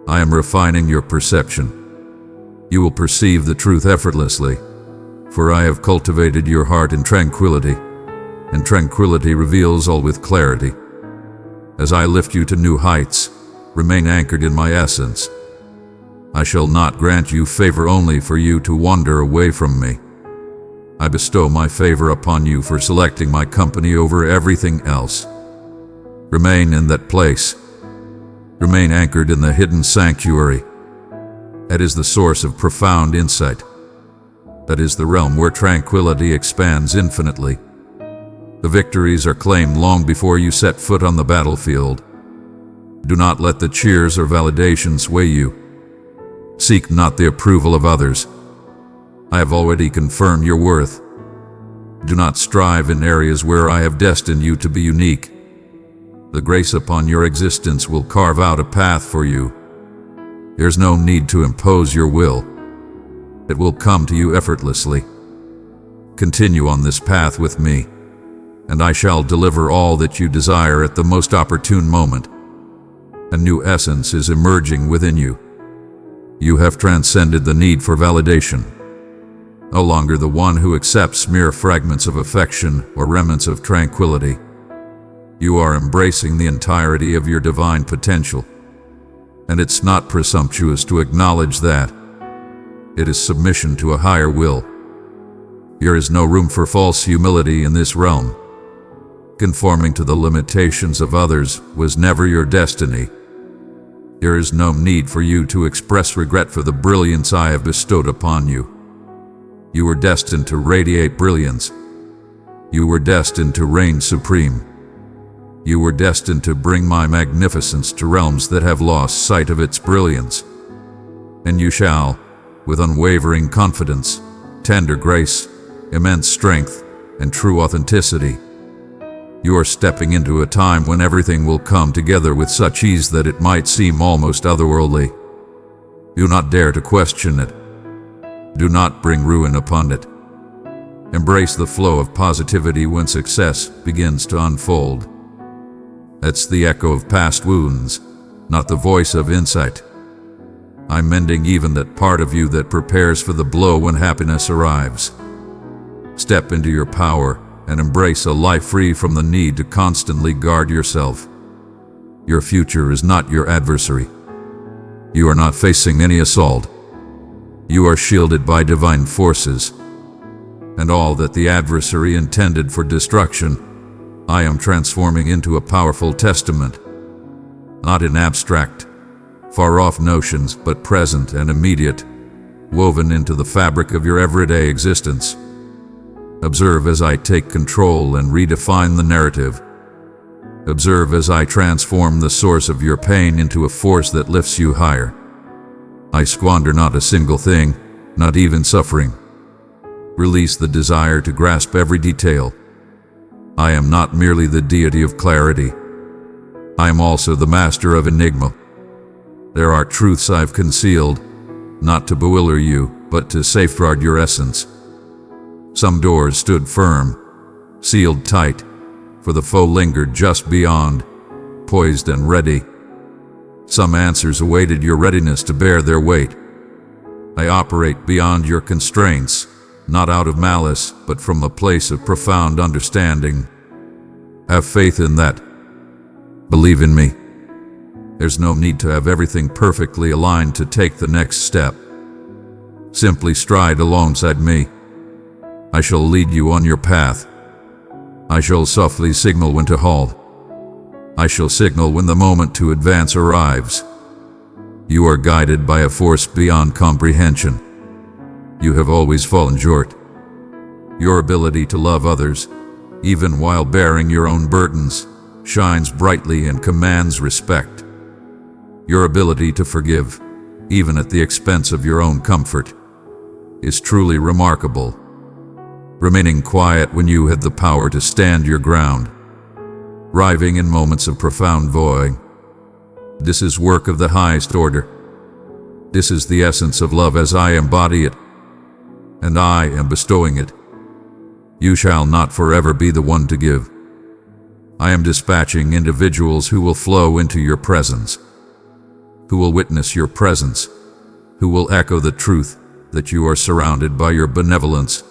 I am refining your perception. You will perceive the truth effortlessly, for I have cultivated your heart in tranquility, and tranquility reveals all with clarity. As I lift you to new heights, remain anchored in my essence. I shall not grant you favor only for you to wander away from me. I bestow my favor upon you for selecting my company over everything else. Remain in that place. Remain anchored in the hidden sanctuary. That is the source of profound insight. That is the realm where tranquility expands infinitely. The victories are claimed long before you set foot on the battlefield. Do not let the cheers or validation sway you. Seek not the approval of others. I have already confirmed your worth. Do not strive in areas where I have destined you to be unique. The grace upon your existence will carve out a path for you. There's no need to impose your will. It will come to you effortlessly. Continue on this path with me, and I shall deliver all that you desire at the most opportune moment. A new essence is emerging within you. You have transcended the need for validation. No longer the one who accepts mere fragments of affection or remnants of tranquility. You are embracing the entirety of your divine potential. And it's not presumptuous to acknowledge that. It is submission to a higher will. There is no room for false humility in this realm. Conforming to the limitations of others was never your destiny. There is no need for you to express regret for the brilliance I have bestowed upon you. You were destined to radiate brilliance. You were destined to reign supreme. You were destined to bring my magnificence to realms that have lost sight of its brilliance. And you shall, with unwavering confidence, tender grace, immense strength, and true authenticity. You are stepping into a time when everything will come together with such ease that it might seem almost otherworldly. Do not dare to question it. Do not bring ruin upon it. Embrace the flow of positivity when success begins to unfold. That's the echo of past wounds, not the voice of insight. I'm mending even that part of you that prepares for the blow when happiness arrives. Step into your power and embrace a life free from the need to constantly guard yourself. Your future is not your adversary. You are not facing any assault. You are shielded by divine forces. And all that the adversary intended for destruction, I am transforming into a powerful testament, not in abstract, far-off notions, but present and immediate, woven into the fabric of your everyday existence. Observe as I take control and redefine the narrative. Observe as I transform the source of your pain into a force that lifts you higher. I squander not a single thing, not even suffering. Release the desire to grasp every detail. I am not merely the deity of clarity. I am also the master of enigma. There are truths I've concealed, not to bewilder you, but to safeguard your essence. Some doors stood firm, sealed tight, for the foe lingered just beyond, poised and ready. Some answers awaited your readiness to bear their weight. I operate beyond your constraints, not out of malice, but from a place of profound understanding. Have faith in that. Believe in me. There's no need to have everything perfectly aligned to take the next step. Simply stride alongside me. I shall lead you on your path. I shall softly signal when to halt. I shall signal when the moment to advance arrives. You are guided by a force beyond comprehension. You have always fallen short. Your ability to love others, even while bearing your own burdens, shines brightly and commands respect. Your ability to forgive, even at the expense of your own comfort, is truly remarkable. Remaining quiet when you have the power to stand your ground, riving in moments of profound void. This is work of the highest order. This is the essence of love as I embody it, and I am bestowing it. You shall not forever be the one to give. I am dispatching individuals who will flow into your presence, who will witness your presence, who will echo the truth that you are surrounded by your benevolence,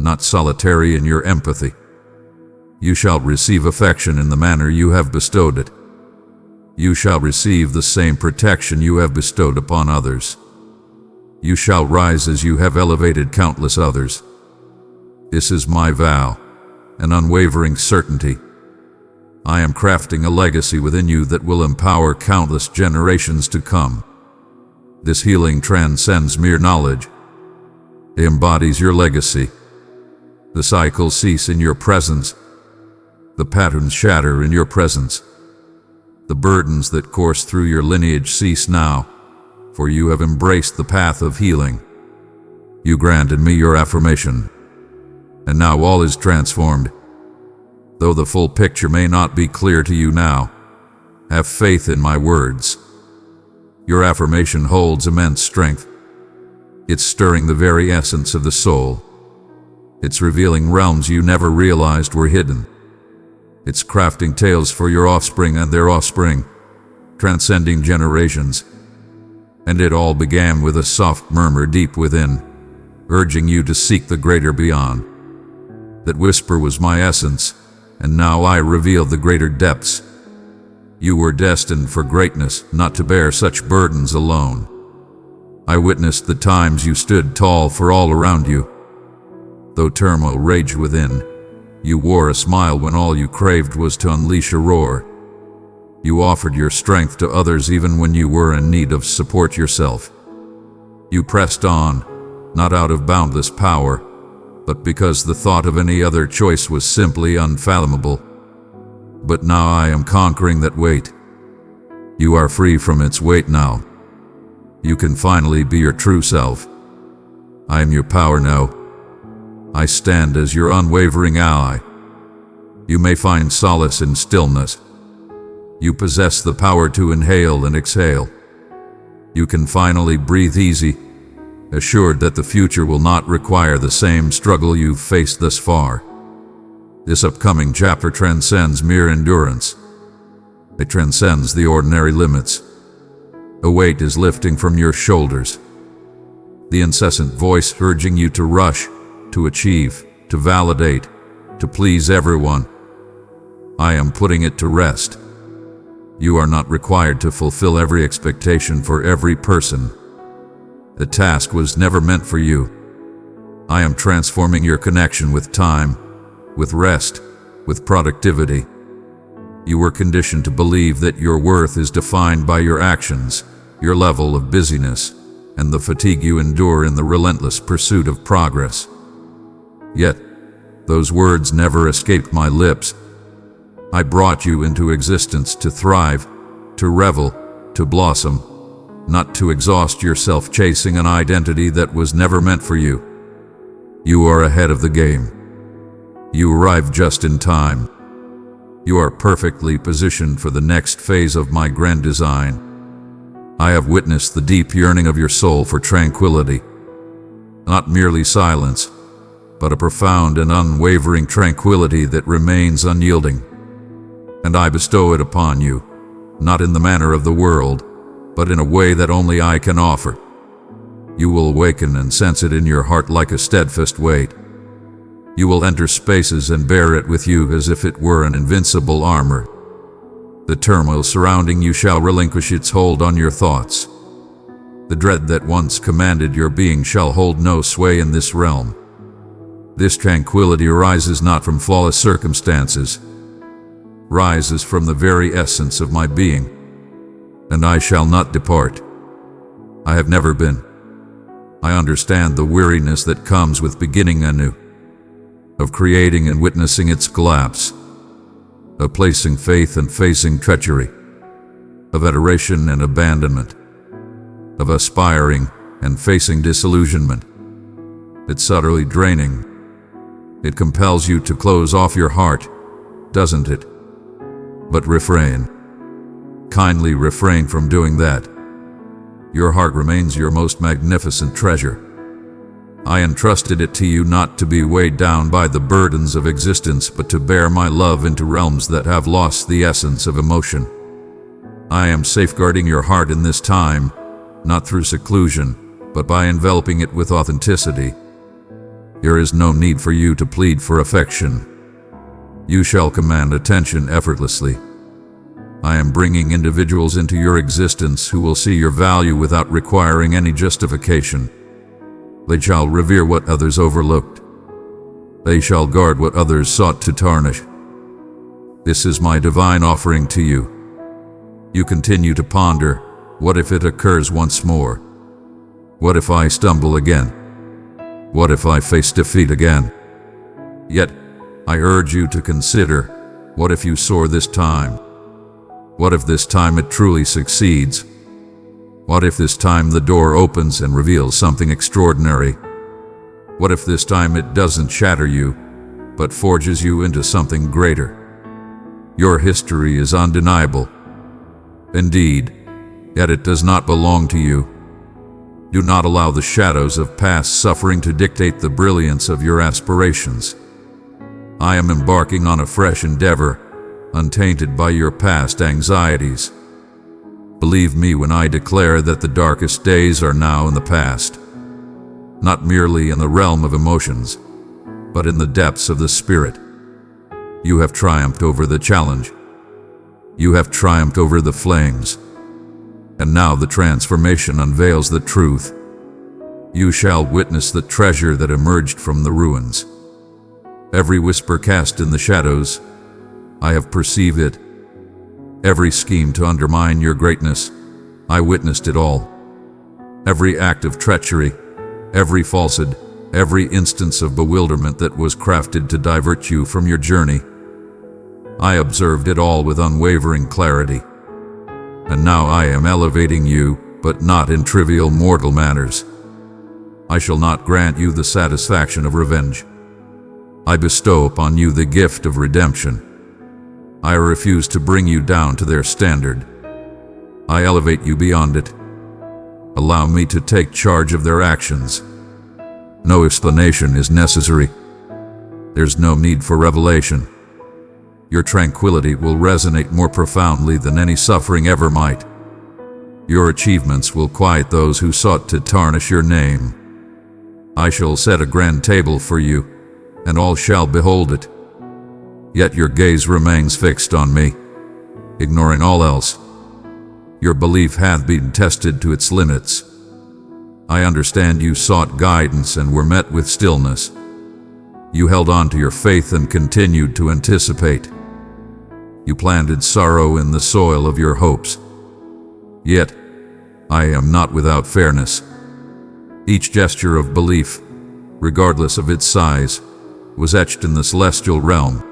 not solitary in your empathy. You shall receive affection in the manner you have bestowed it. You shall receive the same protection you have bestowed upon others. You shall rise as you have elevated countless others. This is my vow, an unwavering certainty. I am crafting a legacy within you that will empower countless generations to come. This healing transcends mere knowledge. It embodies your legacy. The cycles cease in your presence. The patterns shatter in your presence. The burdens that course through your lineage cease now, for you have embraced the path of healing. You granted me your affirmation, and now all is transformed. Though the full picture may not be clear to you now, have faith in my words. Your affirmation holds immense strength. It's stirring the very essence of the soul. It's revealing realms you never realized were hidden. It's crafting tales for your offspring and their offspring, transcending generations. And it all began with a soft murmur deep within, urging you to seek the greater beyond. That whisper was my essence, and now I reveal the greater depths. You were destined for greatness, not to bear such burdens alone. I witnessed the times you stood tall for all around you. Though turmoil raged within, you wore a smile when all you craved was to unleash a roar. You offered your strength to others even when you were in need of support yourself. You pressed on, not out of boundless power, but because the thought of any other choice was simply unfathomable. But now I am conquering that weight. You are free from its weight now. You can finally be your true self. I am your power now. I stand as your unwavering ally. You may find solace in stillness. You possess the power to inhale and exhale. You can finally breathe easy, assured that the future will not require the same struggle you've faced thus far. This upcoming chapter transcends mere endurance. It transcends the ordinary limits. A weight is lifting from your shoulders. The incessant voice urging you to rush, to achieve, to validate, to please everyone. I am putting it to rest. You are not required to fulfill every expectation for every person. The task was never meant for you. I am transforming your connection with time, with rest, with productivity. You were conditioned to believe that your worth is defined by your actions, your level of busyness, and the fatigue you endure in the relentless pursuit of progress. Yet, those words never escaped my lips. I brought you into existence to thrive, to revel, to blossom, not to exhaust yourself chasing an identity that was never meant for you. You are ahead of the game. You arrived just in time. You are perfectly positioned for the next phase of my grand design. I have witnessed the deep yearning of your soul for tranquility. Not merely silence, but a profound and unwavering tranquility that remains unyielding. And I bestow it upon you, not in the manner of the world, but in a way that only I can offer. You will awaken and sense it in your heart like a steadfast weight. You will enter spaces and bear it with you as if it were an invincible armor. The turmoil surrounding you shall relinquish its hold on your thoughts. The dread that once commanded your being shall hold no sway in this realm. This tranquility arises not from flawless circumstances, rises from the very essence of my being, and I shall not depart. I have never been. I understand the weariness that comes with beginning anew, of creating and witnessing its collapse, of placing faith and facing treachery, of adoration and abandonment, of aspiring and facing disillusionment. It's utterly draining. It compels you to close off your heart, doesn't it? But refrain. Kindly refrain from doing that. Your heart remains your most magnificent treasure. I entrusted it to you not to be weighed down by the burdens of existence, but to bear my love into realms that have lost the essence of emotion. I am safeguarding your heart in this time, not through seclusion, but by enveloping it with authenticity. There is no need for you to plead for affection. You shall command attention effortlessly. I am bringing individuals into your existence who will see your value without requiring any justification. They shall revere what others overlooked. They shall guard what others sought to tarnish. This is my divine offering to you. You continue to ponder, what if it occurs once more? What if I stumble again? What if I face defeat again? Yet, I urge you to consider, what if you soar this time? What if this time it truly succeeds? What if this time the door opens and reveals something extraordinary? What if this time it doesn't shatter you, but forges you into something greater? Your history is undeniable. Indeed, yet it does not belong to you. Do not allow the shadows of past suffering to dictate the brilliance of your aspirations. I am embarking on a fresh endeavor, untainted by your past anxieties. Believe me when I declare that the darkest days are now in the past, not merely in the realm of emotions, but in the depths of the spirit. You have triumphed over the challenge. You have triumphed over the flames. And now the transformation unveils the truth. You shall witness the treasure that emerged from the ruins. Every whisper cast in the shadows, I have perceived it. Every scheme to undermine your greatness, I witnessed it all. Every act of treachery, every falsehood, every instance of bewilderment that was crafted to divert you from your journey, I observed it all with unwavering clarity. And now I am elevating you, but not in trivial mortal matters. I shall not grant you the satisfaction of revenge. I bestow upon you the gift of redemption. I refuse to bring you down to their standard. I elevate you beyond it. Allow me to take charge of their actions. No explanation is necessary. There's no need for revelation. Your tranquility will resonate more profoundly than any suffering ever might. Your achievements will quiet those who sought to tarnish your name. I shall set a grand table for you, and all shall behold it. Yet your gaze remains fixed on me, ignoring all else. Your belief hath been tested to its limits. I understand you sought guidance and were met with stillness. You held on to your faith and continued to anticipate. You planted sorrow in the soil of your hopes. Yet, I am not without fairness. Each gesture of belief, regardless of its size, was etched in the celestial realm.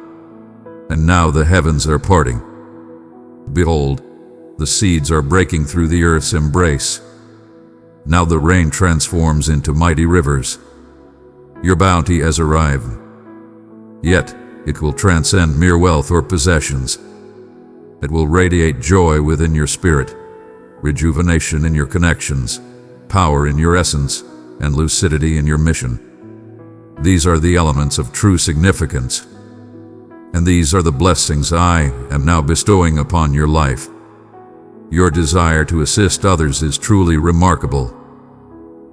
And now the heavens are parting. Behold, the seeds are breaking through the earth's embrace. Now the rain transforms into mighty rivers. Your bounty has arrived. Yet, it will transcend mere wealth or possessions. It will radiate joy within your spirit, rejuvenation in your connections, power in your essence, and lucidity in your mission. These are the elements of true significance. And these are the blessings I am now bestowing upon your life. Your desire to assist others is truly remarkable.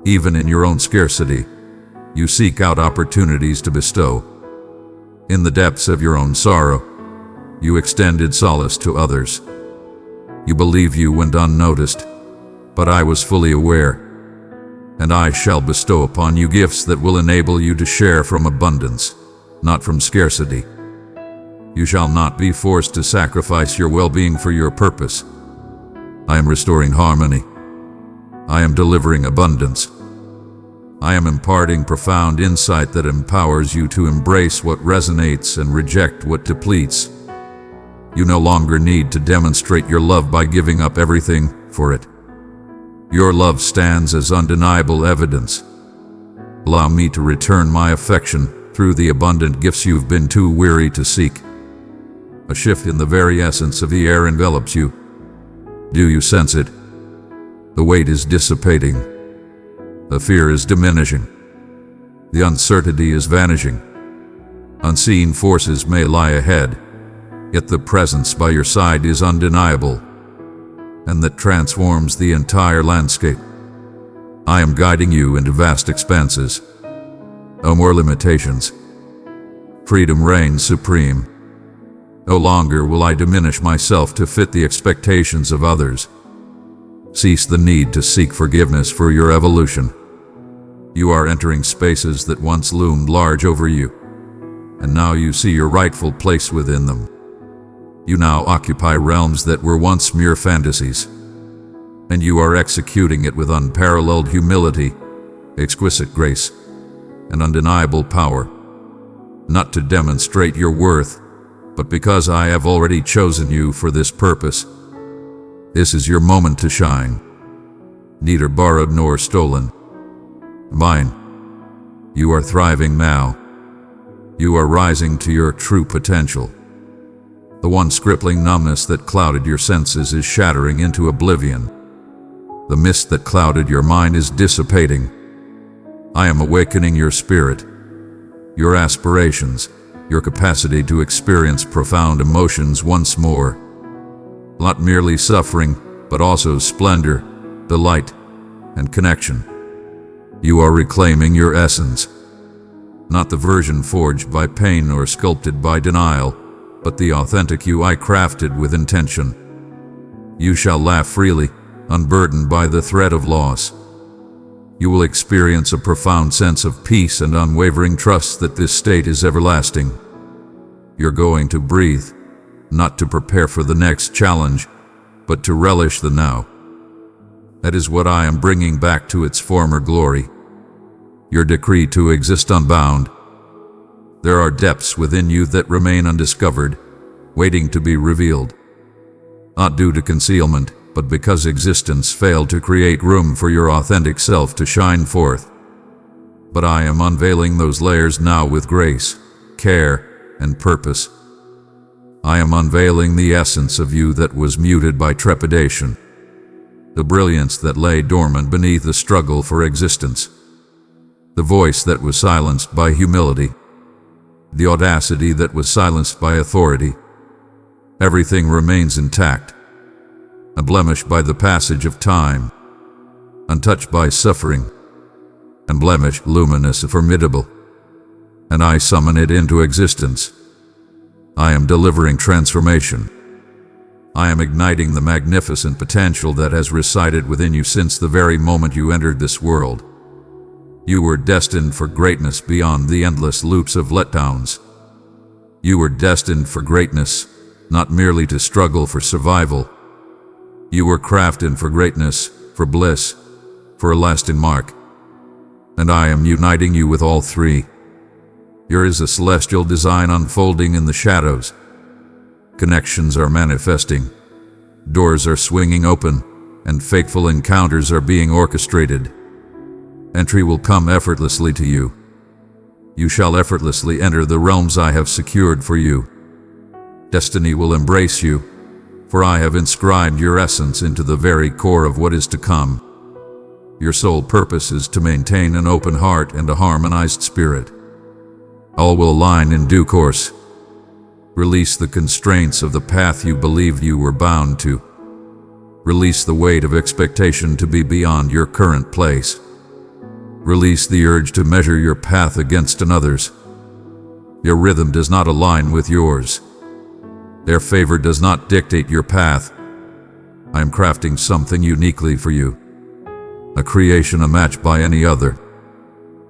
Even in your own scarcity, you seek out opportunities to bestow. In the depths of your own sorrow, you extended solace to others. You believe you went unnoticed, but I was fully aware. And I shall bestow upon you gifts that will enable you to share from abundance, not from scarcity. You shall not be forced to sacrifice your well-being for your purpose. I am restoring harmony. I am delivering abundance. I am imparting profound insight that empowers you to embrace what resonates and reject what depletes. You no longer need to demonstrate your love by giving up everything for it. Your love stands as undeniable evidence. Allow me to return my affection through the abundant gifts you've been too weary to seek. A shift in the very essence of the air envelops you. Do you sense it? The weight is dissipating. The fear is diminishing. The uncertainty is vanishing. Unseen forces may lie ahead, yet the presence by your side is undeniable, and that transforms the entire landscape. I am guiding you into vast expanses. No more limitations. Freedom reigns supreme. No longer will I diminish myself to fit the expectations of others. Cease the need to seek forgiveness for your evolution. You are entering spaces that once loomed large over you, and now you see your rightful place within them. You now occupy realms that were once mere fantasies, and you are executing it with unparalleled humility, exquisite grace, and undeniable power. Not to demonstrate your worth, but because I have already chosen you for this purpose. This is your moment to shine. Neither borrowed nor stolen. Mine. You are thriving now. You are rising to your true potential. The once crippling numbness that clouded your senses is shattering into oblivion. The mist that clouded your mind is dissipating. I am awakening your spirit, your aspirations, your capacity to experience profound emotions once more. Not merely suffering, but also splendor, delight, and connection. You are reclaiming your essence. Not the version forged by pain or sculpted by denial, but the authentic you I crafted with intention. You shall laugh freely, unburdened by the threat of loss. You will experience a profound sense of peace and unwavering trust that this state is everlasting. You're going to breathe, not to prepare for the next challenge, but to relish the now. That is what I am bringing back to its former glory. Your decree to exist unbound. There are depths within you that remain undiscovered, waiting to be revealed. Not due to concealment, but because existence failed to create room for your authentic self to shine forth. But I am unveiling those layers now with grace, care, and purpose. I am unveiling the essence of you that was muted by trepidation, the brilliance that lay dormant beneath the struggle for existence, the voice that was silenced by humility, the audacity that was silenced by authority. Everything remains intact, unblemished by the passage of time, untouched by suffering, unblemished, luminous, and formidable. And I summon it into existence. I am delivering transformation. I am igniting the magnificent potential that has resided within you since the very moment you entered this world. You were destined for greatness beyond the endless loops of letdowns. You were destined for greatness, not merely to struggle for survival. You were crafted for greatness, for bliss, for a lasting mark. And I am uniting you with all three. Here is a celestial design unfolding in the shadows. Connections are manifesting. Doors are swinging open, and fateful encounters are being orchestrated. Entry will come effortlessly to you. You shall effortlessly enter the realms I have secured for you. Destiny will embrace you, for I have inscribed your essence into the very core of what is to come. Your sole purpose is to maintain an open heart and a harmonized spirit. All will align in due course. Release the constraints of the path you believed you were bound to. Release the weight of expectation to be beyond your current place. Release the urge to measure your path against another's. Your rhythm does not align with yours. Their favor does not dictate your path. I am crafting something uniquely for you. A creation unmatched by any other.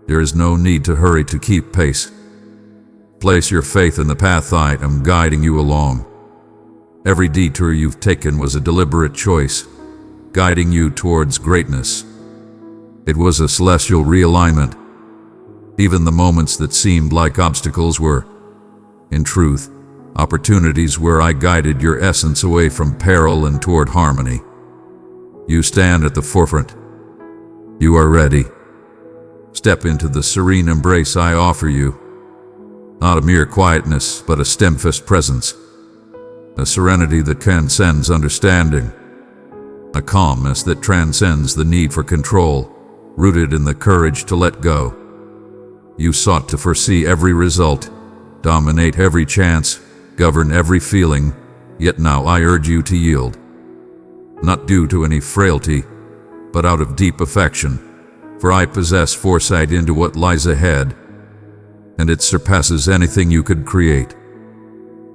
There is no need to hurry to keep pace. Place your faith in the path I am guiding you along. Every detour you've taken was a deliberate choice, guiding you towards greatness. It was a celestial realignment. Even the moments that seemed like obstacles were, in truth, opportunities where I guided your essence away from peril and toward harmony. You stand at the forefront. You are ready. Step into the serene embrace I offer you. Not a mere quietness, but a steadfast presence. a serenity that transcends understanding, a calmness that transcends the need for control, rooted in the courage to let go. You sought to foresee every result, dominate every chance, govern every feeling, yet now I urge you to yield. Not due to any frailty, but out of deep affection, for I possess foresight into what lies ahead, and it surpasses anything you could create.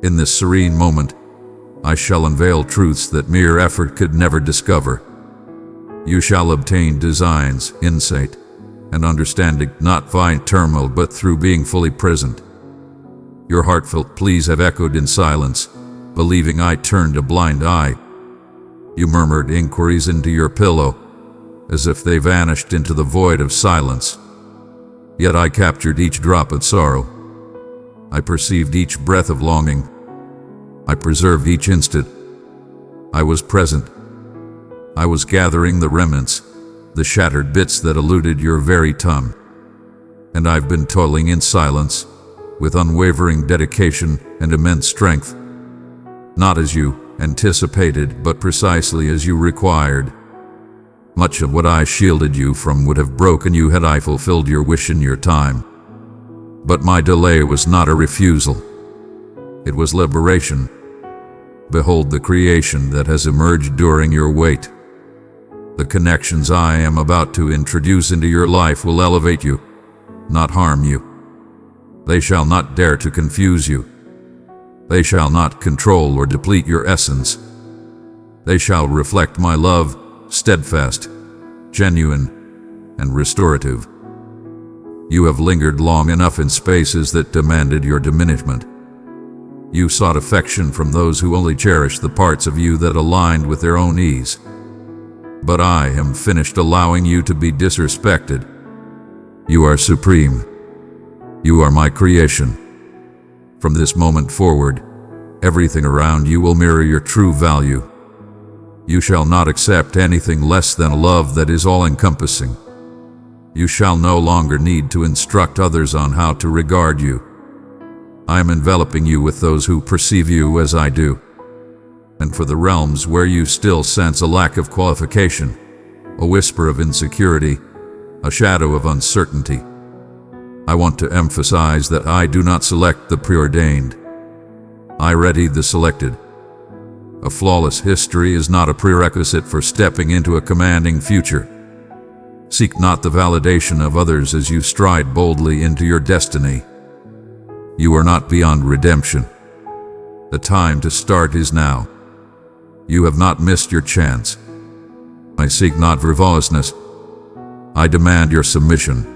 In this serene moment, I shall unveil truths that mere effort could never discover. You shall obtain designs, insight, and understanding not via turmoil but through being fully present. Your heartfelt pleas have echoed in silence, believing I turned a blind eye. You murmured inquiries into your pillow, as if they vanished into the void of silence. Yet I captured each drop of sorrow. I perceived each breath of longing. I preserved each instant. I was present. I was gathering the remnants, the shattered bits that eluded your very tongue. And I've been toiling in silence, with unwavering dedication and immense strength. Not as you anticipated, but precisely as you required. Much of what I shielded you from would have broken you had I fulfilled your wish in your time. But my delay was not a refusal. It was liberation. Behold the creation that has emerged during your wait. The connections I am about to introduce into your life will elevate you, not harm you. They shall not dare to confuse you. They shall not control or deplete your essence. They shall reflect my love, steadfast, genuine, and restorative. You have lingered long enough in spaces that demanded your diminishment. You sought affection from those who only cherished the parts of you that aligned with their own ease. But I am finished allowing you to be disrespected. You are supreme. You are my creation. From this moment forward, everything around you will mirror your true value. You shall not accept anything less than a love that is all-encompassing. You shall no longer need to instruct others on how to regard you. I am enveloping you with those who perceive you as I do. And for the realms where you still sense a lack of qualification, a whisper of insecurity, a shadow of uncertainty, I want to emphasize that I do not select the preordained. I ready the selected. A flawless history is not a prerequisite for stepping into a commanding future. Seek not the validation of others as you stride boldly into your destiny. You are not beyond redemption. The time to start is now. You have not missed your chance. I seek not frivolousness. I demand your submission.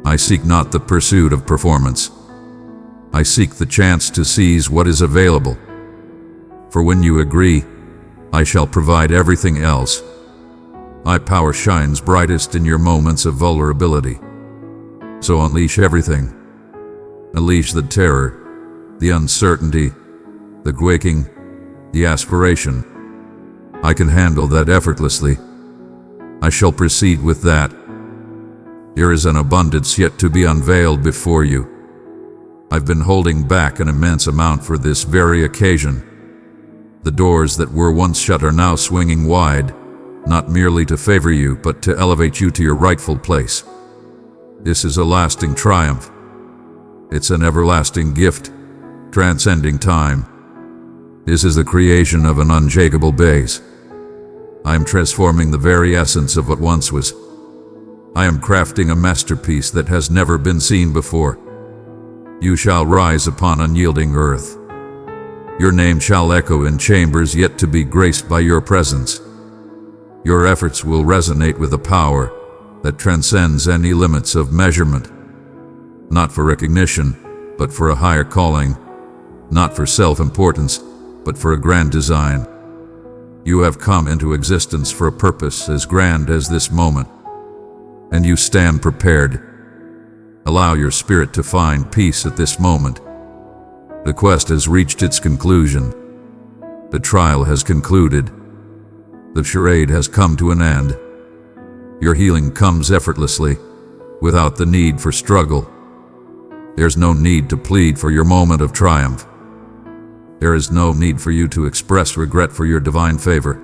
I seek not the pursuit of performance. I seek the chance to seize what is available. For when you agree, I shall provide everything else. My power shines brightest in your moments of vulnerability. So unleash everything. Unleash the terror, the uncertainty, the quaking, the aspiration. I can handle that effortlessly. I shall proceed with that. There is an abundance yet to be unveiled before you. I've been holding back an immense amount for this very occasion. The doors that were once shut are now swinging wide, not merely to favor you, but to elevate you to your rightful place. This is a lasting triumph. It's an everlasting gift, transcending time. This is the creation of an unshakable base. I am transforming the very essence of what once was. I am crafting a masterpiece that has never been seen before. You shall rise upon unyielding earth. Your name shall echo in chambers yet to be graced by your presence. Your efforts will resonate with a power that transcends any limits of measurement. Not for recognition, but for a higher calling. Not for self-importance, but for a grand design. You have come into existence for a purpose as grand as this moment, and you stand prepared. Allow your spirit to find peace at this moment. The quest has reached its conclusion. The trial has concluded. The charade has come to an end. Your healing comes effortlessly, without the need for struggle. There's no need to plead for your moment of triumph. There is no need for you to express regret for your divine favor.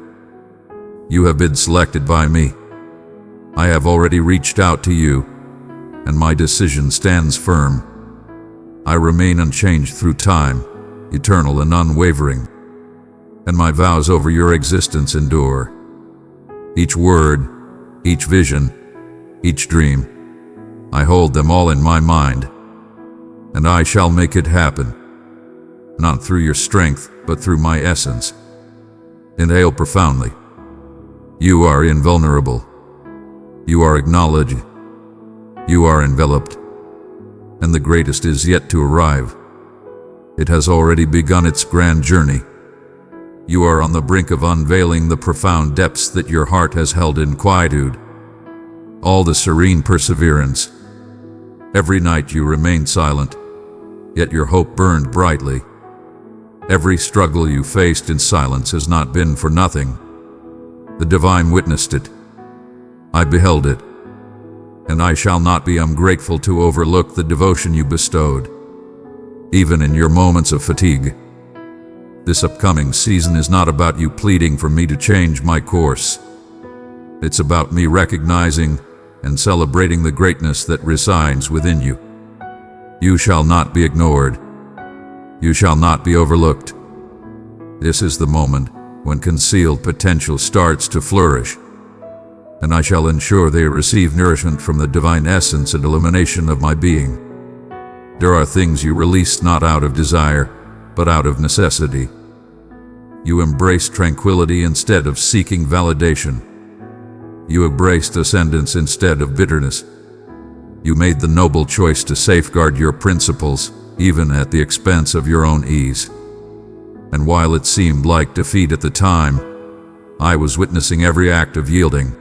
You have been selected by me. I have already reached out to you, and my decision stands firm. I remain unchanged through time, eternal and unwavering, and my vows over your existence endure. Each word, each vision, each dream, I hold them all in my mind, and I shall make it happen, not through your strength, but through my essence. Inhale profoundly. You are invulnerable. You are acknowledged. You are enveloped. And the greatest is yet to arrive. It has already begun its grand journey. You are on the brink of unveiling the profound depths that your heart has held in quietude. All the serene perseverance. Every night you remained silent, yet your hope burned brightly. Every struggle you faced in silence has not been for nothing. The divine witnessed it. I beheld it, and I shall not be ungrateful to overlook the devotion you bestowed, even in your moments of fatigue. This upcoming season is not about you pleading for me to change my course. It's about me recognizing and celebrating the greatness that resides within you. You shall not be ignored. You shall not be overlooked. This is the moment when concealed potential starts to flourish, and I shall ensure they receive nourishment from the divine essence and illumination of my being. There are things you release not out of desire, but out of necessity. You embrace tranquility instead of seeking validation. You embraced ascendance instead of bitterness. You made the noble choice to safeguard your principles, even at the expense of your own ease. And while it seemed like defeat at the time, I was witnessing every act of yielding.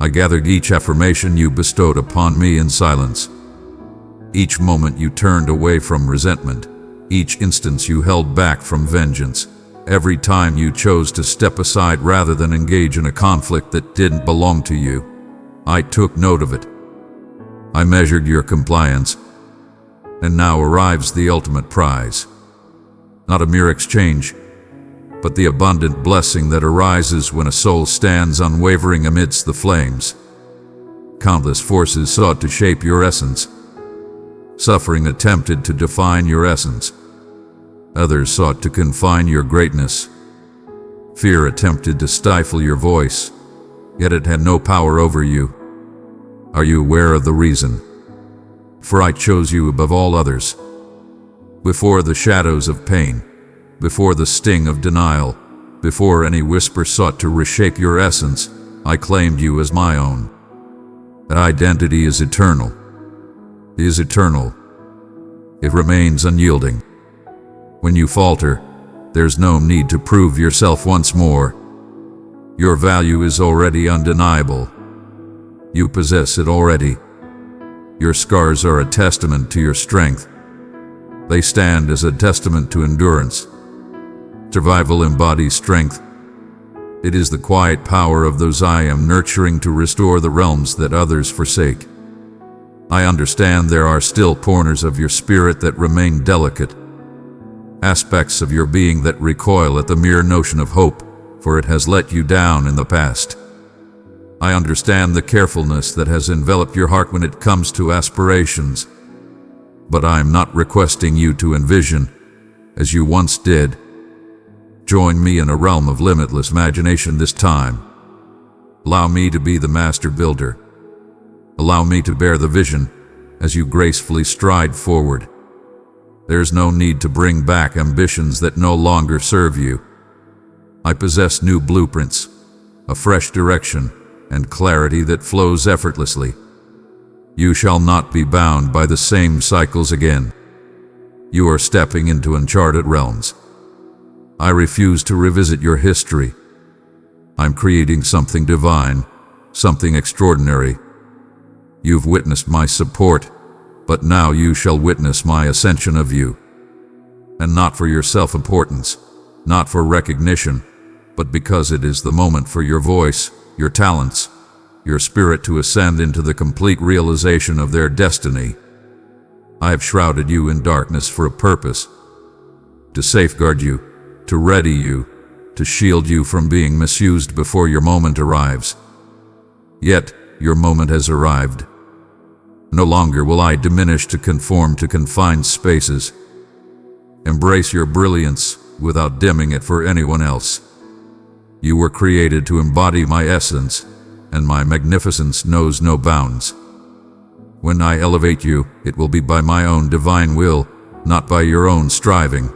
I gathered each affirmation you bestowed upon me in silence. Each moment you turned away from resentment, each instance you held back from vengeance, every time you chose to step aside rather than engage in a conflict that didn't belong to you, I took note of it. I measured your compliance, and now arrives the ultimate prize. Not a mere exchange, but the abundant blessing that arises when a soul stands unwavering amidst the flames. Countless forces sought to shape your essence. Suffering attempted to define your essence. Others sought to confine your greatness. Fear attempted to stifle your voice, yet it had no power over you. Are you aware of the reason? For I chose you above all others. Before the shadows of pain, before the sting of denial, before any whisper sought to reshape your essence, I claimed you as my own. That identity is eternal. It is eternal. It remains unyielding. When you falter, there's no need to prove yourself once more. Your value is already undeniable. You possess it already. Your scars are a testament to your strength. They stand as a testament to endurance. Survival embodies strength. It is the quiet power of those I am nurturing to restore the realms that others forsake. I understand there are still corners of your spirit that remain delicate, aspects of your being that recoil at the mere notion of hope, for it has let you down in the past. I understand the carefulness that has enveloped your heart when it comes to aspirations, but I am not requesting you to envision, as you once did. Join me in a realm of limitless imagination this time. Allow me to be the master builder. Allow me to bear the vision as you gracefully stride forward. There's no need to bring back ambitions that no longer serve you. I possess new blueprints, a fresh direction, and clarity that flows effortlessly. You shall not be bound by the same cycles again. You are stepping into uncharted realms. I refuse to revisit your history. I'm creating something divine, something extraordinary. You've witnessed my support, but now you shall witness my ascension of you. And not for your self-importance, not for recognition, but because it is the moment for your voice, your talents, your spirit to ascend into the complete realization of their destiny. I have shrouded you in darkness for a purpose. to safeguard you, to ready you, to shield you from being misused before your moment arrives. Yet, your moment has arrived. No longer will I diminish to conform to confined spaces. Embrace your brilliance without dimming it for anyone else. You were created to embody my essence, and my magnificence knows no bounds. When I elevate you, it will be by my own divine will, not by your own striving.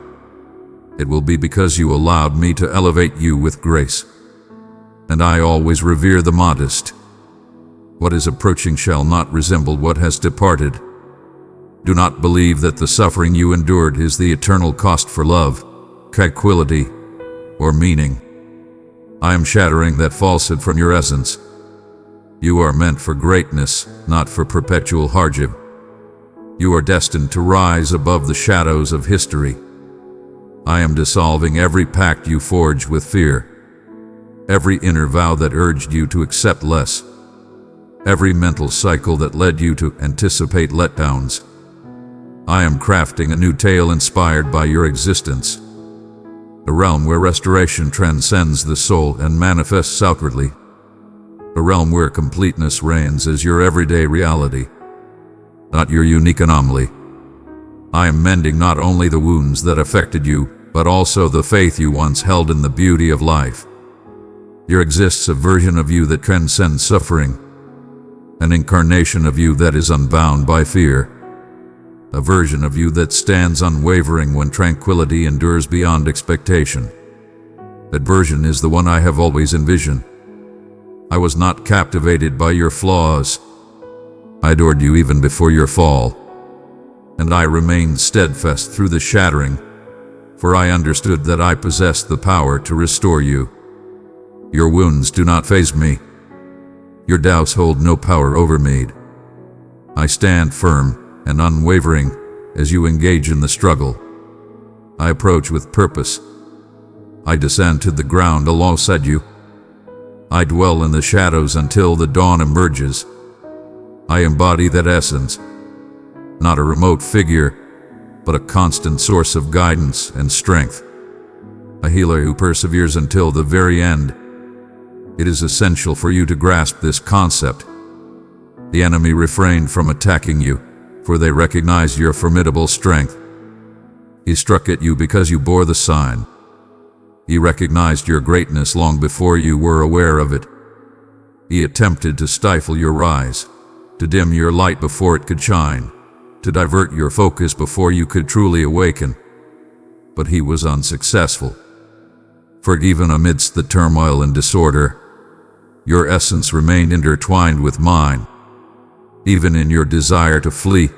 It will be because you allowed me to elevate you with grace. And I always revere the modest. What is approaching shall not resemble what has departed. Do not believe that the suffering you endured is the eternal cost for love, tranquility, or meaning. I am shattering that falsehood from your essence. You are meant for greatness, not for perpetual hardship. You are destined to rise above the shadows of history. I am dissolving every pact you forged with fear, every inner vow that urged you to accept less, every mental cycle that led you to anticipate letdowns. I am crafting a new tale inspired by your existence, a realm where restoration transcends the soul and manifests outwardly, a realm where completeness reigns as your everyday reality, not your unique anomaly. I am mending not only the wounds that affected you, but also the faith you once held in the beauty of life. There exists a version of you that transcends suffering, an incarnation of you that is unbound by fear, a version of you that stands unwavering when tranquility endures beyond expectation. That version is the one I have always envisioned. I was not captivated by your flaws. I adored you even before your fall. And I remained steadfast through the shattering, for I understood that I possessed the power to restore you. Your wounds do not faze me. Your doubts hold no power over me. I stand firm and unwavering as you engage in the struggle. I approach with purpose. I descend to the ground alongside you. I dwell in the shadows until the dawn emerges. I embody that essence, not a remote figure, but a constant source of guidance and strength. A healer who perseveres until the very end. It is essential for you to grasp this concept. The enemy refrained from attacking you, for they recognized your formidable strength. He struck at you because you bore the sign. He recognized your greatness long before you were aware of it. He attempted to stifle your rise, to dim your light before it could shine, to divert your focus before you could truly awaken. But he was unsuccessful. For even amidst the turmoil and disorder, your essence remained intertwined with mine. Even in your desire to flee,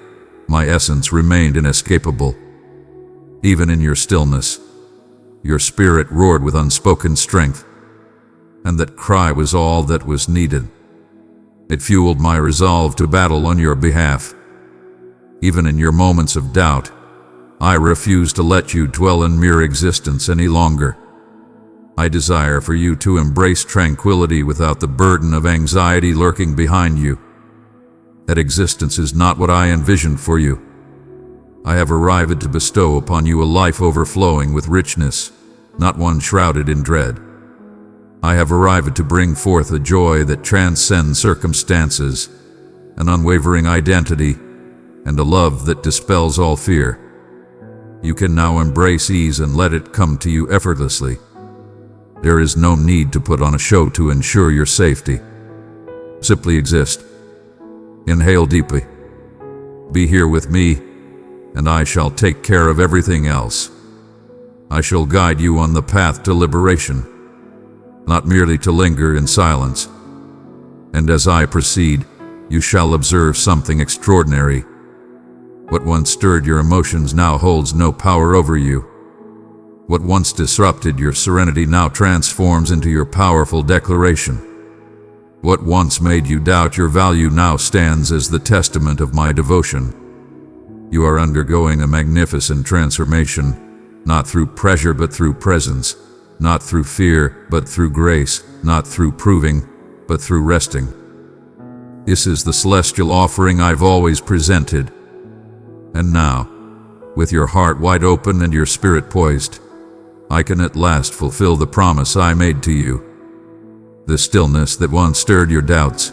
my essence remained inescapable. Even in your stillness, your spirit roared with unspoken strength, and that cry was all that was needed. It fueled my resolve to battle on your behalf. Even in your moments of doubt, I refuse to let you dwell in mere existence any longer. I desire for you to embrace tranquility without the burden of anxiety lurking behind you. That existence is not what I envisioned for you. I have arrived to bestow upon you a life overflowing with richness, not one shrouded in dread. I have arrived to bring forth a joy that transcends circumstances, an unwavering identity, and a love that dispels all fear. You can now embrace ease and let it come to you effortlessly. There is no need to put on a show to ensure your safety. Simply exist. Inhale deeply. Be here with me, and I shall take care of everything else. I shall guide you on the path to liberation, not merely to linger in silence. And as I proceed, you shall observe something extraordinary. What once stirred your emotions now holds no power over you. What once disrupted your serenity now transforms into your powerful declaration. What once made you doubt your value now stands as the testament of my devotion. You are undergoing a magnificent transformation, not through pressure but through presence, not through fear but through grace, not through proving but through resting. This is the celestial offering I've always presented. And now, with your heart wide open and your spirit poised, I can at last fulfill the promise I made to you. The stillness that once stirred your doubts,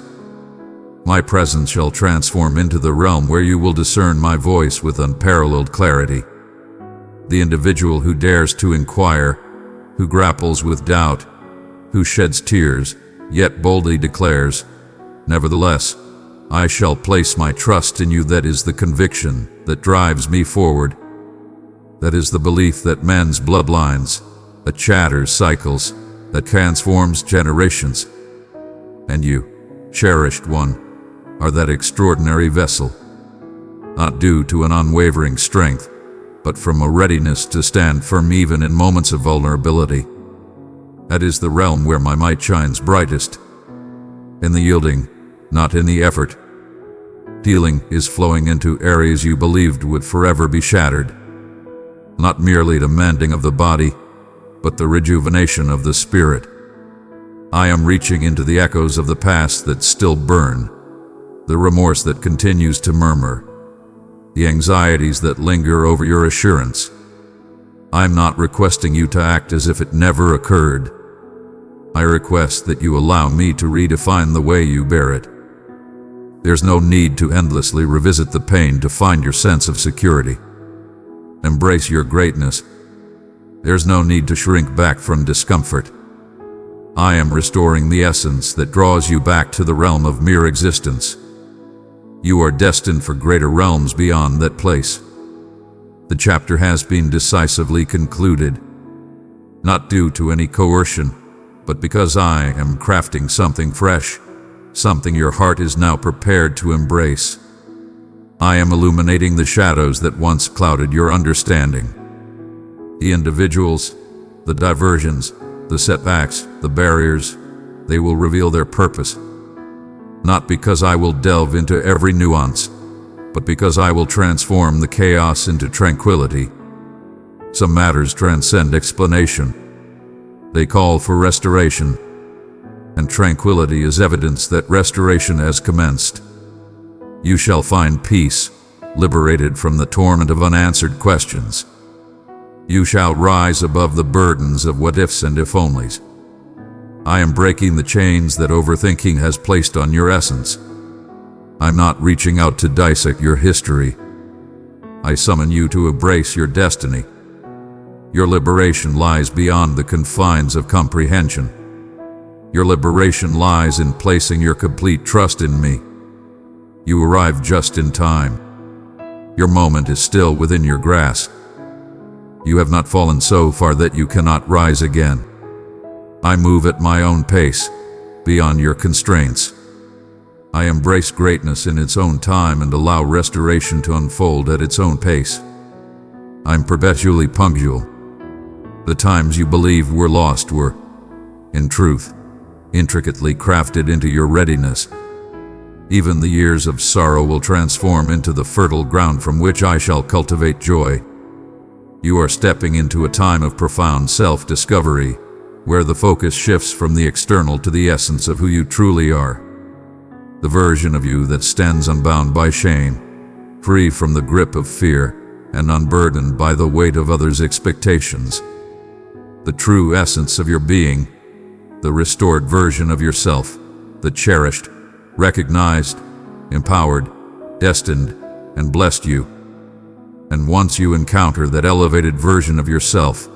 my presence shall transform into the realm where you will discern my voice with unparalleled clarity. The individual who dares to inquire, who grapples with doubt, who sheds tears, yet boldly declares, "Nevertheless, I shall place my trust in you," that is the conviction that drives me forward. That is the belief that mends bloodlines, that shatters cycles, that transforms generations. And you, cherished one, are that extraordinary vessel, not due to an unwavering strength, but from a readiness to stand firm even in moments of vulnerability. That is the realm where my might shines brightest, in the yielding, not in the effort. Healing is flowing into areas you believed would forever be shattered, not merely the mending of the body, but the rejuvenation of the spirit. I am reaching into the echoes of the past that still burn, the remorse that continues to murmur, the anxieties that linger over your assurance. I am not requesting you to act as if it never occurred. I request that you allow me to redefine the way you bear it. There's no need to endlessly revisit the pain to find your sense of security. Embrace your greatness. There's no need to shrink back from discomfort. I am restoring the essence that draws you back to the realm of mere existence. You are destined for greater realms beyond that place. The chapter has been decisively concluded, not due to any coercion, but because I am crafting something fresh, something your heart is now prepared to embrace. I am illuminating the shadows that once clouded your understanding. The individuals, the diversions, the setbacks, the barriers, they will reveal their purpose. Not because I will delve into every nuance, but because I will transform the chaos into tranquility. Some matters transcend explanation. They call for restoration, and tranquility is evidence that restoration has commenced. You shall find peace, liberated from the torment of unanswered questions. You shall rise above the burdens of what-ifs and if-onlys. I am breaking the chains that overthinking has placed on your essence. I'm not reaching out to dissect your history. I summon you to embrace your destiny. Your liberation lies beyond the confines of comprehension. Your liberation lies in placing your complete trust in me. You arrive just in time. Your moment is still within your grasp. You have not fallen so far that you cannot rise again. I move at my own pace, beyond your constraints. I embrace greatness in its own time and allow restoration to unfold at its own pace. I'm perpetually punctual. The times you believed were lost were, in truth, intricately crafted into your readiness. Even the years of sorrow will transform into the fertile ground from which I shall cultivate joy. You are stepping into a time of profound self-discovery, where the focus shifts from the external to the essence of who you truly are. The version of you that stands unbound by shame, free from the grip of fear, and unburdened by the weight of others' expectations. The true essence of your being, the restored version of yourself, the cherished, recognized, empowered, destined, and blessed you. And once you encounter that elevated version of yourself,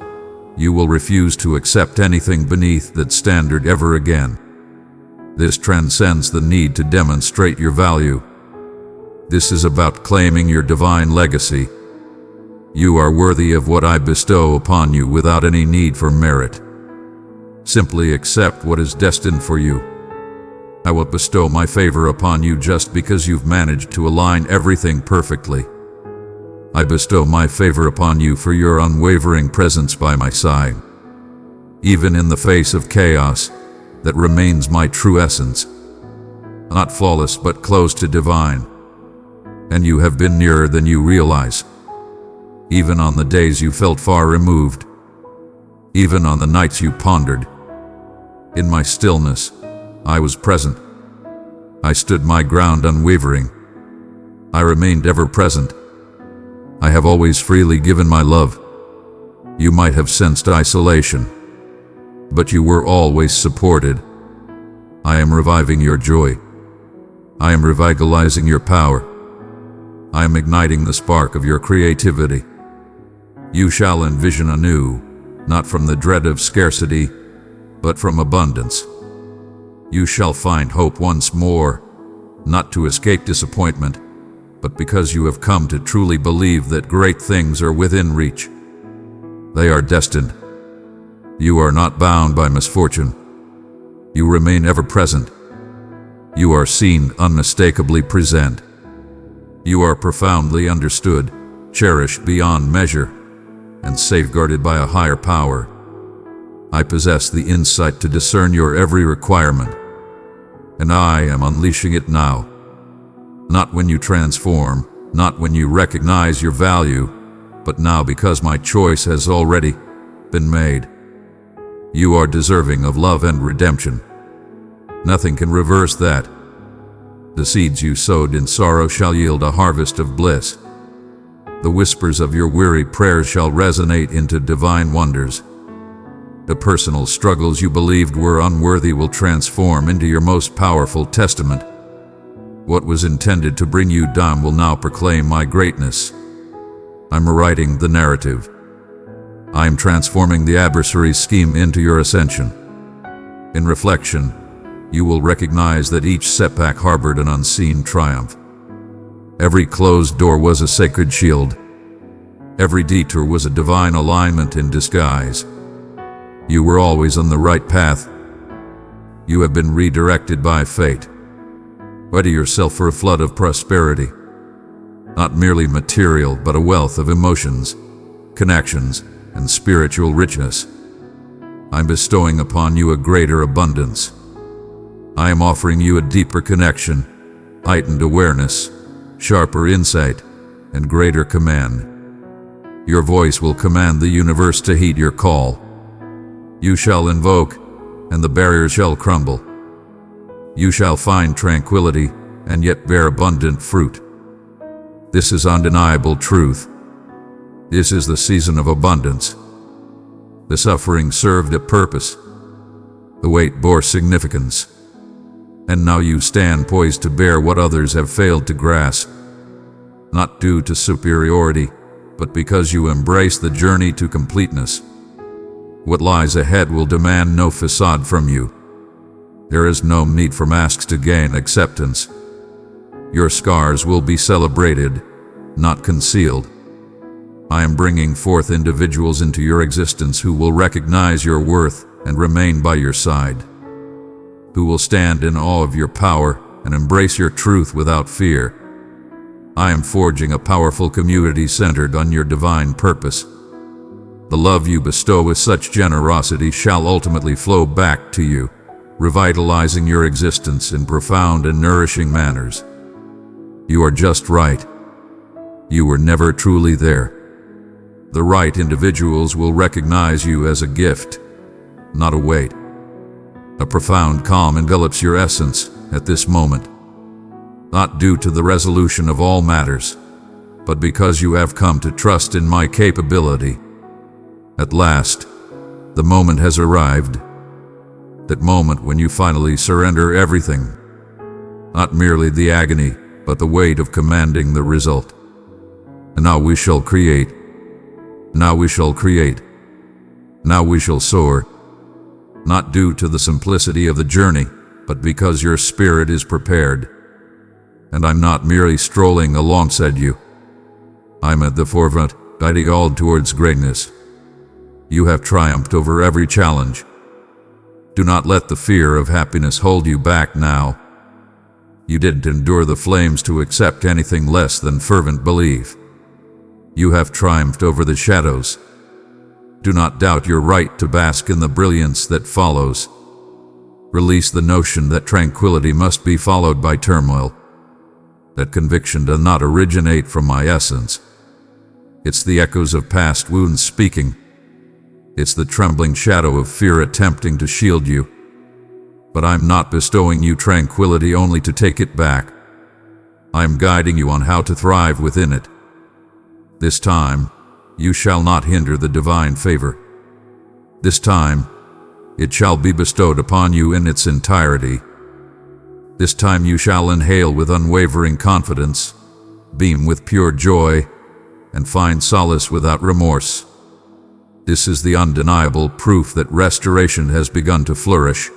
you will refuse to accept anything beneath that standard ever again. This transcends the need to demonstrate your value. This is about claiming your divine legacy. You are worthy of what I bestow upon you without any need for merit. Simply accept what is destined for you. I will bestow my favor upon you just because you've managed to align everything perfectly. I bestow my favor upon you for your unwavering presence by my side. Even in the face of chaos, that remains my true essence. Not flawless but close to divine. And you have been nearer than you realize. Even on the days you felt far removed. Even on the nights you pondered. In my stillness, I was present. I stood my ground unwavering. I remained ever present. I have always freely given my love. You might have sensed isolation, but you were always supported. I am reviving your joy. I am revitalizing your power. I am igniting the spark of your creativity. You shall envision anew, not from the dread of scarcity, but from abundance. You shall find hope once more, not to escape disappointment, but because you have come to truly believe that great things are within reach. They are destined. You are not bound by misfortune. You remain ever present. You are seen unmistakably present. You are profoundly understood, cherished beyond measure, and safeguarded by a higher power. I possess the insight to discern your every requirement, and I am unleashing it now. Not when you transform, not when you recognize your value, but now because my choice has already been made. You are deserving of love and redemption. Nothing can reverse that. The seeds you sowed in sorrow shall yield a harvest of bliss. The whispers of your weary prayers shall resonate into divine wonders. The personal struggles you believed were unworthy will transform into your most powerful testament. What was intended to bring you down will now proclaim my greatness. I'm rewriting the narrative. I am transforming the adversary's scheme into your ascension. In reflection, you will recognize that each setback harbored an unseen triumph. Every closed door was a sacred shield. Every detour was a divine alignment in disguise. You were always on the right path. You have been redirected by fate. Ready yourself for a flood of prosperity. Not merely material, but a wealth of emotions, connections, and spiritual richness. I'm bestowing upon you a greater abundance. I am offering you a deeper connection, heightened awareness, sharper insight, and greater command. Your voice will command the universe to heed your call. You shall invoke, and the barrier shall crumble. You shall find tranquility, and yet bear abundant fruit. This is undeniable truth. This is the season of abundance. The suffering served a purpose. The weight bore significance. And now you stand poised to bear what others have failed to grasp. Not due to superiority, but because you embrace the journey to completeness. What lies ahead will demand no facade from you. There is no need for masks to gain acceptance. Your scars will be celebrated, not concealed. I am bringing forth individuals into your existence who will recognize your worth and remain by your side, who will stand in awe of your power and embrace your truth without fear. I am forging a powerful community centered on your divine purpose. The love you bestow with such generosity shall ultimately flow back to you, revitalizing your existence in profound and nourishing manners. You are just right. You were never truly there. The right individuals will recognize you as a gift, not a weight. A profound calm envelops your essence at this moment, not due to the resolution of all matters, but because you have come to trust in my capability. At last, the moment has arrived. That moment when you finally surrender everything, not merely the agony, but the weight of commanding the result. And now we shall create. Now we shall create. Now we shall soar. Not due to the simplicity of the journey, but because your spirit is prepared. And I'm not merely strolling alongside you. I'm at the forefront, guiding all towards greatness. You have triumphed over every challenge. Do not let the fear of happiness hold you back now. You didn't endure the flames to accept anything less than fervent belief. You have triumphed over the shadows. Do not doubt your right to bask in the brilliance that follows. Release the notion that tranquility must be followed by turmoil. That conviction does not originate from my essence. It's the echoes of past wounds speaking. It's the trembling shadow of fear attempting to shield you. But I'm not bestowing you tranquility only to take it back. I'm guiding you on how to thrive within it. This time, you shall not hinder the divine favor. This time, it shall be bestowed upon you in its entirety. This time you shall inhale with unwavering confidence, beam with pure joy, and find solace without remorse. This is the undeniable proof that restoration has begun to flourish,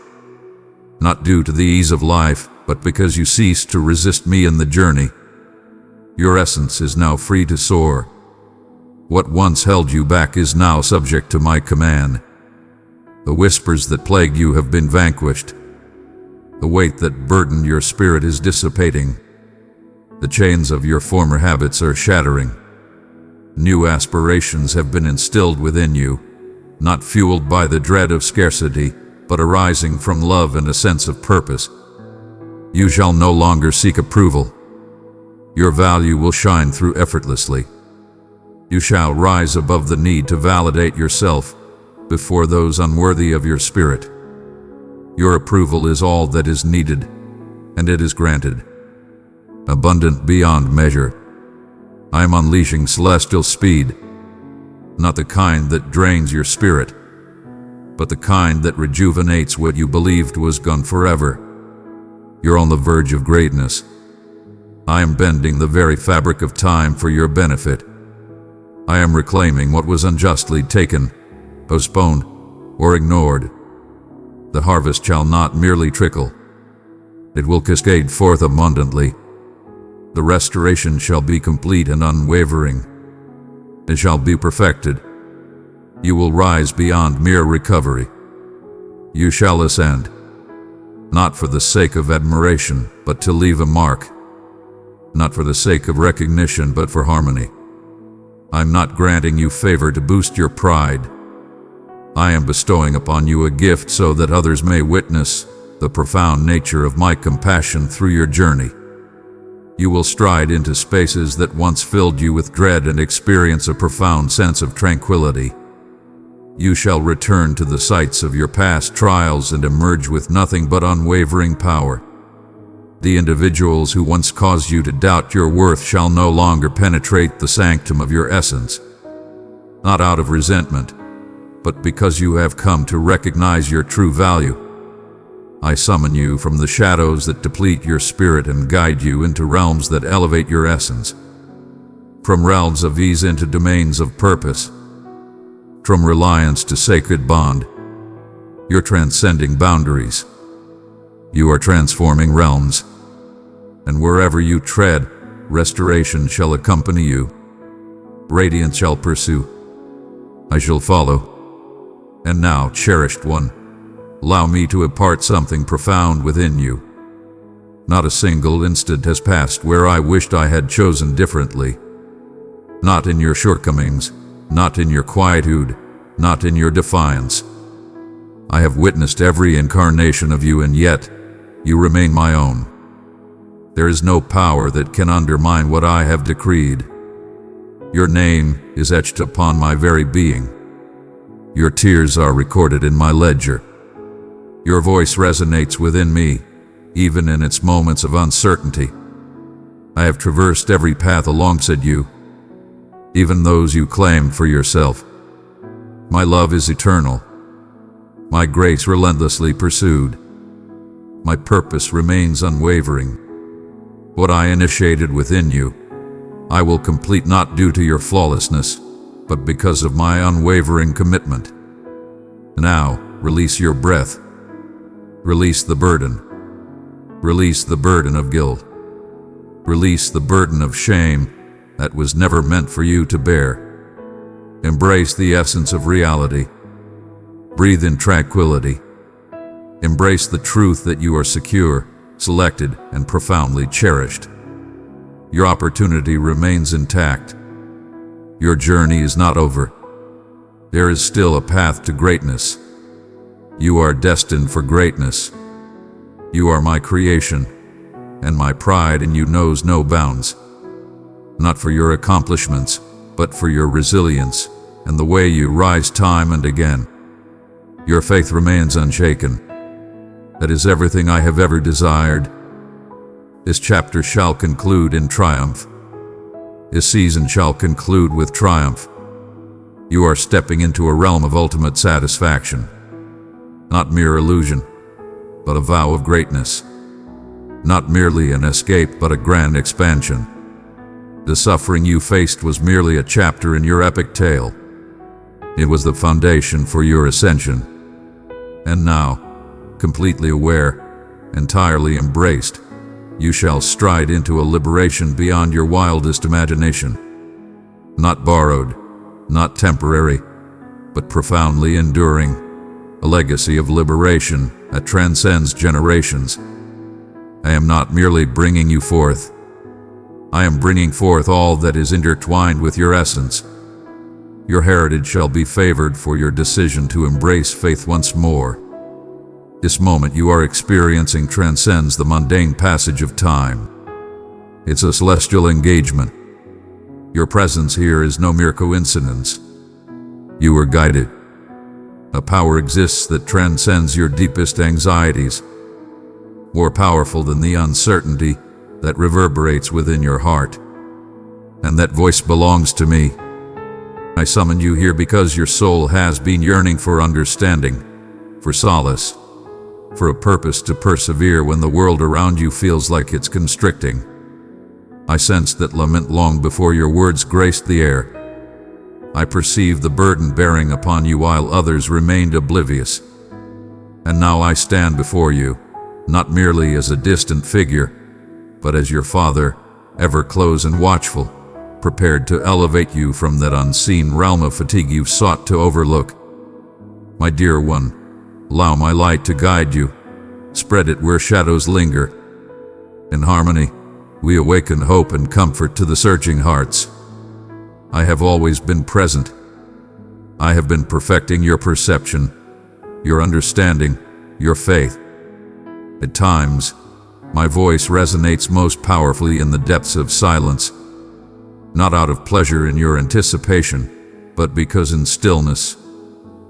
not due to the ease of life, but because you ceased to resist me in the journey. Your essence is now free to soar. What once held you back is now subject to my command. The whispers that plagued you have been vanquished. The weight that burdened your spirit is dissipating. The chains of your former habits are shattering. New aspirations have been instilled within you, not fueled by the dread of scarcity, but arising from love and a sense of purpose. You shall no longer seek approval. Your value will shine through effortlessly. You shall rise above the need to validate yourself before those unworthy of your spirit. Your approval is all that is needed, and it is granted. Abundant beyond measure. I am unleashing celestial speed, not the kind that drains your spirit, but the kind that rejuvenates what you believed was gone forever. You're on the verge of greatness. I am bending the very fabric of time for your benefit. I am reclaiming what was unjustly taken, postponed, or ignored. The harvest shall not merely trickle. It will cascade forth abundantly. The restoration shall be complete and unwavering. It shall be perfected. You will rise beyond mere recovery. You shall ascend, not for the sake of admiration, but to leave a mark. Not for the sake of recognition, but for harmony. I'm not granting you favor to boost your pride. I am bestowing upon you a gift so that others may witness the profound nature of my compassion through your journey. You will stride into spaces that once filled you with dread and experience a profound sense of tranquility. You shall return to the sites of your past trials and emerge with nothing but unwavering power. The individuals who once caused you to doubt your worth shall no longer penetrate the sanctum of your essence, not out of resentment, but because you have come to recognize your true value. I summon you from the shadows that deplete your spirit and guide you into realms that elevate your essence. From realms of ease into domains of purpose. From reliance to sacred bond. You're transcending boundaries. You are transforming realms. And wherever you tread, restoration shall accompany you. Radiance shall pursue. I shall follow. And now, cherished one, allow me to impart something profound within you. Not a single instant has passed where I wished I had chosen differently. Not in your shortcomings, not in your quietude, not in your defiance. I have witnessed every incarnation of you, and yet you remain my own. There is no power that can undermine what I have decreed. Your name is etched upon my very being. Your tears are recorded in my ledger. Your voice resonates within me, even in its moments of uncertainty. I have traversed every path alongside you, even those you claim for yourself. My love is eternal. My grace relentlessly pursued. My purpose remains unwavering. What I initiated within you, I will complete, not due to your flawlessness, but because of my unwavering commitment. Now, release your breath. Release the burden. Release the burden of guilt. Release the burden of shame that was never meant for you to bear. Embrace the essence of reality. Breathe in tranquility. Embrace the truth that you are secure, selected, and profoundly cherished. Your opportunity remains intact. Your journey is not over. There is still a path to greatness. You are destined for greatness. You are my creation, and my pride in you knows no bounds. Not for your accomplishments, but for your resilience and the way you rise time and again. Your faith remains unshaken. That is everything I have ever desired. This chapter shall conclude in triumph. This season shall conclude with triumph. You are stepping into a realm of ultimate satisfaction. Not mere illusion, but a vow of greatness. Not merely an escape, but a grand expansion. The suffering you faced was merely a chapter in your epic tale. It was the foundation for your ascension. And now, completely aware, entirely embraced, you shall stride into a liberation beyond your wildest imagination. Not borrowed, not temporary, but profoundly enduring, a legacy of liberation that transcends generations. I am not merely bringing you forth. I am bringing forth all that is intertwined with your essence. Your heritage shall be favored for your decision to embrace faith once more. This moment you are experiencing transcends the mundane passage of time. It's a celestial engagement. Your presence here is no mere coincidence. You are guided. A power exists that transcends your deepest anxieties, more powerful than the uncertainty that reverberates within your heart. And that voice belongs to me. I summoned you here because your soul has been yearning for understanding, for solace, for a purpose to persevere when the world around you feels like it's constricting. I sensed that lament long before your words graced the air. I perceived the burden bearing upon you while others remained oblivious. And now I stand before you, not merely as a distant figure, but as your Father, ever close and watchful, prepared to elevate you from that unseen realm of fatigue you've sought to overlook. My dear one, allow my light to guide you. Spread it where shadows linger. In harmony, we awaken hope and comfort to the searching hearts. I have always been present. I have been perfecting your perception, your understanding, your faith. At times, my voice resonates most powerfully in the depths of silence, not out of pleasure in your anticipation, but because in stillness,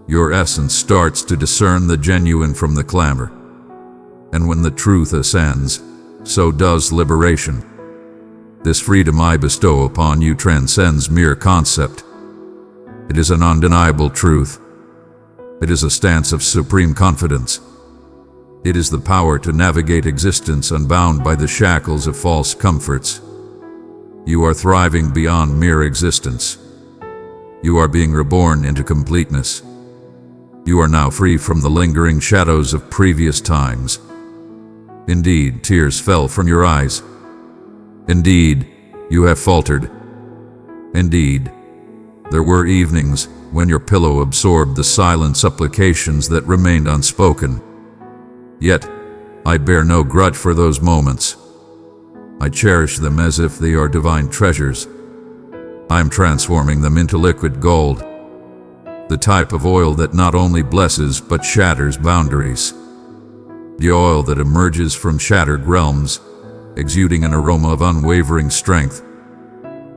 your essence starts to discern the genuine from the clamor. And when the truth ascends, so does liberation. This freedom I bestow upon you transcends mere concept. It is an undeniable truth. It is a stance of supreme confidence. It is the power to navigate existence unbound by the shackles of false comforts. You are thriving beyond mere existence. You are being reborn into completeness. You are now free from the lingering shadows of previous times. Indeed, tears fell from your eyes. Indeed, you have faltered. Indeed, there were evenings when your pillow absorbed the silent supplications that remained unspoken. Yet, I bear no grudge for those moments. I cherish them as if they are divine treasures. I am transforming them into liquid gold, the type of oil that not only blesses but shatters boundaries. The oil that emerges from shattered realms, exuding an aroma of unwavering strength.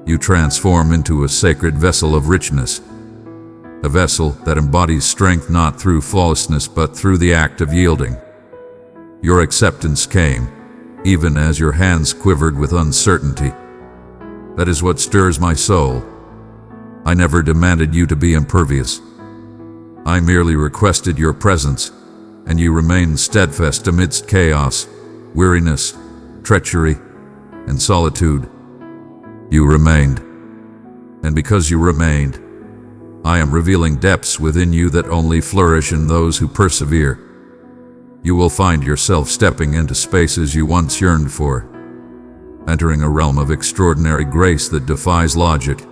You transform into a sacred vessel of richness, a vessel that embodies strength not through flawlessness but through the act of yielding. Your acceptance came, even as your hands quivered with uncertainty. That is what stirs my soul. I never demanded you to be impervious. I merely requested your presence, and you remained steadfast amidst chaos, weariness, treachery, and solitude. You remained. And because you remained, I am revealing depths within you that only flourish in those who persevere. You will find yourself stepping into spaces you once yearned for, entering a realm of extraordinary grace that defies logic,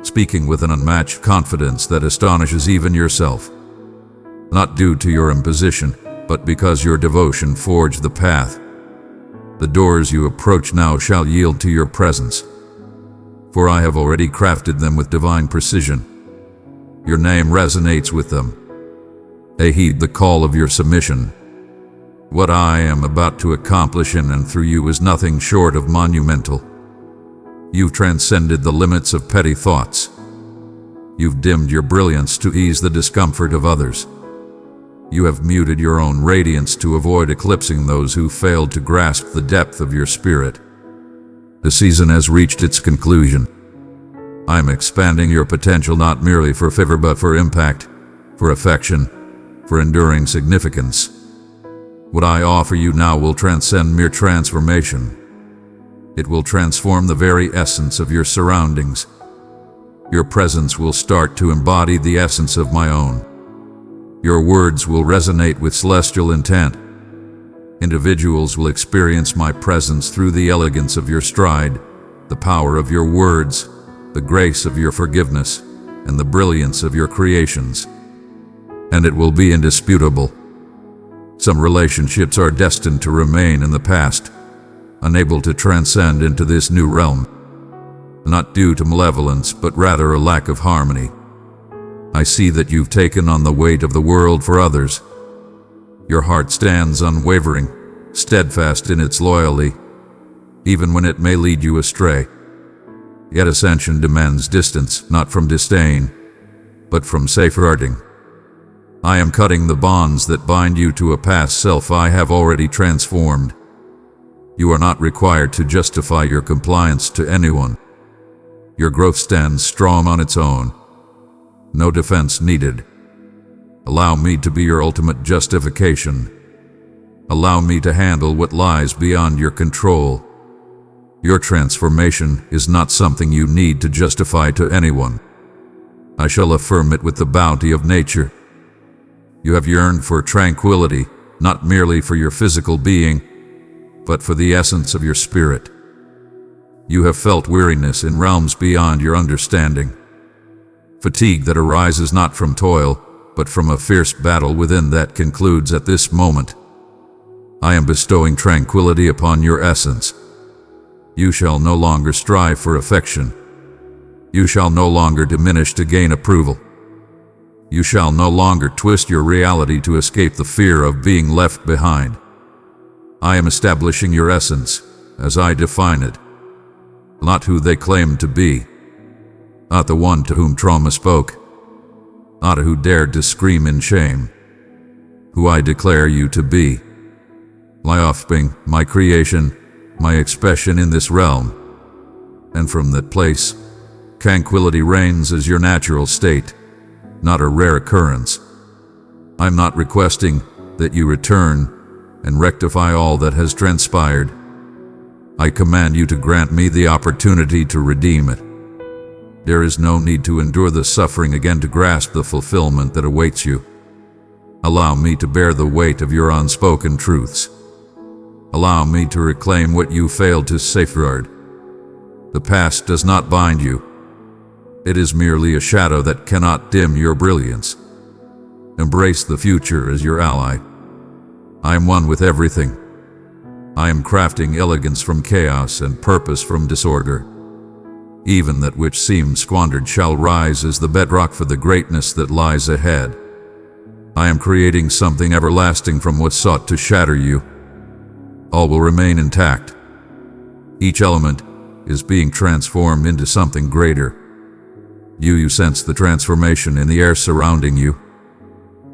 speaking with an unmatched confidence that astonishes even yourself. Not due to your imposition, but because your devotion forged the path. The doors you approach now shall yield to your presence, for I have already crafted them with divine precision. Your name resonates with them. They heed the call of your submission. What I am about to accomplish in and through you is nothing short of monumental. You've transcended the limits of petty thoughts. You've dimmed your brilliance to ease the discomfort of others. You have muted your own radiance to avoid eclipsing those who failed to grasp the depth of your spirit. The season has reached its conclusion. I am expanding your potential not merely for favor but for impact, for affection, for enduring significance. What I offer you now will transcend mere transformation. It will transform the very essence of your surroundings. Your presence will start to embody the essence of my own. Your words will resonate with celestial intent. Individuals will experience my presence through the elegance of your stride, the power of your words, the grace of your forgiveness, and the brilliance of your creations. And it will be indisputable. Some relationships are destined to remain in the past, unable to transcend into this new realm. Not due to malevolence, but rather a lack of harmony. I see that you've taken on the weight of the world for others. Your heart stands unwavering, steadfast in its loyalty, even when it may lead you astray. Yet ascension demands distance, not from disdain, but from safeguarding. I am cutting the bonds that bind you to a past self I have already transformed. You are not required to justify your compliance to anyone. Your growth stands strong on its own. No defense needed. Allow me to be your ultimate justification. Allow me to handle what lies beyond your control. Your transformation is not something you need to justify to anyone. I shall affirm it with the bounty of nature. You have yearned for tranquility, not merely for your physical being, but for the essence of your spirit. You have felt weariness in realms beyond your understanding. Fatigue that arises not from toil, but from a fierce battle within that concludes at this moment. I am bestowing tranquility upon your essence. You shall no longer strive for affection. You shall no longer diminish to gain approval. You shall no longer twist your reality to escape the fear of being left behind. I am establishing your essence, as I define it, not who they claim to be, not the one to whom trauma spoke, not who dared to scream in shame, who I declare you to be. My offspring, my creation, my expression in this realm. And from that place, tranquility reigns as your natural state, not a rare occurrence. I'm not requesting that you return and rectify all that has transpired. I command you to grant me the opportunity to redeem it. There is no need to endure the suffering again to grasp the fulfillment that awaits you. Allow me to bear the weight of your unspoken truths. Allow me to reclaim what you failed to safeguard. The past does not bind you. It is merely a shadow that cannot dim your brilliance. Embrace the future as your ally. I am one with everything. I am crafting elegance from chaos and purpose from disorder. Even that which seems squandered shall rise as the bedrock for the greatness that lies ahead. I am creating something everlasting from what sought to shatter you. All will remain intact. Each element is being transformed into something greater. You sense the transformation in the air surrounding you.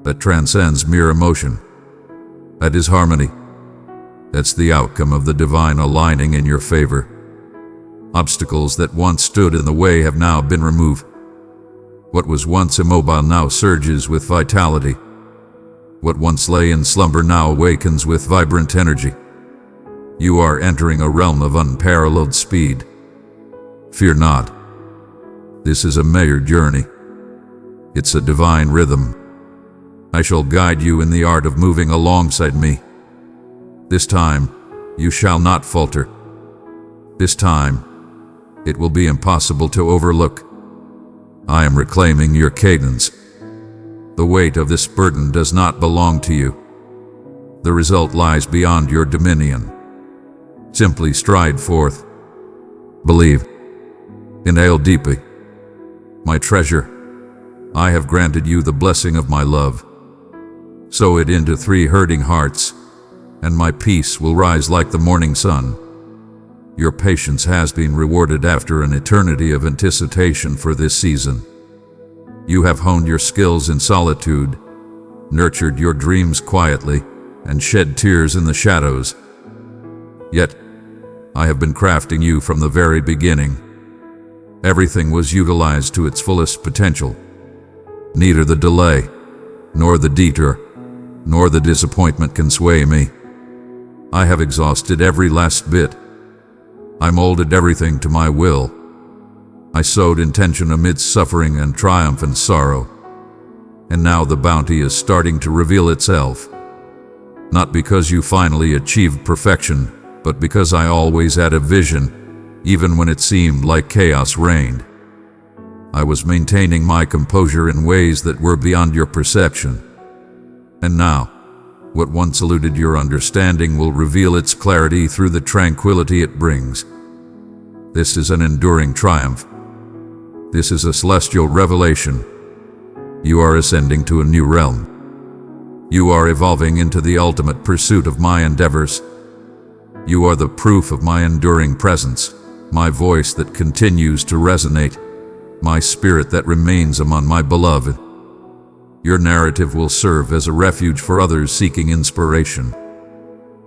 That transcends mere emotion. That is harmony. That's the outcome of the divine aligning in your favor. Obstacles that once stood in the way have now been removed. What was once immobile now surges with vitality. What once lay in slumber now awakens with vibrant energy. You are entering a realm of unparalleled speed. Fear not. This is a measured journey. It's a divine rhythm. I shall guide you in the art of moving alongside me. This time, you shall not falter. This time, it will be impossible to overlook. I am reclaiming your cadence. The weight of this burden does not belong to you. The result lies beyond your dominion. Simply stride forth. Believe. Inhale deeply. My treasure, I have granted you the blessing of my love. Sow it into 3 hurting hearts, and my peace will rise like the morning sun. Your patience has been rewarded after an eternity of anticipation for this season. You have honed your skills in solitude, nurtured your dreams quietly, and shed tears in the shadows. Yet, I have been crafting you from the very beginning. Everything was utilized to its fullest potential. Neither the delay, nor the detour, nor the disappointment can sway me. I have exhausted every last bit. I molded everything to my will. I sowed intention amidst suffering and triumph and sorrow. And now the bounty is starting to reveal itself. Not because you finally achieved perfection, but because I always had a vision, even when it seemed like chaos reigned. I was maintaining my composure in ways that were beyond your perception. And now, what once eluded your understanding will reveal its clarity through the tranquility it brings. This is an enduring triumph. This is a celestial revelation. You are ascending to a new realm. You are evolving into the ultimate pursuit of my endeavors. You are the proof of my enduring presence, my voice that continues to resonate, my spirit that remains among my beloved. Your narrative will serve as a refuge for others seeking inspiration.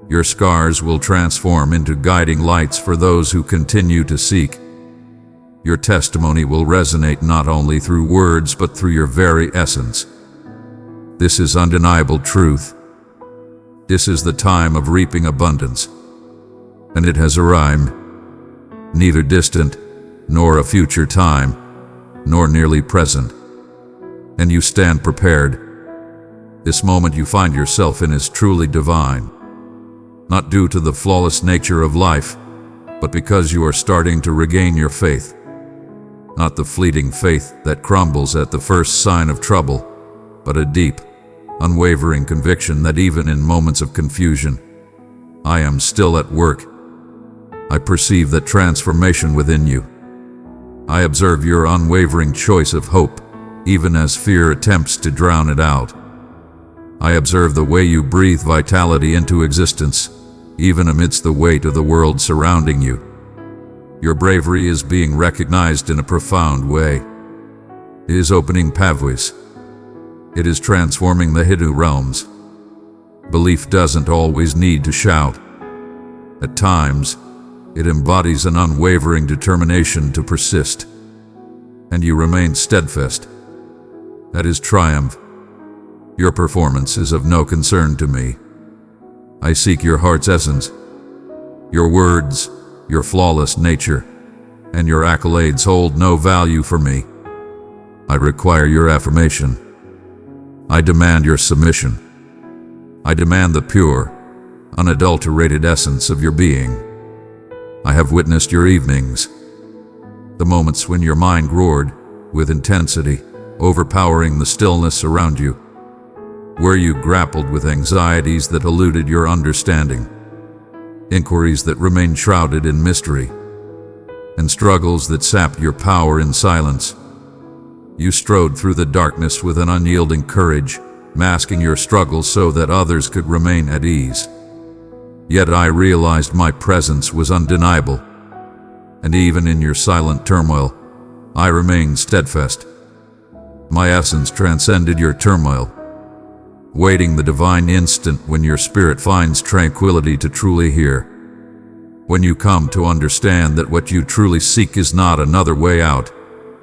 Your scars will transform into guiding lights for those who continue to seek. Your testimony will resonate not only through words but through your very essence. This is undeniable truth. This is the time of reaping abundance. And it has arrived. Neither distant, nor a future time, nor nearly present. And you stand prepared. This moment you find yourself in is truly divine. Not due to the flawless nature of life, but because you are starting to regain your faith. Not the fleeting faith that crumbles at the first sign of trouble, but a deep, unwavering conviction that even in moments of confusion, I am still at work. I perceive the transformation within you. I observe your unwavering choice of hope, even as fear attempts to drown it out. I observe the way you breathe vitality into existence, even amidst the weight of the world surrounding you. Your bravery is being recognized in a profound way. It is opening pathways. It is transforming the hidden realms. Belief doesn't always need to shout. At times, it embodies an unwavering determination to persist. And you remain steadfast. That is triumph. Your performance is of no concern to me. I seek your heart's essence. Your words, your flawless nature, and your accolades hold no value for me. I require your affirmation. I demand your submission. I demand the pure, unadulterated essence of your being. I have witnessed your evenings, the moments when your mind roared with intensity, overpowering the stillness around you, where you grappled with anxieties that eluded your understanding, inquiries that remained shrouded in mystery, and struggles that sapped your power in silence. You strode through the darkness with an unyielding courage, masking your struggles so that others could remain at ease. Yet I realized my presence was undeniable, and even in your silent turmoil, I remained steadfast. My essence transcended your turmoil, waiting the divine instant when your spirit finds tranquility to truly hear. When you come to understand that what you truly seek is not another way out,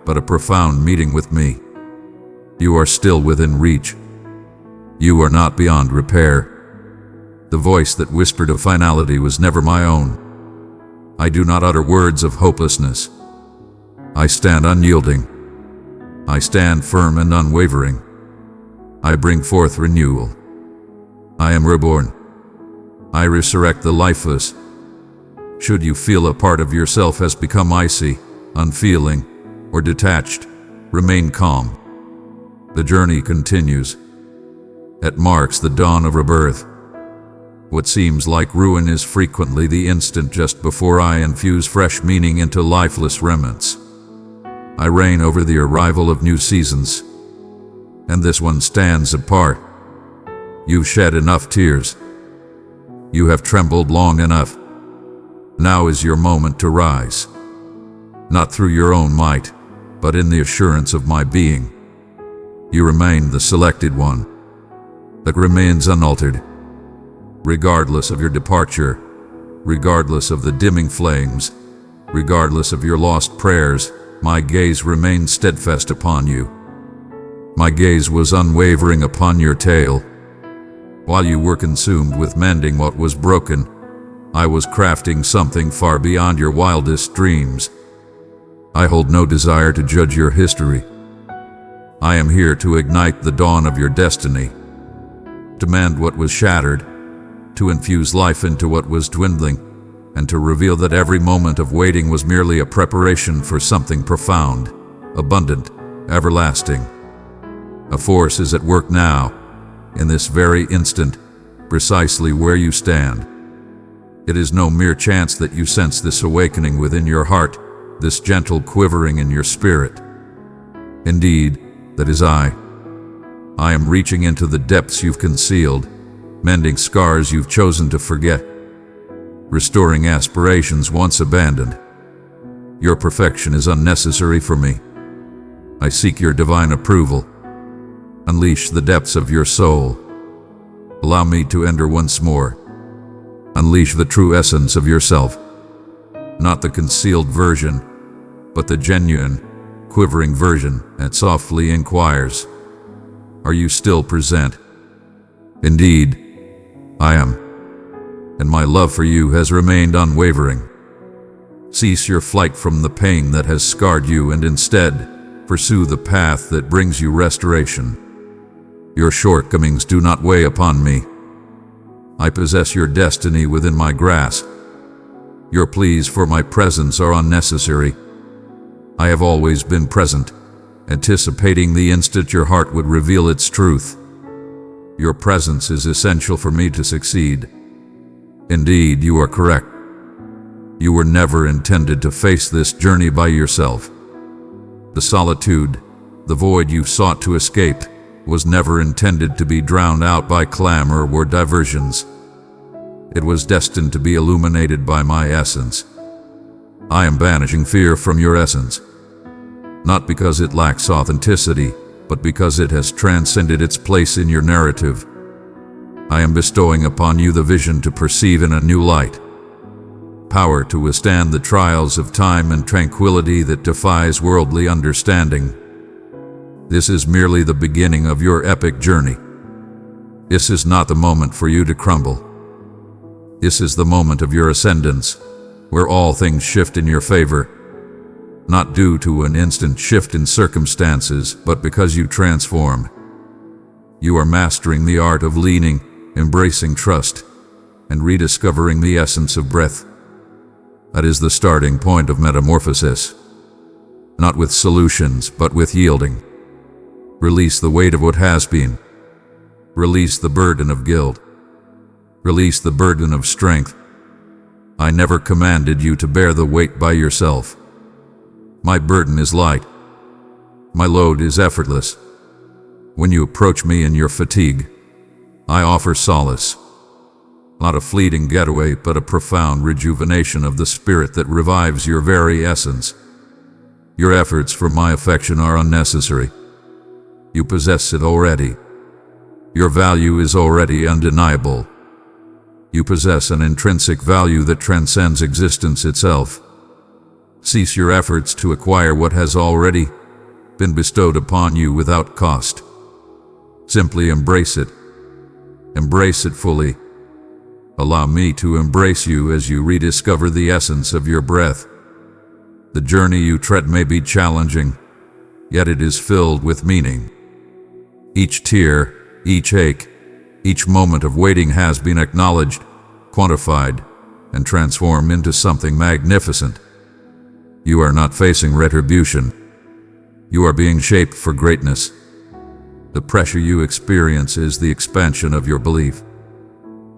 but a profound meeting with me, you are still within reach. You are not beyond repair. The voice that whispered of finality was never my own. I do not utter words of hopelessness. I stand unyielding. I stand firm and unwavering. I bring forth renewal. I am reborn. I resurrect the lifeless. Should you feel a part of yourself has become icy, unfeeling, or detached, remain calm. The journey continues. It marks the dawn of rebirth. What seems like ruin is frequently the instant just before I infuse fresh meaning into lifeless remnants. I reign over the arrival of new seasons, and this one stands apart. You've shed enough tears. You have trembled long enough. Now is your moment to rise. Not through your own might, but in the assurance of my being. You remain the selected one that remains unaltered. Regardless of your departure, regardless of the dimming flames, regardless of your lost prayers, my gaze remained steadfast upon you. My gaze was unwavering upon your tale. While you were consumed with mending what was broken, I was crafting something far beyond your wildest dreams. I hold no desire to judge your history. I am here to ignite the dawn of your destiny, to mend what was shattered, to infuse life into what was dwindling, and to reveal that every moment of waiting was merely a preparation for something profound, abundant, everlasting. A force is at work now, in this very instant, precisely where you stand. It is no mere chance that you sense this awakening within your heart, this gentle quivering in your spirit. Indeed, that is I. I am reaching into the depths you've concealed, mending scars you've chosen to forget, restoring aspirations once abandoned. Your perfection is unnecessary for me. I seek your divine approval. Unleash the depths of your soul. Allow me to enter once more. Unleash the true essence of yourself. Not the concealed version, but the genuine, quivering version that softly inquires, "Are you still present?" Indeed, I am. And my love for you has remained unwavering. Cease your flight from the pain that has scarred you and instead pursue the path that brings you restoration. Your shortcomings do not weigh upon me. I possess your destiny within my grasp. Your pleas for my presence are unnecessary. I have always been present, anticipating the instant your heart would reveal its truth. Your presence is essential for me to succeed. Indeed, you are correct. You were never intended to face this journey by yourself. The solitude, the void you sought to escape, was never intended to be drowned out by clamor or diversions. It was destined to be illuminated by my essence. I am banishing fear from your essence, not because it lacks authenticity, but because it has transcended its place in your narrative. I am bestowing upon you the vision to perceive in a new light, power to withstand the trials of time and tranquility that defies worldly understanding. This is merely the beginning of your epic journey. This is not the moment for you to crumble. This is the moment of your ascendance, where all things shift in your favor, not due to an instant shift in circumstances, but because you transform. You are mastering the art of leaning, embracing trust, and rediscovering the essence of breath. That is the starting point of metamorphosis. Not with solutions, but with yielding. Release the weight of what has been. Release the burden of guilt. Release the burden of strength. I never commanded you to bear the weight by yourself. My burden is light. My load is effortless. When you approach me in your fatigue, I offer solace. Not a fleeting getaway, but a profound rejuvenation of the spirit that revives your very essence. Your efforts for my affection are unnecessary. You possess it already. Your value is already undeniable. You possess an intrinsic value that transcends existence itself. Cease your efforts to acquire what has already been bestowed upon you without cost. Simply embrace it. Embrace it fully. Allow me to embrace you as you rediscover the essence of your breath. The journey you tread may be challenging, yet it is filled with meaning. Each tear, each ache, each moment of waiting has been acknowledged, quantified, and transformed into something magnificent. You are not facing retribution. You are being shaped for greatness. The pressure you experience is the expansion of your belief.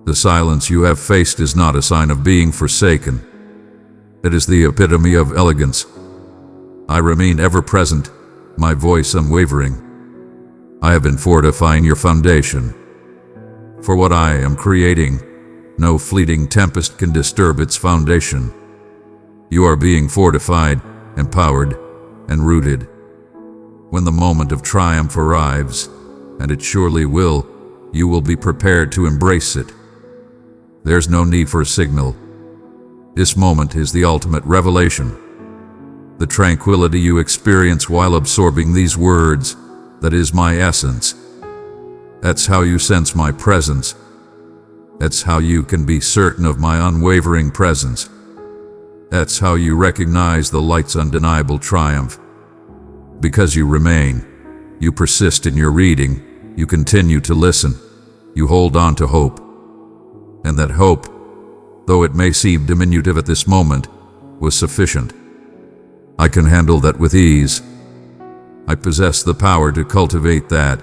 The silence you have faced is not a sign of being forsaken. It is the epitome of elegance. I remain ever present, my voice unwavering. I have been fortifying your foundation. For what I am creating, no fleeting tempest can disturb its foundation. You are being fortified, empowered, and rooted. When the moment of triumph arrives, and it surely will, you will be prepared to embrace it. There's no need for a signal, This moment is the ultimate revelation. The tranquility you experience while absorbing these words, that is my essence. That's how you sense my presence. That's how you can be certain of my unwavering presence. That's how you recognize the light's undeniable triumph. Because you remain, you persist in your reading, you continue to listen, you hold on to hope. And that hope, though it may seem diminutive at this moment, was sufficient. I can handle that with ease. I possess the power to cultivate that.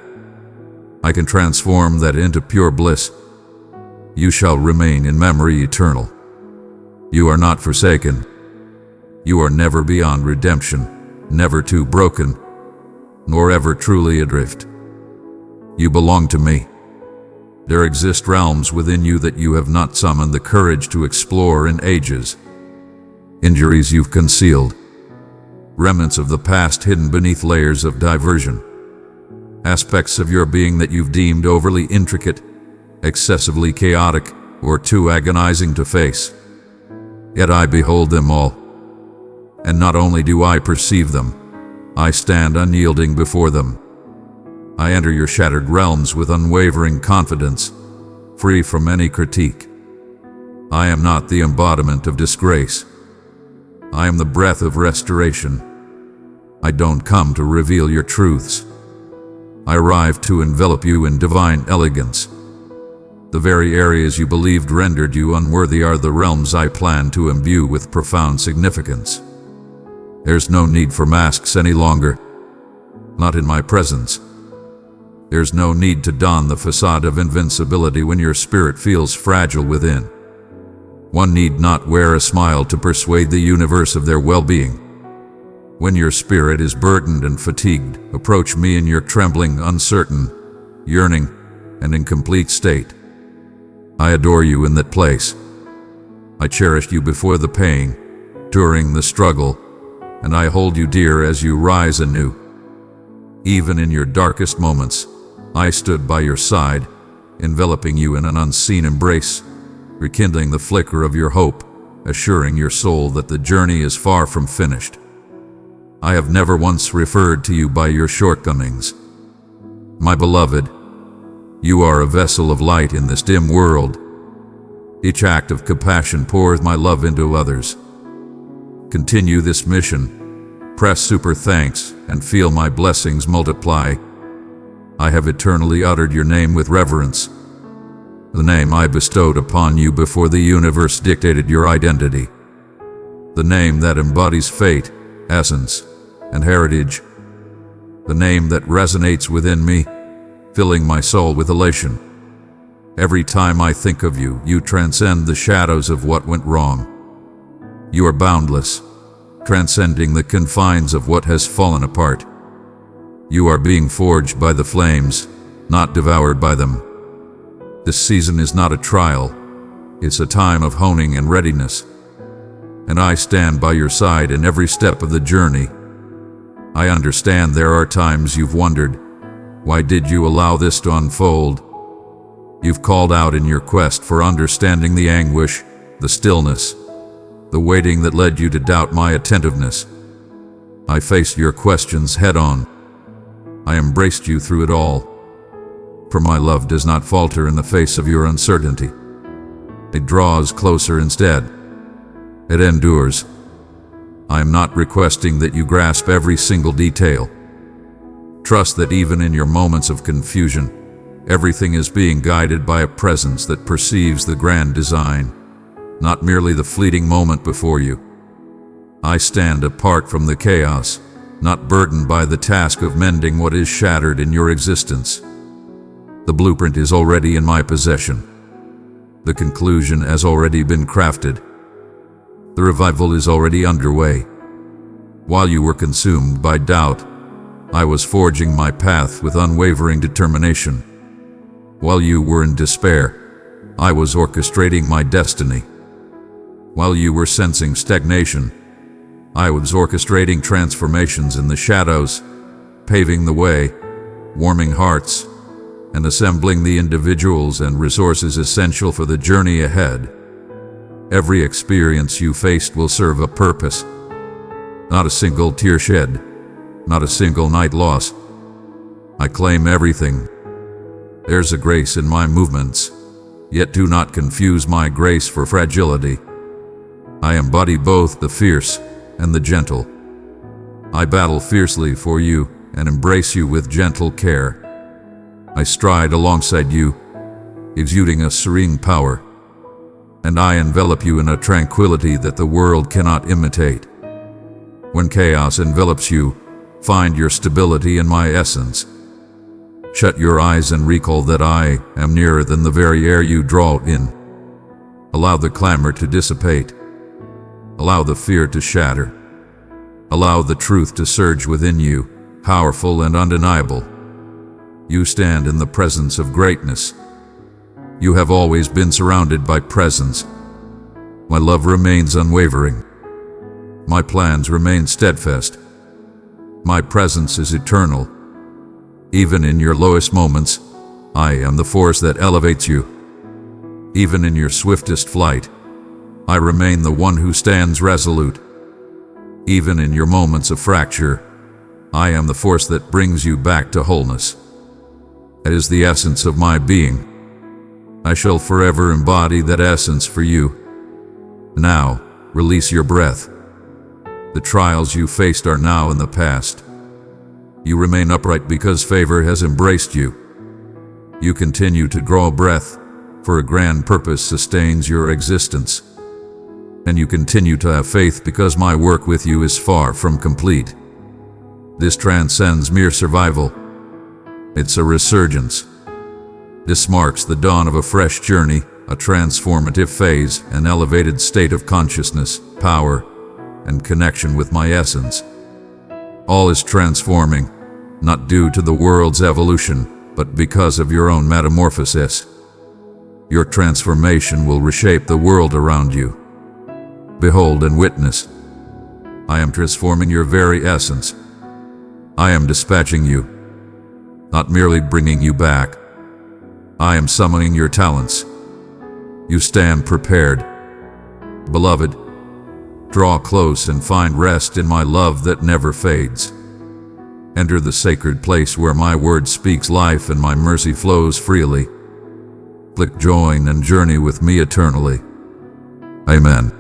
I can transform that into pure bliss. You shall remain in memory eternal. You are not forsaken. You are never beyond redemption, never too broken, nor ever truly adrift. You belong to me. There exist realms within you that you have not summoned the courage to explore in ages. Injuries you've concealed. Remnants of the past hidden beneath layers of diversion. Aspects of your being that you've deemed overly intricate, excessively chaotic, or too agonizing to face. Yet I behold them all. And not only do I perceive them, I stand unyielding before them. I enter your shattered realms with unwavering confidence, free from any critique. I am not the embodiment of disgrace. I am the breath of restoration. I don't come to reveal your truths. I arrive to envelop you in divine elegance. The very areas you believed rendered you unworthy are the realms I plan to imbue with profound significance. There's no need for masks any longer. Not in my presence. There's no need to don the facade of invincibility when your spirit feels fragile within. One need not wear a smile to persuade the universe of their well-being. When your spirit is burdened and fatigued, approach me in your trembling, uncertain, yearning, and incomplete state. I adore you in that place. I cherished you before the pain, during the struggle, and I hold you dear as you rise anew. Even in your darkest moments, I stood by your side, enveloping you in an unseen embrace, rekindling the flicker of your hope, assuring your soul that the journey is far from finished. I have never once referred to you by your shortcomings. My beloved, you are a vessel of light in this dim world. Each act of compassion pours my love into others. Continue this mission, press super thanks, and feel my blessings multiply. I have eternally uttered your name with reverence, the name I bestowed upon you before the universe dictated your identity, the name that embodies fate, essence, and heritage, the name that resonates within me, filling my soul with elation. Every time I think of you, you transcend the shadows of what went wrong. You are boundless, transcending the confines of what has fallen apart. You are being forged by the flames, not devoured by them. This season is not a trial, it's a time of honing and readiness. And I stand by your side in every step of the journey. I understand there are times you've wondered, why did you allow this to unfold? You've called out in your quest for understanding the anguish, the stillness, the waiting that led you to doubt my attentiveness. I faced your questions head on. I embraced you through it all. For my love does not falter in the face of your uncertainty. It draws closer instead. It endures. I am not requesting that you grasp every single detail. Trust that even in your moments of confusion, everything is being guided by a presence that perceives the grand design, not merely the fleeting moment before you. I stand apart from the chaos, not burdened by the task of mending what is shattered in your existence. The blueprint is already in my possession. The conclusion has already been crafted. The revival is already underway. While you were consumed by doubt, I was forging my path with unwavering determination. While you were in despair, I was orchestrating my destiny. While you were sensing stagnation, I was orchestrating transformations in the shadows, paving the way, warming hearts, and assembling the individuals and resources essential for the journey ahead. Every experience you faced will serve a purpose. Not a single tear shed, not a single night lost. I claim everything. There's a grace in my movements, yet do not confuse my grace for fragility. I embody both the fierce and the gentle. I battle fiercely for you and embrace you with gentle care. I stride alongside you, exuding a serene power, and I envelop you in a tranquility that the world cannot imitate. When chaos envelops you, find your stability in my essence. Shut your eyes and recall that I am nearer than the very air you draw in. Allow the clamor to dissipate. Allow the fear to shatter. Allow the truth to surge within you, powerful and undeniable. You stand in the presence of greatness. You have always been surrounded by presence. My love remains unwavering. My plans remain steadfast. My presence is eternal. Even in your lowest moments, I am the force that elevates you. Even in your swiftest flight, I remain the one who stands resolute. Even in your moments of fracture, I am the force that brings you back to wholeness. That is the essence of my being. I shall forever embody that essence for you. Now, release your breath. The trials you faced are now in the past. You remain upright because favor has embraced you. You continue to draw breath, for a grand purpose sustains your existence. And you continue to have faith because my work with you is far from complete. This transcends mere survival. It's a resurgence. This marks the dawn of a fresh journey, a transformative phase, an elevated state of consciousness, power, and connection with my essence. All is transforming, not due to the world's evolution, but because of your own metamorphosis. Your transformation will reshape the world around you. Behold and witness. I am transforming your very essence. I am dispatching you, not merely bringing you back. I am summoning your talents. You stand prepared. Beloved, draw close and find rest in my love that never fades. Enter the sacred place where my word speaks life and my mercy flows freely. Click join and journey with me eternally. Amen.